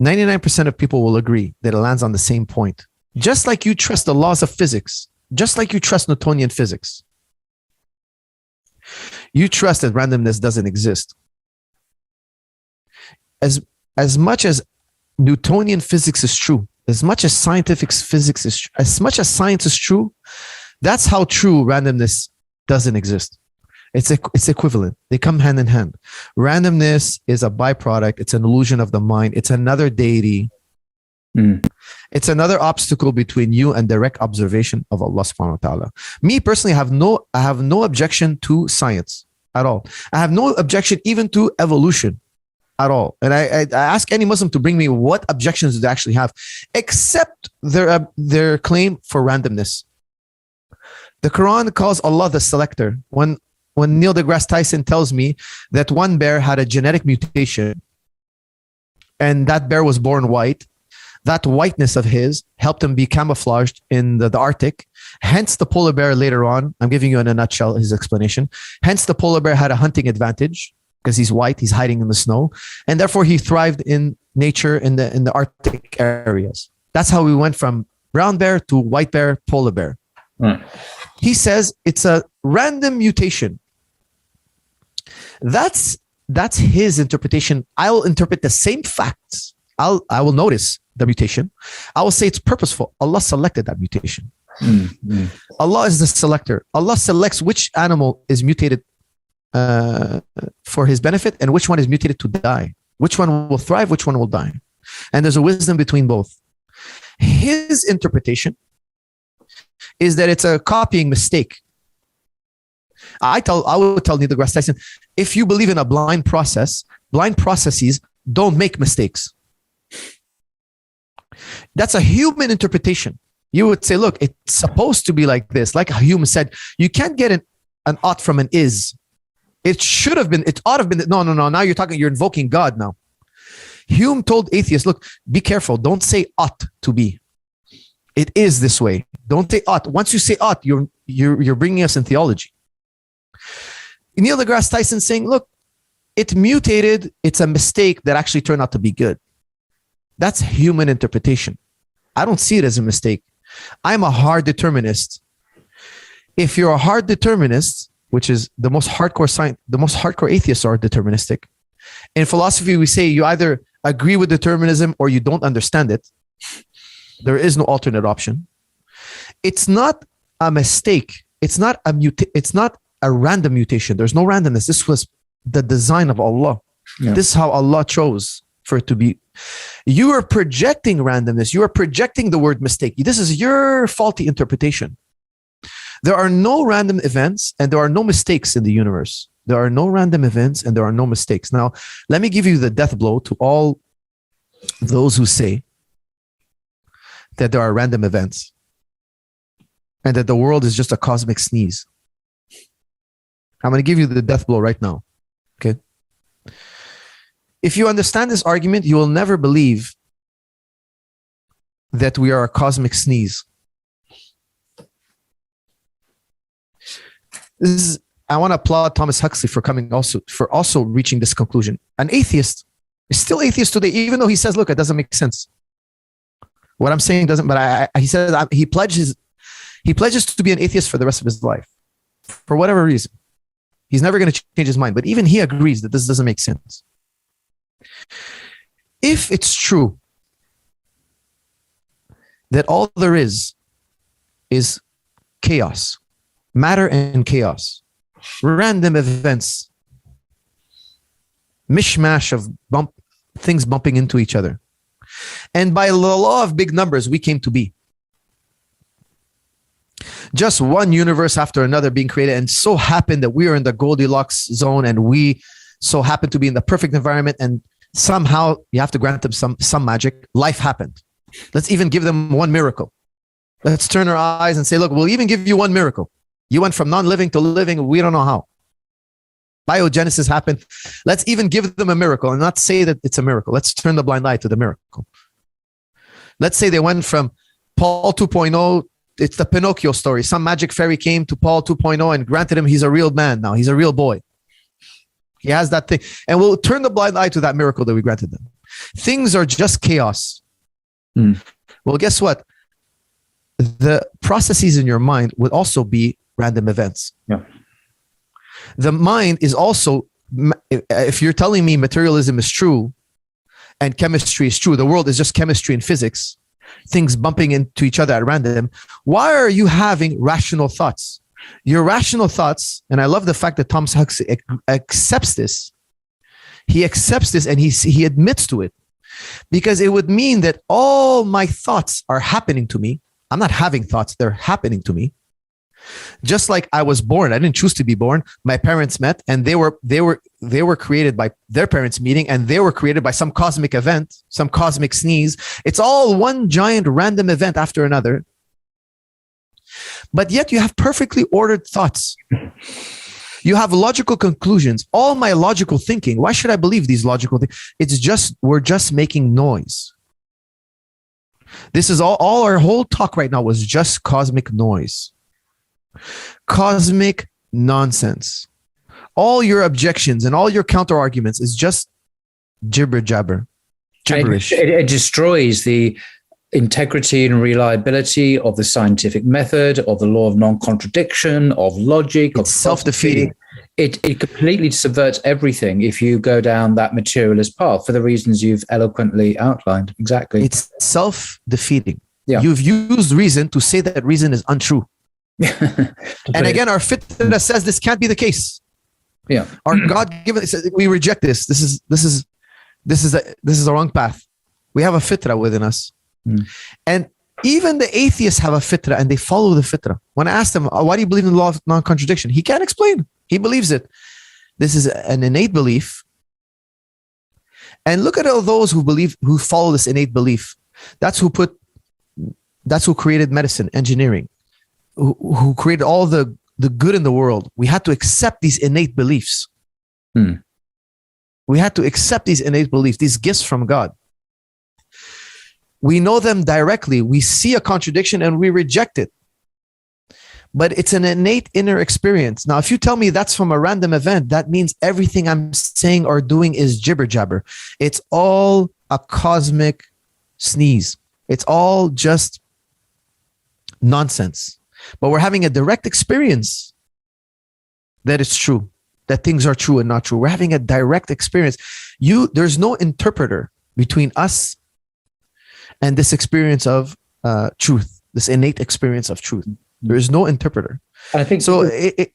99% of people will agree that it lands on the same point. Just like you trust the laws of physics, just like you trust Newtonian physics, you trust that randomness doesn't exist. As much as Newtonian physics is true, as much as scientific physics is true, as much as science is true, that's how true randomness doesn't exist. It's equivalent. They come hand in hand. Randomness is a byproduct. It's an illusion of the mind. It's another deity. It's another obstacle between you and direct observation of Allah subhanahu wa ta'ala. Me personally, I have no objection to science at all. I have no objection even to evolution at all. And I ask any Muslim to bring me what objections do they actually have, except their claim for randomness. The Quran calls Allah the selector. When Neil deGrasse Tyson tells me that one bear had a genetic mutation and that bear was born white, that whiteness of his helped him be camouflaged in the Arctic. Hence the polar bear later on, I'm giving you in a nutshell his explanation. Hence the polar bear had a hunting advantage because he's white, he's hiding in the snow. And therefore he thrived in nature in the Arctic areas. That's how we went from brown bear to white bear, polar bear. He says it's a random mutation. That's his interpretation. I will interpret the same facts. I will notice the mutation. I will say it's purposeful. Allah selected that mutation. Allah is the selector. Allah selects which animal is mutated for his benefit and which one is mutated to die. Which one will thrive, which one will die. And there's a wisdom between both. His interpretation is that it's a copying mistake. I would tell Neil deGrasse Tyson, if you believe in a blind process, blind processes don't make mistakes. That's a human interpretation. You would say, look, it's supposed to be like this. Like Hume said, you can't get an ought from an is. It should have been, it ought to have been. No. Now you're invoking God now. Hume told atheists, look, be careful. Don't say ought to be. It is this way. Don't say ought. Once you say ought, you're bringing us in theology. Neil deGrasse Tyson saying, look, it mutated. It's a mistake that actually turned out to be good. That's human interpretation. I don't see it as a mistake. I'm a hard determinist. If you're a hard determinist, which is the most hardcore science, the most hardcore atheists are deterministic. In philosophy, we say you either agree with determinism or you don't understand it. There is no alternate option. It's not a mistake. It's not a random mutation. There's no randomness. This was the design of Allah. Yeah. This is how Allah chose for it to be. You are projecting randomness. You are projecting the word mistake. This is your faulty interpretation. There are no random events and there are no mistakes in the universe. There are no random events and there are no mistakes. Now, let me give you the death blow to all those who say that there are random events and that the world is just a cosmic sneeze. I'm going to give you the death blow right now. Okay. If you understand this argument, you will never believe that we are a cosmic sneeze. I want to applaud Thomas Huxley for also reaching this conclusion. An atheist is still atheist today, even though he says, look, it doesn't make sense. What I'm saying doesn't, but he says he pledges to be an atheist for the rest of his life, for whatever reason. He's never going to change his mind, but even he agrees that this doesn't make sense. If it's true that all there is chaos, matter and chaos, random events, mishmash of things bumping into each other, and by the law of big numbers, we came to be. Just one universe after another being created, and so happened that we are in the Goldilocks zone and we so happen to be in the perfect environment, and somehow you have to grant them some magic. Life happened. Let's even give them one miracle. Let's turn our eyes and say, look, we'll even give you one miracle. You went from non-living to living. We don't know how. Biogenesis happened. Let's even give them a miracle and not say that it's a miracle. Let's turn the blind eye to the miracle. Let's say they went from Paul 2.0. It's the Pinocchio story. Some magic fairy came to Paul 2.0 and granted him he's a real man now. He's a real boy. He has that thing. And we'll turn the blind eye to that miracle that we granted them. Things are just chaos. Well, guess what? The processes in your mind would also be random events. Yeah. The mind is also, if you're telling me materialism is true and chemistry is true, the world is just chemistry and physics, things bumping into each other at random, why are you having rational thoughts? Your rational thoughts, and I love the fact that Thomas Huxley accepts this. He accepts this and he admits to it, because it would mean that all my thoughts are happening to me. I'm not having thoughts, they're happening to me. Just like I was born, I didn't choose to be born. My parents met and they were created by their parents meeting, and they were created by some cosmic event, some cosmic sneeze. It's all one giant random event after another. But yet you have perfectly ordered thoughts. You have logical conclusions. All my logical thinking, why should I believe these logical things? It's just, we're just making noise. This is all our whole talk right now was just cosmic noise. Cosmic nonsense. All your objections and all your counter arguments is just gibber jabber, gibberish. It destroys the integrity and reliability of the scientific method, of the law of non-contradiction, of logic. It's self-defeating. It completely subverts everything if you go down that materialist path for the reasons you've eloquently outlined. Exactly. It's self-defeating. Yeah. You've used reason to say that reason is untrue. And again, our fitra says this can't be the case. Yeah. Our God-given, we reject this. This is the wrong path. We have a fitra within us. And even the atheists have a fitra and they follow the fitra. When I ask them, why do you believe in the law of non-contradiction? He can't explain. He believes it. This is an innate belief. And look at all those who follow this innate belief. That's who created medicine, engineering, who created all the good in the world. We had to accept these innate beliefs. We had to accept these innate beliefs, these gifts from God. We know them directly. We see a contradiction and we reject it. But it's an innate inner experience. Now, if you tell me that's from a random event, that means everything I'm saying or doing is jibber jabber. It's all a cosmic sneeze. It's all just nonsense. But we're having a direct experience that it's true, that things are true and not true. We're having a direct experience. There's no interpreter between us and this experience of truth, this innate experience of truth. There is no interpreter. I think so. Go ahead.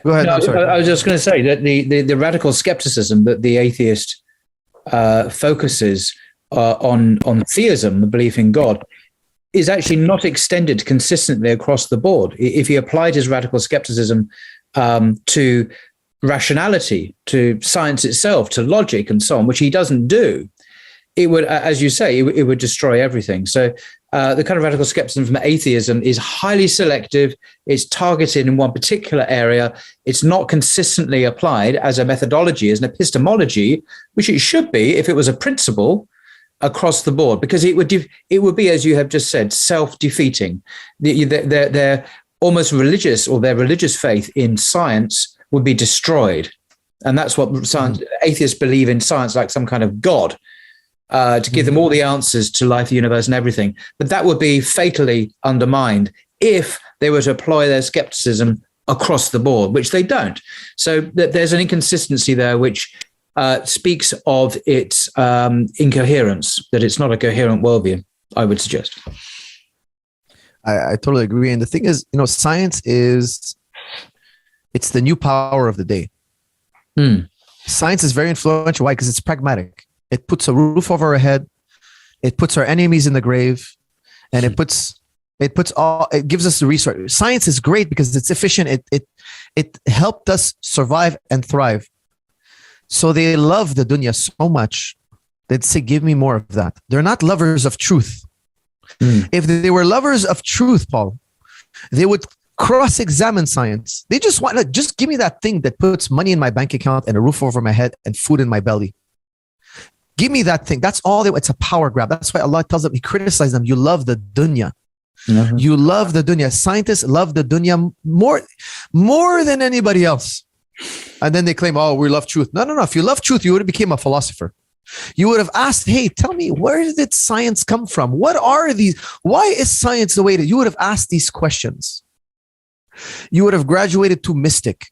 No, I was just going to say that the radical skepticism that the atheist focuses on theism, the belief in God, is actually not extended consistently across the board. If he applied his radical skepticism to rationality, to science itself, to logic and so on, which he doesn't do, it would, as you say, it would destroy everything. So the kind of radical skepticism from atheism is highly selective. It's targeted in one particular area. It's not consistently applied as a methodology, as an epistemology, which it should be if it was a principle across the board, because it would be, as you have just said, self-defeating. Their almost religious, or their religious faith in science would be destroyed. And that's what atheists believe in science, like some kind of God, to give them all the answers to life, the universe, and everything. But that would be fatally undermined if they were to apply their skepticism across the board, which they don't. So there's an inconsistency there, which speaks of its incoherence, that it's not a coherent worldview, I would suggest. I totally agree. And the thing is, science it's the new power of the day. Science is very influential. Why? Because it's pragmatic. It puts a roof over our head. It puts our enemies in the grave, and it gives us the resource. Science is great because it's efficient. It helped us survive and thrive. So they love the dunya so much, they'd say, give me more of that. They're not lovers of truth. If they were lovers of truth, Paul, they would cross-examine science. They just want, just give me that thing that puts money in my bank account and a roof over my head and food in my belly. Give me that thing. That's all. It's a power grab. That's why Allah tells them, He criticizes them. You love the dunya. You love the dunya. Scientists love the dunya more than anybody else. And then they claim, oh, we love truth. No. If you love truth, you would have become a philosopher. You would have asked, hey, tell me, where did science come from? What are these? Why is science the way that you would have asked these questions? You would have graduated to mystic.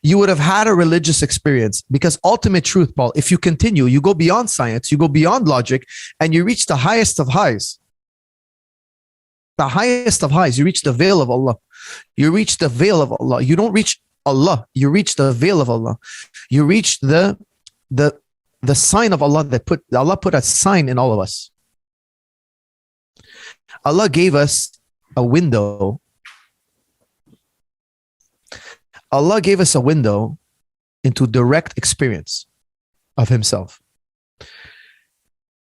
You would have had a religious experience, because ultimate truth, Paul, if you continue, you go beyond science, you go beyond logic, and you reach the highest of highs. The highest of highs. You reach the veil of Allah. You reach the veil of Allah. You don't reach Allah. You reach the veil of Allah. You reach the sign of Allah Allah put a sign in all of us. Allah gave us a window. Allah gave us a window into direct experience of Himself.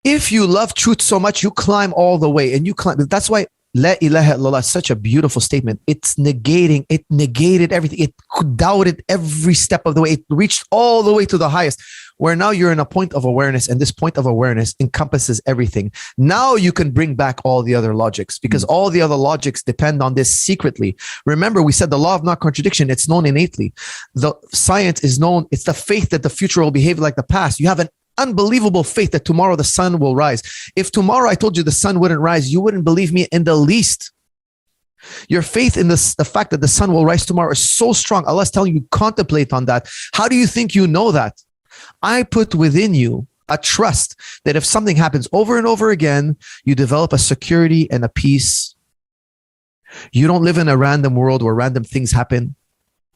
If you love truth so much, you climb all the way, and you climb. That's why La ilaha illallah is such a beautiful statement. It negated everything. It doubted every step of the way. It reached all the way to the highest, where now you're in a point of awareness, and this point of awareness encompasses everything. Now you can bring back all the other logics, because all the other logics depend on this secretly. Remember, we said the law of non-contradiction, it's known innately. The science is known. It's the faith that the future will behave like the past. You have an unbelievable faith that tomorrow the sun will rise. If tomorrow I told you the sun wouldn't rise, you wouldn't believe me in the least. Your faith in the fact that the sun will rise tomorrow is so strong. Allah's telling you, contemplate on that. How do you think you know that? I put within you a trust that if something happens over and over again, you develop a security and a peace. You don't live in a random world where random things happen.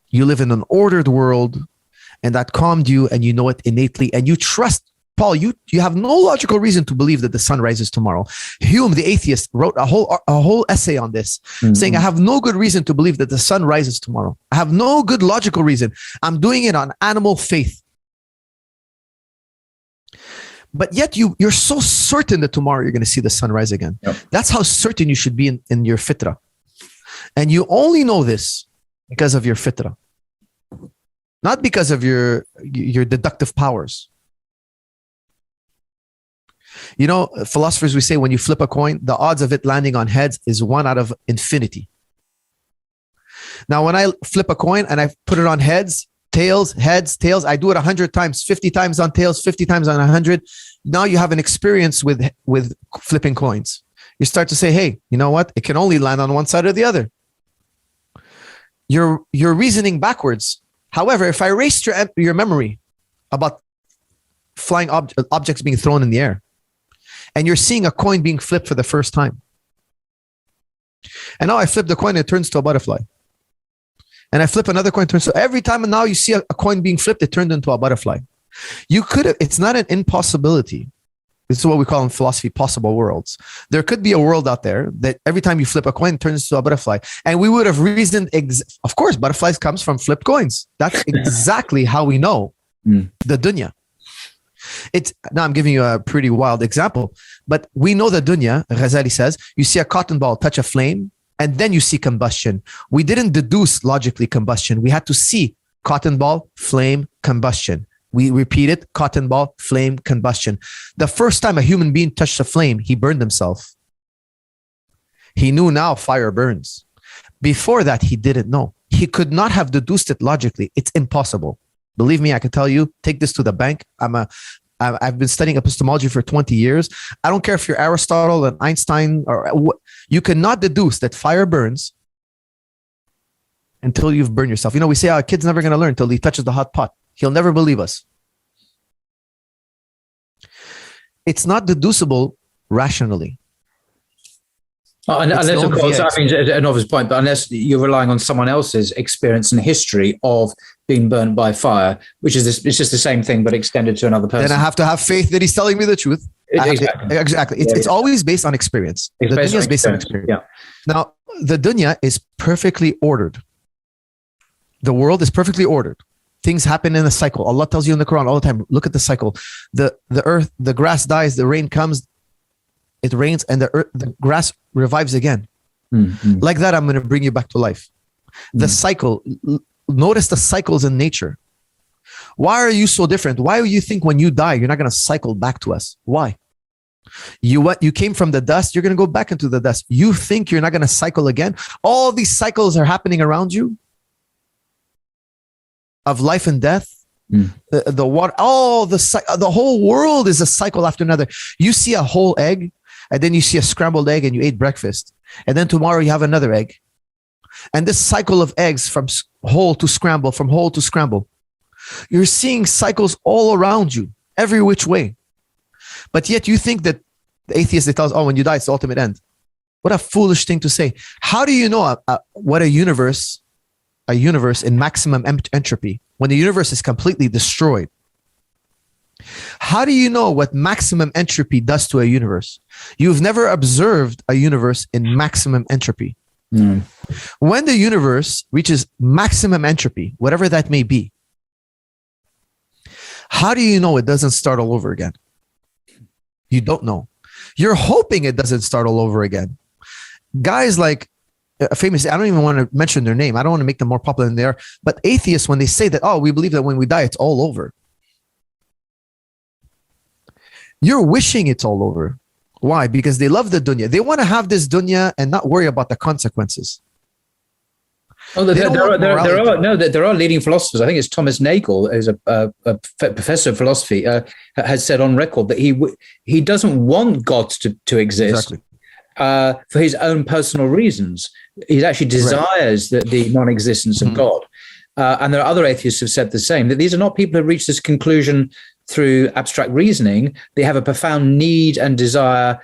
You live in an ordered world, and that calmed you, and you know it innately, and you trust. Paul, you have no logical reason to believe that the sun rises tomorrow. Hume, the atheist, wrote a whole essay on this, saying, I have no good reason to believe that the sun rises tomorrow. I have no good logical reason. I'm doing it on animal faith. But yet you're so certain that tomorrow you're going to see the sun rise again. Yep. That's how certain you should be in your fitra. And you only know this because of your fitra, not because of your deductive powers. You know, philosophers, we say when you flip a coin, the odds of it landing on heads is 1 out of infinity. Now, when I flip a coin and I put it on heads, tails, heads, tails, I do it 100 times, 50 times on tails, 50 times on 100. Now you have an experience with flipping coins. You start to say, hey, you know what? It can only land on one side or the other. You're reasoning backwards. However, if I erased your memory about flying objects being thrown in the air, and you're seeing a coin being flipped for the first time, and now I flip the coin, it turns to a butterfly. And I flip another coin, turns to every time, and now you see a coin being flipped, it turned into a butterfly. You could have, it's not an impossibility. This is what we call in philosophy possible worlds. There could be a world out there that every time you flip a coin, it turns into a butterfly. And we would have reasoned, of course, butterflies comes from flipped coins. That's exactly how we know the dunya. Now I'm giving you a pretty wild example, but we know the dunya, Ghazali says, you see a cotton ball touch a flame, and then you see combustion. We didn't deduce logically combustion. We had to see cotton ball, flame, combustion. We repeat it, cotton ball, flame, combustion. The first time a human being touched a flame, he burned himself. He knew now fire burns. Before that, he didn't know. He could not have deduced it logically. It's impossible. Believe me, I can tell you, take this to the bank. I've been studying epistemology for 20 years. I don't care if you're Aristotle and Einstein, you cannot deduce that fire burns until you've burned yourself. You know, we say, a kid's never going to learn until he touches the hot pot. He'll never believe us. It's not deducible rationally. Unless, of course, I mean, an obvious point, but unless you're relying on someone else's experience and history of being burnt by fire, which is it's just the same thing, but extended to another person. Then I have to have faith that he's telling me the truth. Exactly. It's always based on experience. The dunya is based on experience. Yeah. Now, the dunya is perfectly ordered. The world is perfectly ordered. Things happen in a cycle. Allah tells you in the Quran all the time, look at the cycle. The earth, the grass dies, the rain comes, it rains, and the grass revives again. Mm-hmm. Like that, I'm going to bring you back to life. The cycle, notice the cycles in nature. Why are you so different? Why do you think when you die, you're not going to cycle back to us? Why? You came from the dust, you're going to go back into the dust. You think you're not going to cycle again? All these cycles are happening around you of life and death. The water, the whole world is a cycle after another. You see a whole egg, and then you see a scrambled egg, and you ate breakfast, and then tomorrow you have another egg, and this cycle of eggs from whole to scramble, from whole to scramble. You're seeing cycles all around you, every which way, but yet you think that the atheist, they tell us, oh, when you die, it's the ultimate end. What a foolish thing to say. How do you know what a universe in maximum entropy, when the universe is completely destroyed? How do you know what maximum entropy does to a universe? You've never observed a universe in maximum entropy. When the universe reaches maximum entropy, whatever that may be, how do you know it doesn't start all over again? You don't know. You're hoping it doesn't start all over again. Guys like famous, I don't even want to mention their name. I don't want to make them more popular than they are. But atheists, when they say that, oh, we believe that when we die, it's all over. You're wishing it's all over. Why? Because they love the dunya. They want to have this dunya and not worry about the consequences. Oh, there are leading philosophers. I think it's Thomas Nagel, who's a professor of philosophy, has said on record that he doesn't want God to exist. Exactly. For his own personal reasons. He actually desires the non-existence of God. And there are other atheists who have said the same, that these are not people who reach this conclusion through abstract reasoning, they have a profound need and desire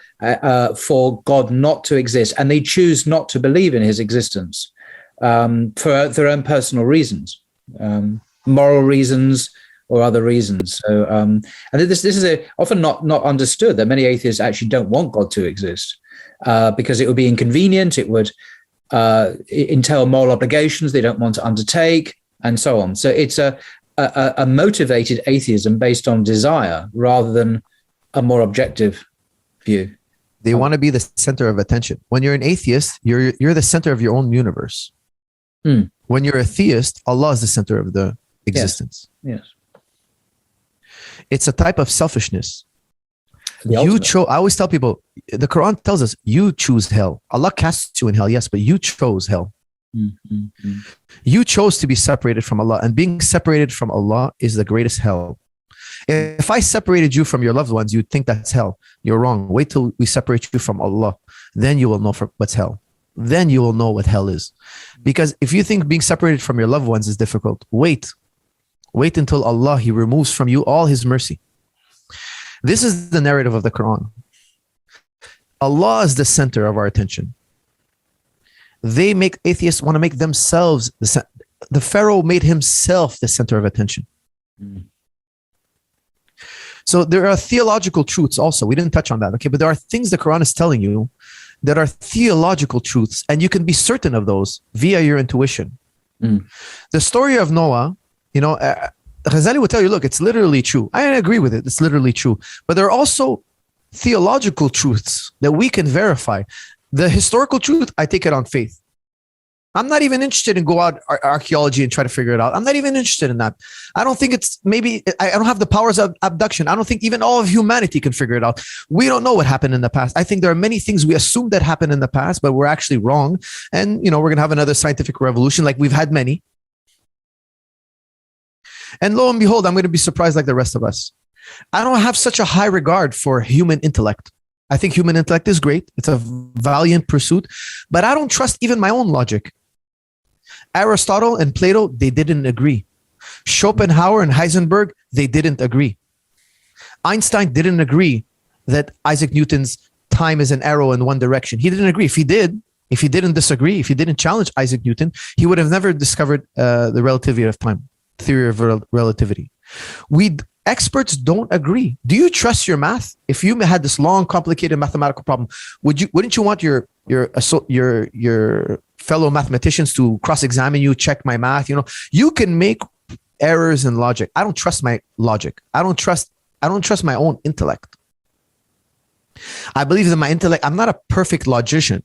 for God not to exist, and they choose not to believe in his existence for their own personal reasons, moral reasons or other reasons. So, and this is often not understood, that many atheists actually don't want God to exist because it would be inconvenient, it would entail moral obligations they don't want to undertake, and so on. So it's a motivated atheism based on desire rather than a more objective view. They want to be the center of attention. When you're an atheist, you're the center of your own universe. When you're a theist, Allah is the center of the existence. Yes. It's a type of selfishness. I always tell people, the Quran tells us, you choose hell. Allah casts you in hell, yes, but you chose hell. You chose to be separated from Allah, and being separated from Allah is the greatest hell. If I separated you from your loved ones, you'd think that's hell. You're wrong. Wait till we separate you from Allah. Then you will know what's hell. Then you will know what hell is. Because if you think being separated from your loved ones is difficult, wait until Allah, he removes from you all his mercy. This is the narrative of the Quran. Allah is the center of our attention. Atheists want to make themselves the Pharaoh made himself the center of attention. So there are theological truths also. We didn't touch on that, okay? But there are things the Quran is telling you that are theological truths, and you can be certain of those via your intuition. The story of Noah, Ghazali would tell you, look, it's literally true. I agree with it. It's literally true. But there are also theological truths that we can verify. The historical truth, I take it on faith. I'm not even interested in go out archaeology and try to figure it out. I'm not even interested in that. I don't think I don't have the powers of abduction. I don't think even all of humanity can figure it out. We don't know what happened in the past. I think there are many things we assume that happened in the past, but we're actually wrong. And, we're going to have another scientific revolution like we've had many. And lo and behold, I'm going to be surprised like the rest of us. I don't have such a high regard for human intellect. I think human intellect is great. It's a valiant pursuit, but I don't trust even my own logic. Aristotle and Plato, they didn't agree. Schopenhauer and Heisenberg, they didn't agree. Einstein didn't agree that Isaac Newton's time is an arrow in one direction. He didn't agree. If he didn't disagree, if he didn't challenge Isaac Newton, he would have never discovered the relativity of time, theory of relativity. Experts don't agree. Do you trust your math? If you had this long, complicated mathematical problem, wouldn't you want your fellow mathematicians to cross-examine you, check my math? You can make errors in logic. I don't trust my logic. I don't trust my own intellect. I believe that my intellect, I'm not a perfect logician.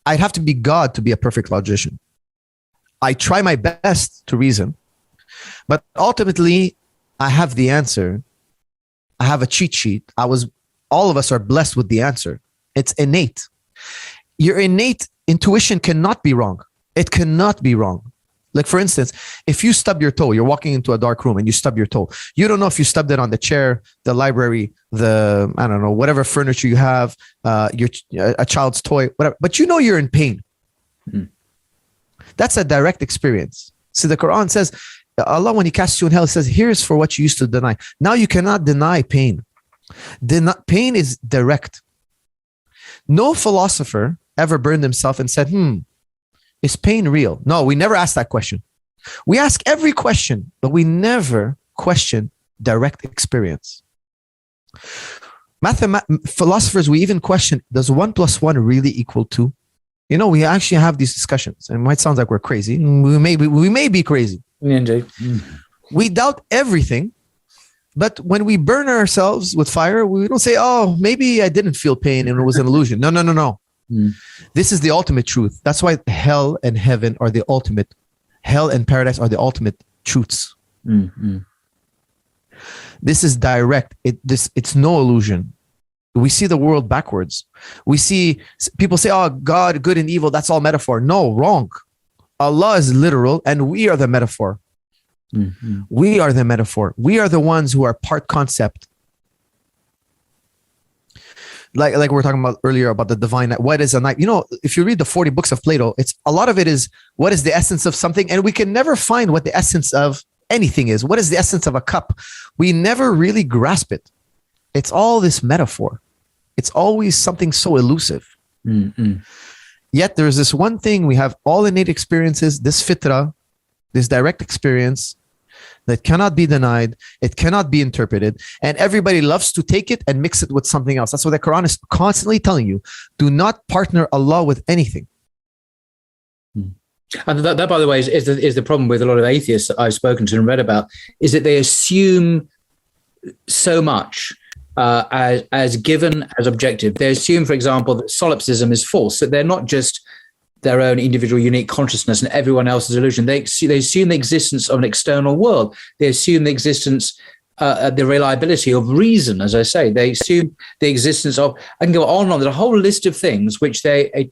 I'd have to be God to be a perfect logician. I try my best to reason, but ultimately I have the answer. I have a cheat sheet. All of us are blessed with the answer. It's innate. Your innate intuition cannot be wrong. It cannot be wrong. Like, for instance, if you stub your toe, you're walking into a dark room and you stub your toe. You don't know if you stubbed it on the chair, the library, whatever furniture you have, a child's toy, whatever. But you're in pain. That's a direct experience. See, the Quran says, Allah, when he casts you in hell, says, here's for what you used to deny. Now you cannot deny pain. Pain is direct. No philosopher ever burned himself and said, is pain real? No, we never ask that question. We ask every question, but we never question direct experience. Philosophers, we even question, does 1 + 1 really equal 2? We actually have these discussions, and it might sound like we're crazy. We may be crazy. Indeed. We doubt everything, but when we burn ourselves with fire, we don't say, oh, maybe I didn't feel pain and it was an illusion. No. This is the ultimate truth. That's why hell and heaven are the ultimate. Hell and paradise are the ultimate truths. This is direct. It's no illusion. We see the world backwards. We see people say, oh, God, good and evil, that's all metaphor. No, wrong. Allah is literal and we are the metaphor. We are the metaphor. We are the ones who are part concept. Like we were talking about earlier about the divine. What is a night? If you read the 40 books of Plato, a lot of it is what is the essence of something, and we can never find what the essence of anything is. What is the essence of a cup? We never really grasp it. It's all this metaphor. It's always something so elusive. Yet there's this one thing, we have all innate experiences, this fitra, this direct experience that cannot be denied, it cannot be interpreted, and everybody loves to take it and mix it with something else. That's what the Quran is constantly telling you. Do not partner Allah with anything. And that, by the way, is the problem with a lot of atheists that I've spoken to and read about, is that they assume so much as given, as objective. They assume, for example, that solipsism is false, that they're not just their own individual unique consciousness and everyone else's illusion. They assume the existence of an external world. They assume the existence, the reliability of reason, as I say. They assume the existence of, I can go on and on. There's a whole list of things which they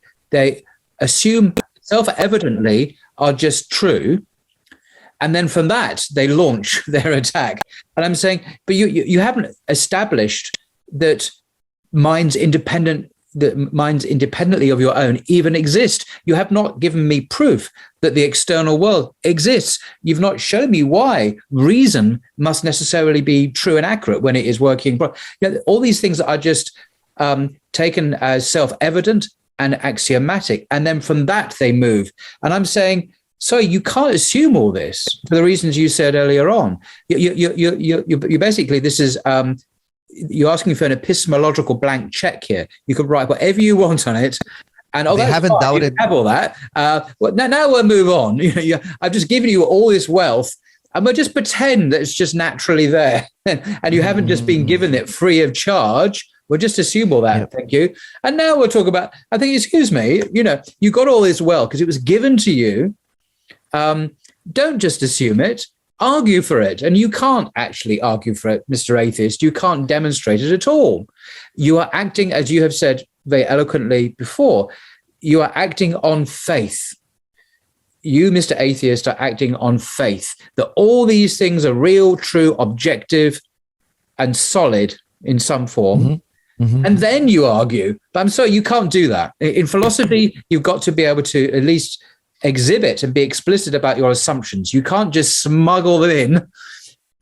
assume self-evidently are just true. And then from that, they launch their attack. And I'm saying, but you haven't established that minds independently of your own even exist. You have not given me proof that the external world exists. You've not shown me why reason must necessarily be true and accurate when it is working. All these things that are just taken as self-evident and axiomatic. And then from that, they move. And I'm saying, sorry, you can't assume all this for the reasons you said earlier on. You basically, this is, you're asking for an epistemological blank check here. You could write whatever you want on it. And they haven't doubted. You have all that. Well, now we'll move on. I've just given you all this wealth, and we'll just pretend that it's just naturally there. And you haven't just been given it free of charge. We'll just assume all that. Yep. Thank you. And now we'll talk about, I think, excuse me, you got all this wealth because it was given to you. Don't just assume it, argue for it. And you can't actually argue for it, Mr. Atheist. You can't demonstrate it at all. You are acting, as you have said very eloquently before, you are acting on faith. You, Mr. Atheist, are acting on faith that all these things are real, true, objective, and solid in some form. And then you argue. But I'm sorry, you can't do that. In philosophy, you've got to be able to at least exhibit and be explicit about your assumptions. You can't just smuggle them in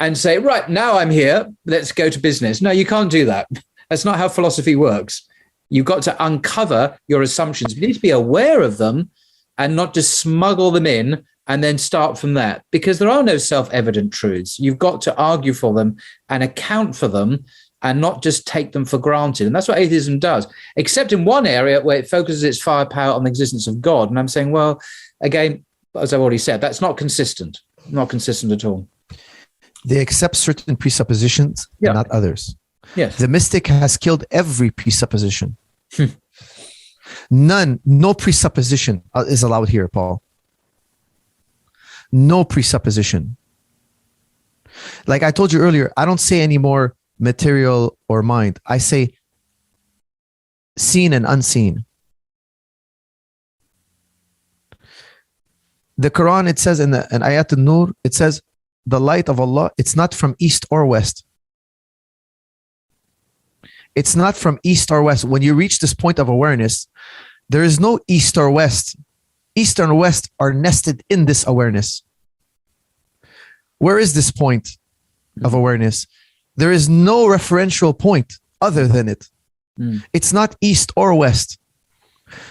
and say, right, now I'm here, let's go to business. No, you can't do that. That's not how philosophy works. You've got to uncover your assumptions. You need to be aware of them and not just smuggle them in and then start from there, because there are no self-evident truths. You've got to argue for them and account for them and not just take them for granted. And that's what atheism does, except in one area where it focuses its firepower on the existence of God. And I'm saying, well, again, as I've already said, that's not consistent at all. They accept certain presuppositions and not others. Yes. The mystic has killed every presupposition. No presupposition is allowed here, Paul. No presupposition. Like I told you earlier, I don't say anymore material or mind. I say seen and unseen. The Quran, it says in Ayat al-Nur, it says the light of Allah, it's not from east or west. It's not from east or west. When you reach this point of awareness, there is no east or west. East and west are nested in this awareness. Where is this point of awareness? There is no referential point other than it. It's not east or west.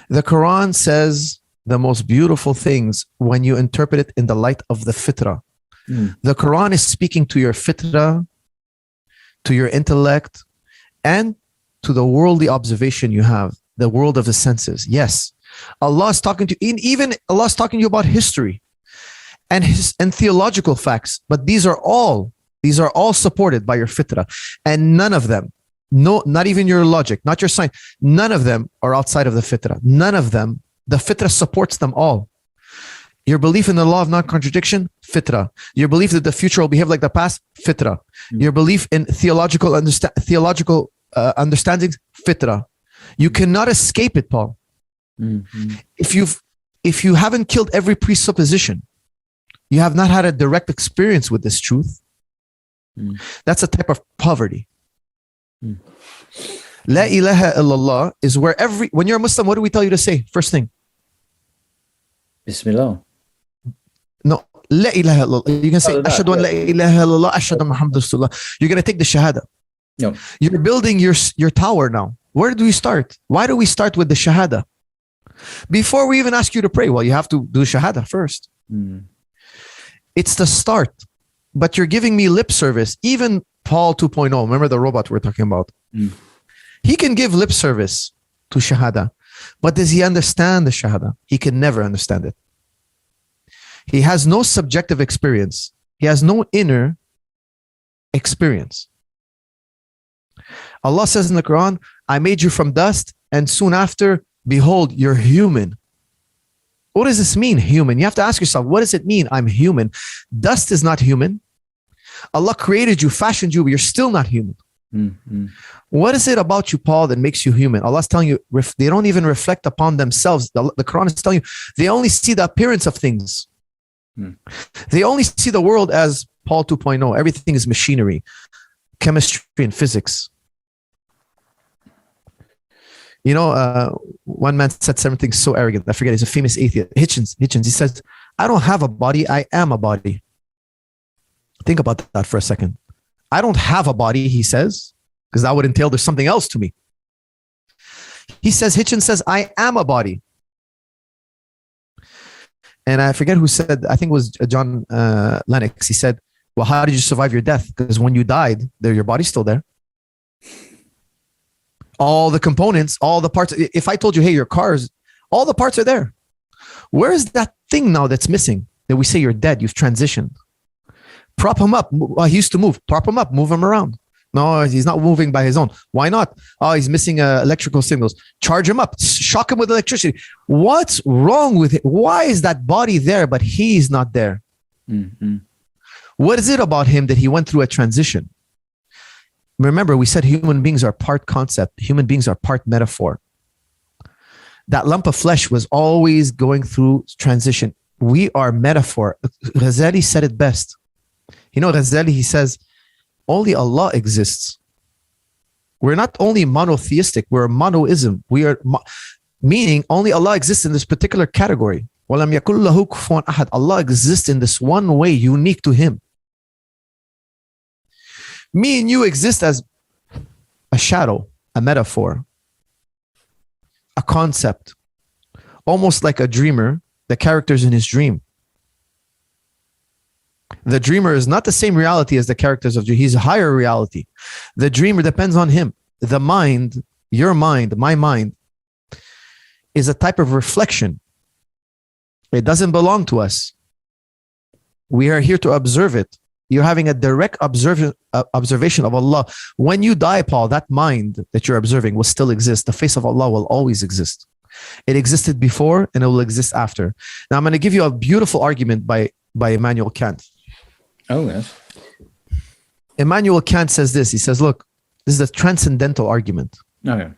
The Quran says the most beautiful things when you interpret it in the light of the fitra. The Quran is speaking to your fitra, to your intellect, and to the worldly observation you have, the world of the senses. Yes, Allah is talking to you, even Allah is talking to you about history and theological facts, but these are all supported by your fitra, and none of them, no, not even your logic, not your science, none of them are outside of the fitra. None of them, the fitra supports them all. Your belief in the law of non-contradiction, fitra. Your belief that the future will behave like the past, fitra. Your belief in theological understandings, fitra. You cannot escape it, Paul. If you haven't killed every presupposition, you have not had a direct experience with this truth. That's a type of poverty. La ilaha illallah is where when you're a Muslim, what do we tell you to say? First thing. Bismillah. No, La ilaha illallah. You can say, Ashhadu an la ilaha illallah, Ashhadu anna Muhammadan Rasulullah. You're going to take the Shahada. No. You're building your tower now. Where do we start? Why do we start with the Shahada? Before we even ask you to pray, well, you have to do Shahada first. It's the start. But you're giving me lip service. Even Paul 2.0, remember the robot we're talking about? He can give lip service to Shahada. But does he understand the Shahada? He can never understand it. He has no subjective experience. He has no inner experience. Allah says in the Quran, I made you from dust, and soon after, behold, you're human. What does this mean, human? You have to ask yourself, what does it mean, I'm human? Dust is not human. Allah created you, fashioned you, but you're still not human. What is it about you, Paul, that makes you human? Allah's telling you, they don't even reflect upon themselves. The Quran is telling you, they only see the appearance of things. They only see the world as Paul 2.0. Everything is machinery, chemistry, and physics. You know, one man said something so arrogant. I forget. He's a famous atheist. Hitchens. He says, I don't have a body. I am a body. Think about that for a second. I don't have a body, he says, because that would entail there's something else to me. He says, Hitchens says, I am a body. And I forget who said, I think it was John Lennox. He said, well, how did you survive your death? Because when you died, your body's still there. All the components, all the parts. If I told you, hey, your cars, all the parts are there. Where is that thing now that's missing? That we say you're dead, you've transitioned. Prop him up. He used to move. Prop him up, move him around. No, he's not moving by his own. Why not? Oh, he's missing electrical signals. Charge him up. Shock him with electricity. What's wrong with it? Why is that body there, but he's not there? What is it about him that he went through a transition? Remember, we said human beings are part concept. Human beings are part metaphor. That lump of flesh was always going through transition. We are metaphor. Ghazali said it best. You know, Ghazali, he says, only Allah exists. We're not only monotheistic, we're a monoism. We are, meaning only Allah exists in this particular category. وَلَمْ يَكُنْ لَهُ كُفُوًا أَحَدٌ. Allah exists in this one way, unique to Him. Me and you exist as a shadow, a metaphor, a concept, almost like a dreamer, the characters in his dream. The dreamer is not the same reality as the characters of dream. He's a higher reality. The dreamer depends on him. The mind, your mind, my mind, is a type of reflection. It doesn't belong to us. We are here to observe it. You're having a direct observation of Allah. When you die, Paul, that mind that you're observing will still exist. The face of Allah will always exist. It existed before and it will exist after. Now I'm going to give you a beautiful argument by Immanuel Kant. Oh, yes. Immanuel Kant says this. He says, look, this is a transcendental argument. Okay.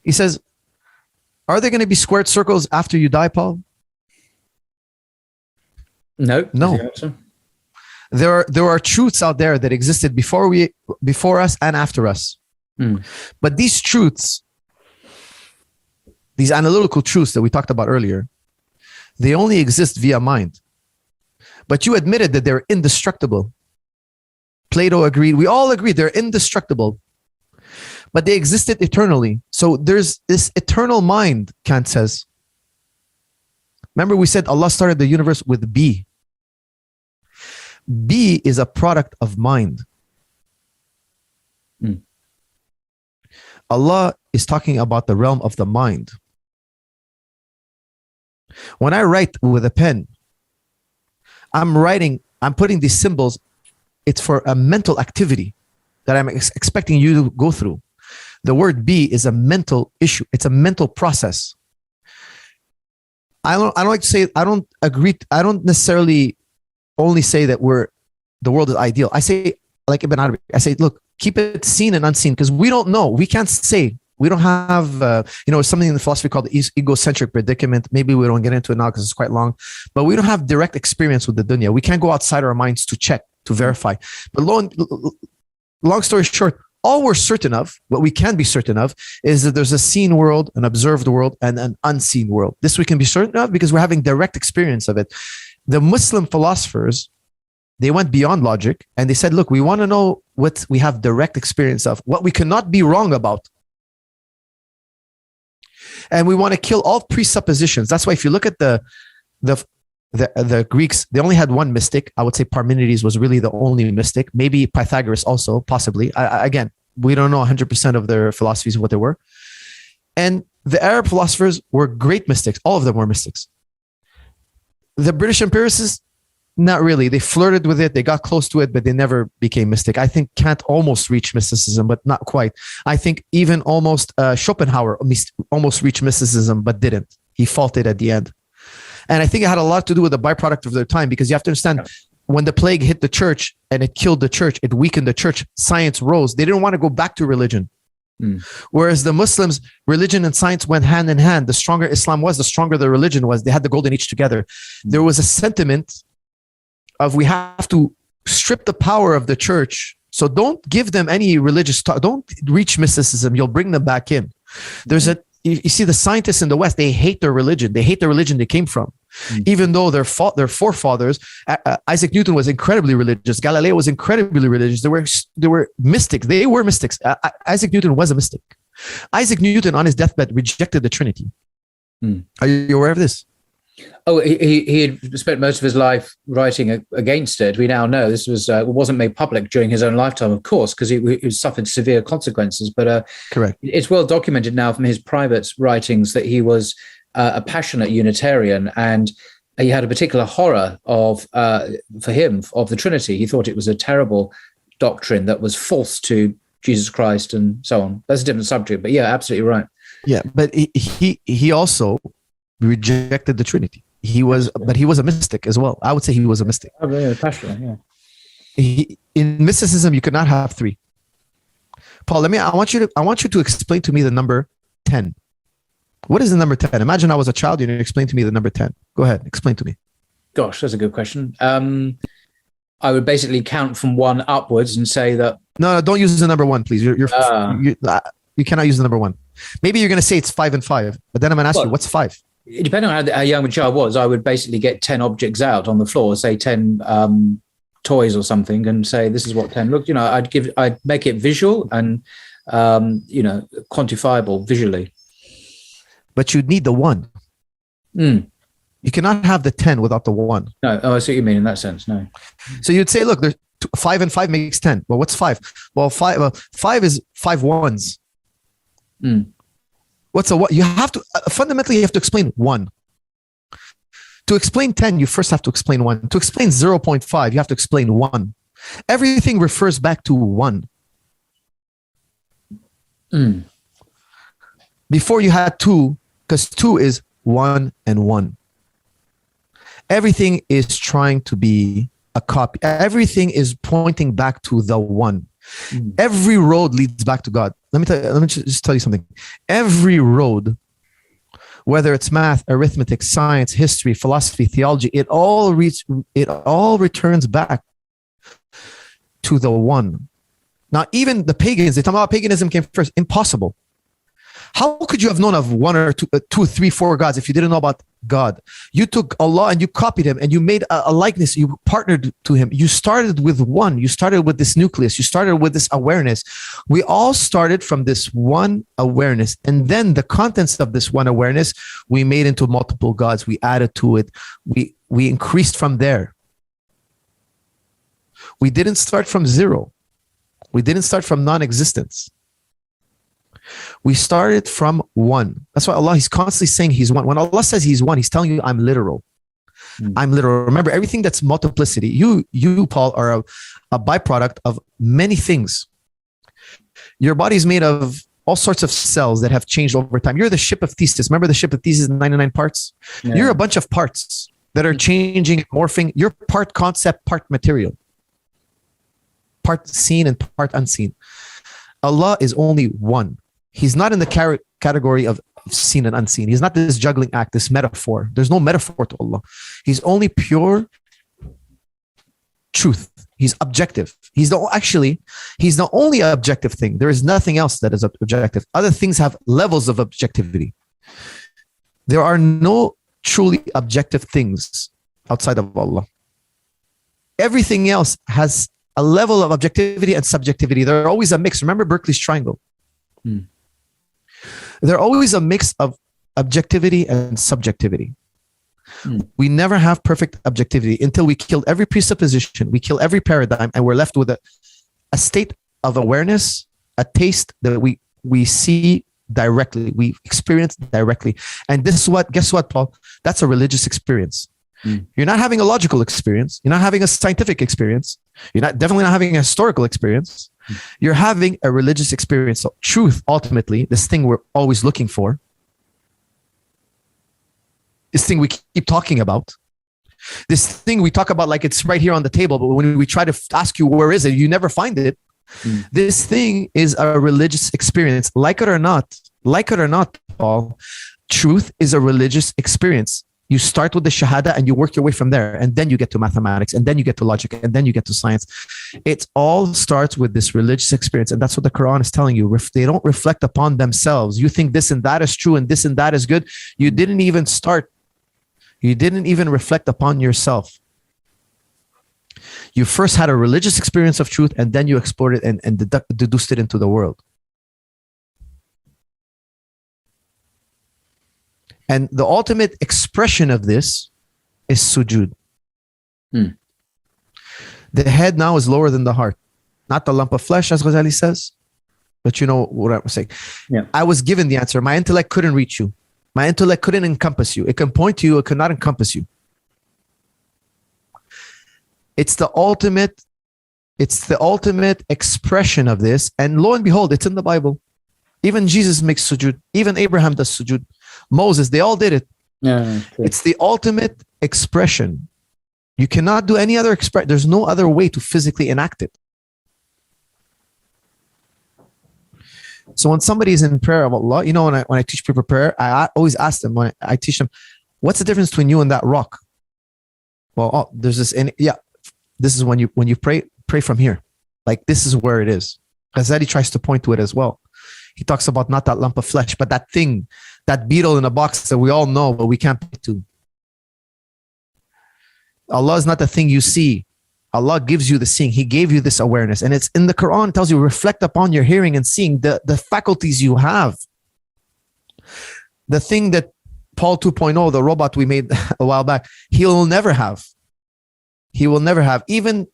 He says, are there going to be squared circles after you die, Paul? No. No. There are truths out there that existed before us and after us. But these truths, these analytical truths that we talked about earlier, they only exist via mind. But you admitted that they're indestructible. Plato agreed. We all agreed they're indestructible. But they existed eternally. So there's this eternal mind, Kant says. Remember we said Allah started the universe with B. B is a product of mind. Allah is talking about the realm of the mind. When I write with a pen, I'm putting these symbols. It's for a mental activity that I'm expecting you to go through. The word be is a mental issue. It's a mental process. I don't like to say, I don't agree. I don't necessarily only say that the world is ideal. I say, like Ibn Arabi, I say, look, keep it seen and unseen, because we don't know. We can't say. We don't have, something in the philosophy called the egocentric predicament. Maybe we don't get into it now because it's quite long, but we don't have direct experience with the dunya. We can't go outside our minds to check, to verify. But long story short, all we're certain of, what we can be certain of, is that there's a seen world, an observed world, and an unseen world. This we can be certain of because we're having direct experience of it. The Muslim philosophers, they went beyond logic and they said, look, we want to know what we have direct experience of, what we cannot be wrong about. And we want to kill all presuppositions. That's why if you look at the Greeks, they only had one mystic. I would say Parmenides was really the only mystic. Maybe Pythagoras also, possibly. Again, we don't know 100% of their philosophies of what they were. And the Arab philosophers were great mystics. All of them were mystics. The British empiricists, not really. They flirted with it. They got close to it, but they never became mystic. I think Kant almost reached mysticism, but not quite. I think even almost Schopenhauer almost reached mysticism, but didn't. He faltered at the end. And I think it had a lot to do with the byproduct of their time, because you have to understand, when the plague hit the church and it killed the church, it weakened the church, science rose. They didn't want to go back to religion. Whereas the Muslims, religion and science went hand in hand. The stronger Islam was, the stronger the religion was. They had the golden age together. There was a sentiment of, we have to strip the power of the church. So don't give them any religious talk. Don't reach mysticism. You'll bring them back in. There's you see the scientists in the West, they hate their religion. They hate the religion they came from. Even though their forefathers, Isaac Newton was incredibly religious. Galileo was incredibly religious. They were mystics. They were mystics. Isaac Newton was a mystic. Isaac Newton on his deathbed rejected the Trinity. Are you aware of this? Oh, he had spent most of his life writing against it. We now know this wasn't made public during his own lifetime, of course, because he suffered severe consequences. But correct. It's well documented now from his private writings that he was a passionate Unitarian, and he had a particular horror for him of the Trinity. He thought it was a terrible doctrine that was false to Jesus Christ and so on. That's a different subject, but yeah, absolutely right. Yeah, but he also rejected the Trinity. But he was a mystic as well. I would say he was a mystic. Oh, yeah, passionate, yeah. In mysticism, you could not have three. Paul, I want you to explain to me the number 10. What is the number 10? Imagine I was a child, you explain to me the number 10. Go ahead, explain to me. Gosh, that's a good question. I would basically count from 1 upwards and say that. No, don't use the number 1, please. You cannot use the number 1. Maybe you're going to say it's 5 and 5, but then I'm going to ask you, what's 5? Depending on how young the child was, I would basically get 10 objects out on the floor, say 10 toys or something, and say, this is what 10 looked. I'd make it visual and, quantifiable visually. But you'd need the 1. You cannot have the 10 without the 1. No, I see what you mean in that sense. No. So you'd say, look, there's 5 and 5 makes 10. Well, what's 5? Well, 5 is 5 ones. What's a what? You have to fundamentally you have to explain 1. To explain 10, you first have to explain 1. To explain 0.5, you have to explain 1. Everything refers back to 1. Before you had 2, because 2 is 1 and 1. Everything is trying to be a copy. Everything is pointing back to the 1. Every road leads back to God. Let me just tell you something. Every road, whether it's math, arithmetic, science, history, philosophy, theology, it all returns back to the 1. Now, even the pagans, they talk about paganism came first. Impossible. How could you have known of 1 or 2, 3, 4 gods if you didn't know about God? You took Allah and you copied him and you made a likeness. You partnered to him. You started with 1. You started with this nucleus. You started with this awareness. We all started from this 1 awareness. And then the contents of this 1 awareness, we made into multiple gods. We added to it. We increased from there. We didn't start from 0. We didn't start from non-existence. We started from 1. That's why Allah, he's constantly saying he's 1. When Allah says he's 1, he's telling you, I'm literal. I'm literal. Remember, everything that's multiplicity, you Paul, are a byproduct of many things. Your body is made of all sorts of cells that have changed over time. You're the ship of Theseus. Remember the ship of Theseus, 99 parts? Yeah. You're a bunch of parts that are changing, morphing. You're part concept, part material. Part seen and part unseen. Allah is only 1. He's not in the category of seen and unseen. He's not this juggling act, this metaphor. There's no metaphor to Allah. He's only pure truth. He's objective. He's the only objective thing. There is nothing else that is objective. Other things have levels of objectivity. There are no truly objective things outside of Allah. Everything else has a level of objectivity and subjectivity. They're always a mix. Remember Berkeley's triangle. They're always a mix of objectivity and subjectivity. We never have perfect objectivity until we kill every presupposition, we kill every paradigm, and we're left with a state of awareness, a taste that we see directly, we experience directly. And this is what, guess what, Paul? That's a religious experience. You're not having a logical experience. You're not having a scientific experience. You're definitely not having a historical experience. You're having a religious experience. So truth, ultimately, this thing we're always looking for, this thing we keep talking about, this thing we talk about like it's right here on the table, but when we try to ask you, where is it? You never find it. This thing is a religious experience. Like it or not, Paul, truth is a religious experience. You start with the Shahada and you work your way from there. And then you get to mathematics, and then you get to logic, and then you get to science. It all starts with this religious experience. And that's what the Quran is telling you. They don't reflect upon themselves. You think this and that is true and this and that is good. You didn't even start. You didn't even reflect upon yourself. You first had a religious experience of truth, and then you explored it and deduced it into the world. And the ultimate expression of this is sujood. The head now is lower than the heart. Not the lump of flesh, as Ghazali says, but you know what I'm saying. Yeah. I was given the answer. My intellect couldn't reach you. My intellect couldn't encompass you. It can point to you, it could not encompass you. It's the ultimate expression of this. And lo and behold, it's in the Bible. Even Jesus makes sujood. Even Abraham does sujood. Moses, they all did it. Yeah, it's the ultimate expression. You cannot do any other expression. There's no other way to physically enact it. So when somebody is in prayer of Allah, you know, when I teach people prayer, I always ask them, when I teach them, what's the difference between you and that rock? Well, there's this, this is when you pray from here. Like, this is where it is. Ghazali tries to point to it as well. He talks about not that lump of flesh, but that thing, that beetle in a box that we all know, but we can't point to. Allah is not the thing you see. Allah gives you the seeing. He gave you this awareness. And it's in the Quran, it tells you, reflect upon your hearing and seeing, the faculties you have. The thing that Paul 2.0, the robot we made a while back, he will never have. He will never have. Even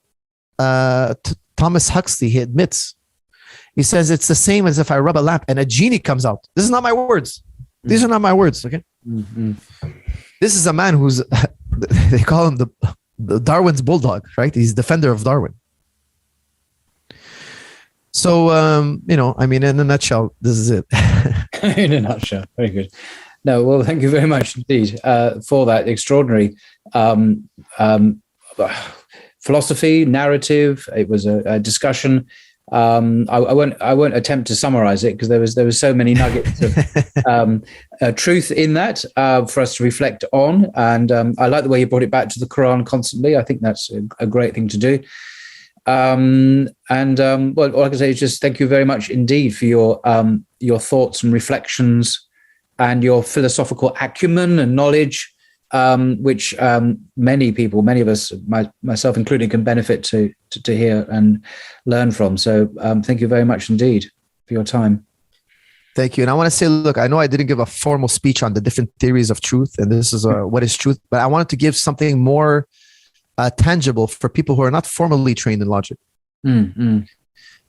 Thomas Huxley, he admits, he says, it's the same as if I rub a lamp and a genie comes out. This is not my words. These are not my words, okay? This is a man who's, they call him the Darwin's bulldog, right? He's defender of Darwin. So, I mean, in a nutshell, this is it. In a nutshell, very good. No, well, thank you very much indeed for that extraordinary philosophy, narrative. It was a discussion. I won't attempt to summarize it because there was so many nuggets of truth in that for us to reflect on, and I like the way you brought it back to the Quran constantly. I think that's a great thing to do. Well, all I can say is just thank you very much indeed for your thoughts and reflections and your philosophical acumen and knowledge, which many people, many of us, myself included, can benefit to hear and learn from. So thank you very much indeed for your time. Thank you. And I want to say, look, I know I didn't give a formal speech on the different theories of truth, and this is what is truth, but I wanted to give something more tangible for people who are not formally trained in logic.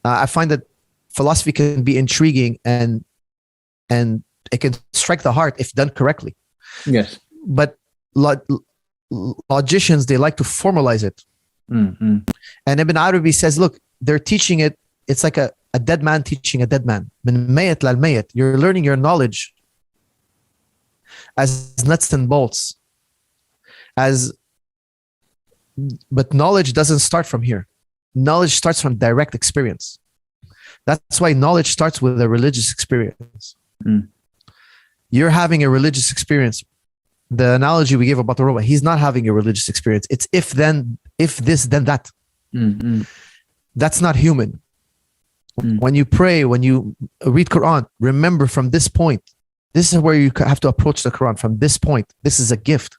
I find that philosophy can be intriguing and it can strike the heart if done correctly. Yes. But logicians, they like to formalize it. And Ibn Arabi says, look, they're teaching it. It's like a dead man teaching a dead man. You're learning your knowledge as nuts and bolts. But knowledge doesn't start from here. Knowledge starts from direct experience. That's why knowledge starts with a religious experience. You're having a religious experience. The analogy we gave about the robot, he's not having a religious experience. It's if this, then that. That's not human. When you pray, when you read Quran, remember from this point. This is where you have to approach the Quran, from this point. This is a gift.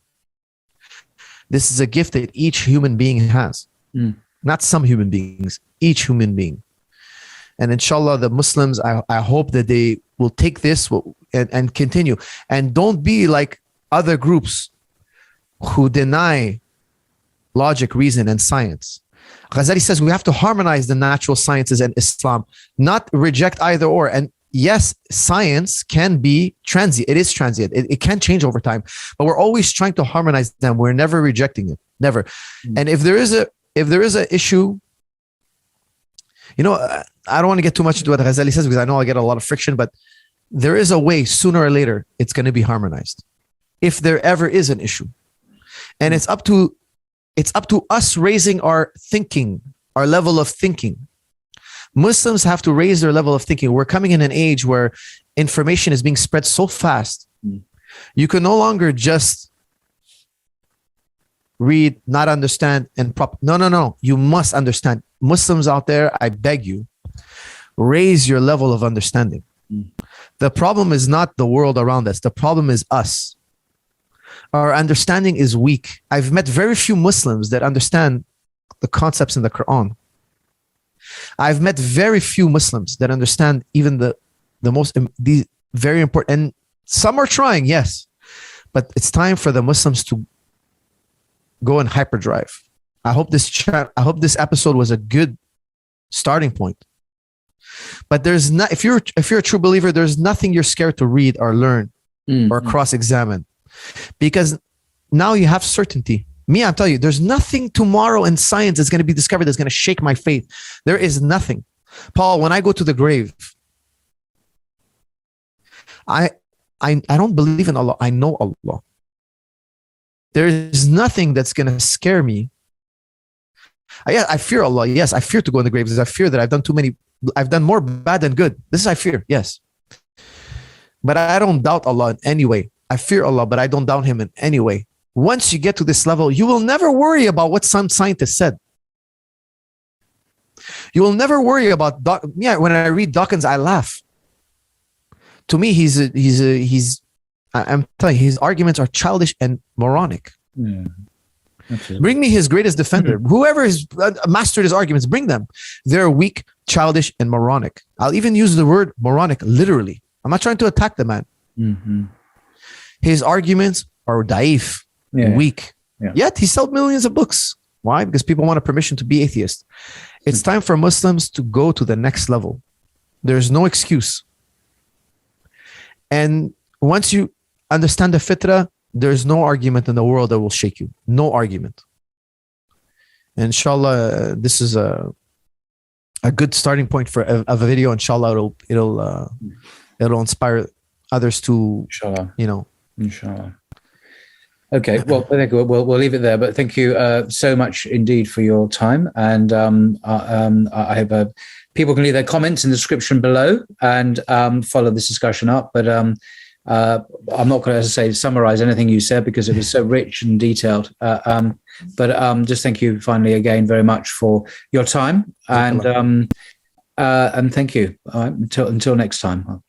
This is a gift that each human being has. Not some human beings, each human being. And inshallah, the Muslims, I hope that they will take this and continue. And don't be like other groups who deny logic, reason, and science. Ghazali says we have to harmonize the natural sciences and Islam, not reject either or. And yes, science can be transient. It is transient. It can change over time, but we're always trying to harmonize them. We're never rejecting it, never. And if there is an issue, you know, I don't want to get too much into what Ghazali says because I know I get a lot of friction, but there is a way sooner or later it's going to be harmonized. If there ever is an issue. And it's up to us raising our thinking, our level of thinking. Muslims have to raise their level of thinking. We're coming in an age where information is being spread so fast. You can no longer just read, not understand, and No. You must understand. Muslims out there, I beg you, raise your level of understanding. The problem is not the world around us. The problem is us. Our understanding is weak. I've met very few Muslims that understand the concepts in the Quran. I've met very few Muslims that understand even the very important. And some are trying, yes, but it's time for the Muslims to go in hyperdrive. I hope this episode was a good starting point. But there's not, if you're a true believer, there's nothing you're scared to read or learn or cross-examine, because now you have certainty. Me, I'm telling you, there's nothing tomorrow in science that's going to be discovered that's going to shake my faith. There is nothing. Paul, when I go to the grave, I don't believe in Allah. I know Allah. There is nothing that's going to scare me. I fear Allah. Yes, I fear to go in the grave because I fear that I've done more bad than good. This is I fear, yes. But I don't doubt Allah in any way. I fear Allah, but I don't doubt Him in any way. Once you get to this level, you will never worry about what some scientist said. You will never worry about when I read Dawkins, I laugh. To me, I'm telling you, his arguments are childish and moronic. Yeah. Bring me his greatest defender. Whoever has mastered his arguments, bring them. They're weak, childish, and moronic. I'll even use the word moronic literally. I'm not trying to attack the man. His arguments are daif, weak. Yeah. Yet he sold millions of books. Why? Because people want a permission to be atheist. It's time for Muslims to go to the next level. There's no excuse. And once you understand the Fitra, there's no argument in the world that will shake you. No argument. And inshallah, this is a good starting point for a video. Inshallah, it'll inspire others to, Inshallah. Okay, well, we'll leave it there. But thank you so much indeed for your time. And I hope people can leave their comments in the description below and follow this discussion up. But I'm not going to, as I say, summarize anything you said because it was so rich and detailed. But just thank you finally again very much for your time and thank you. All right, until next time.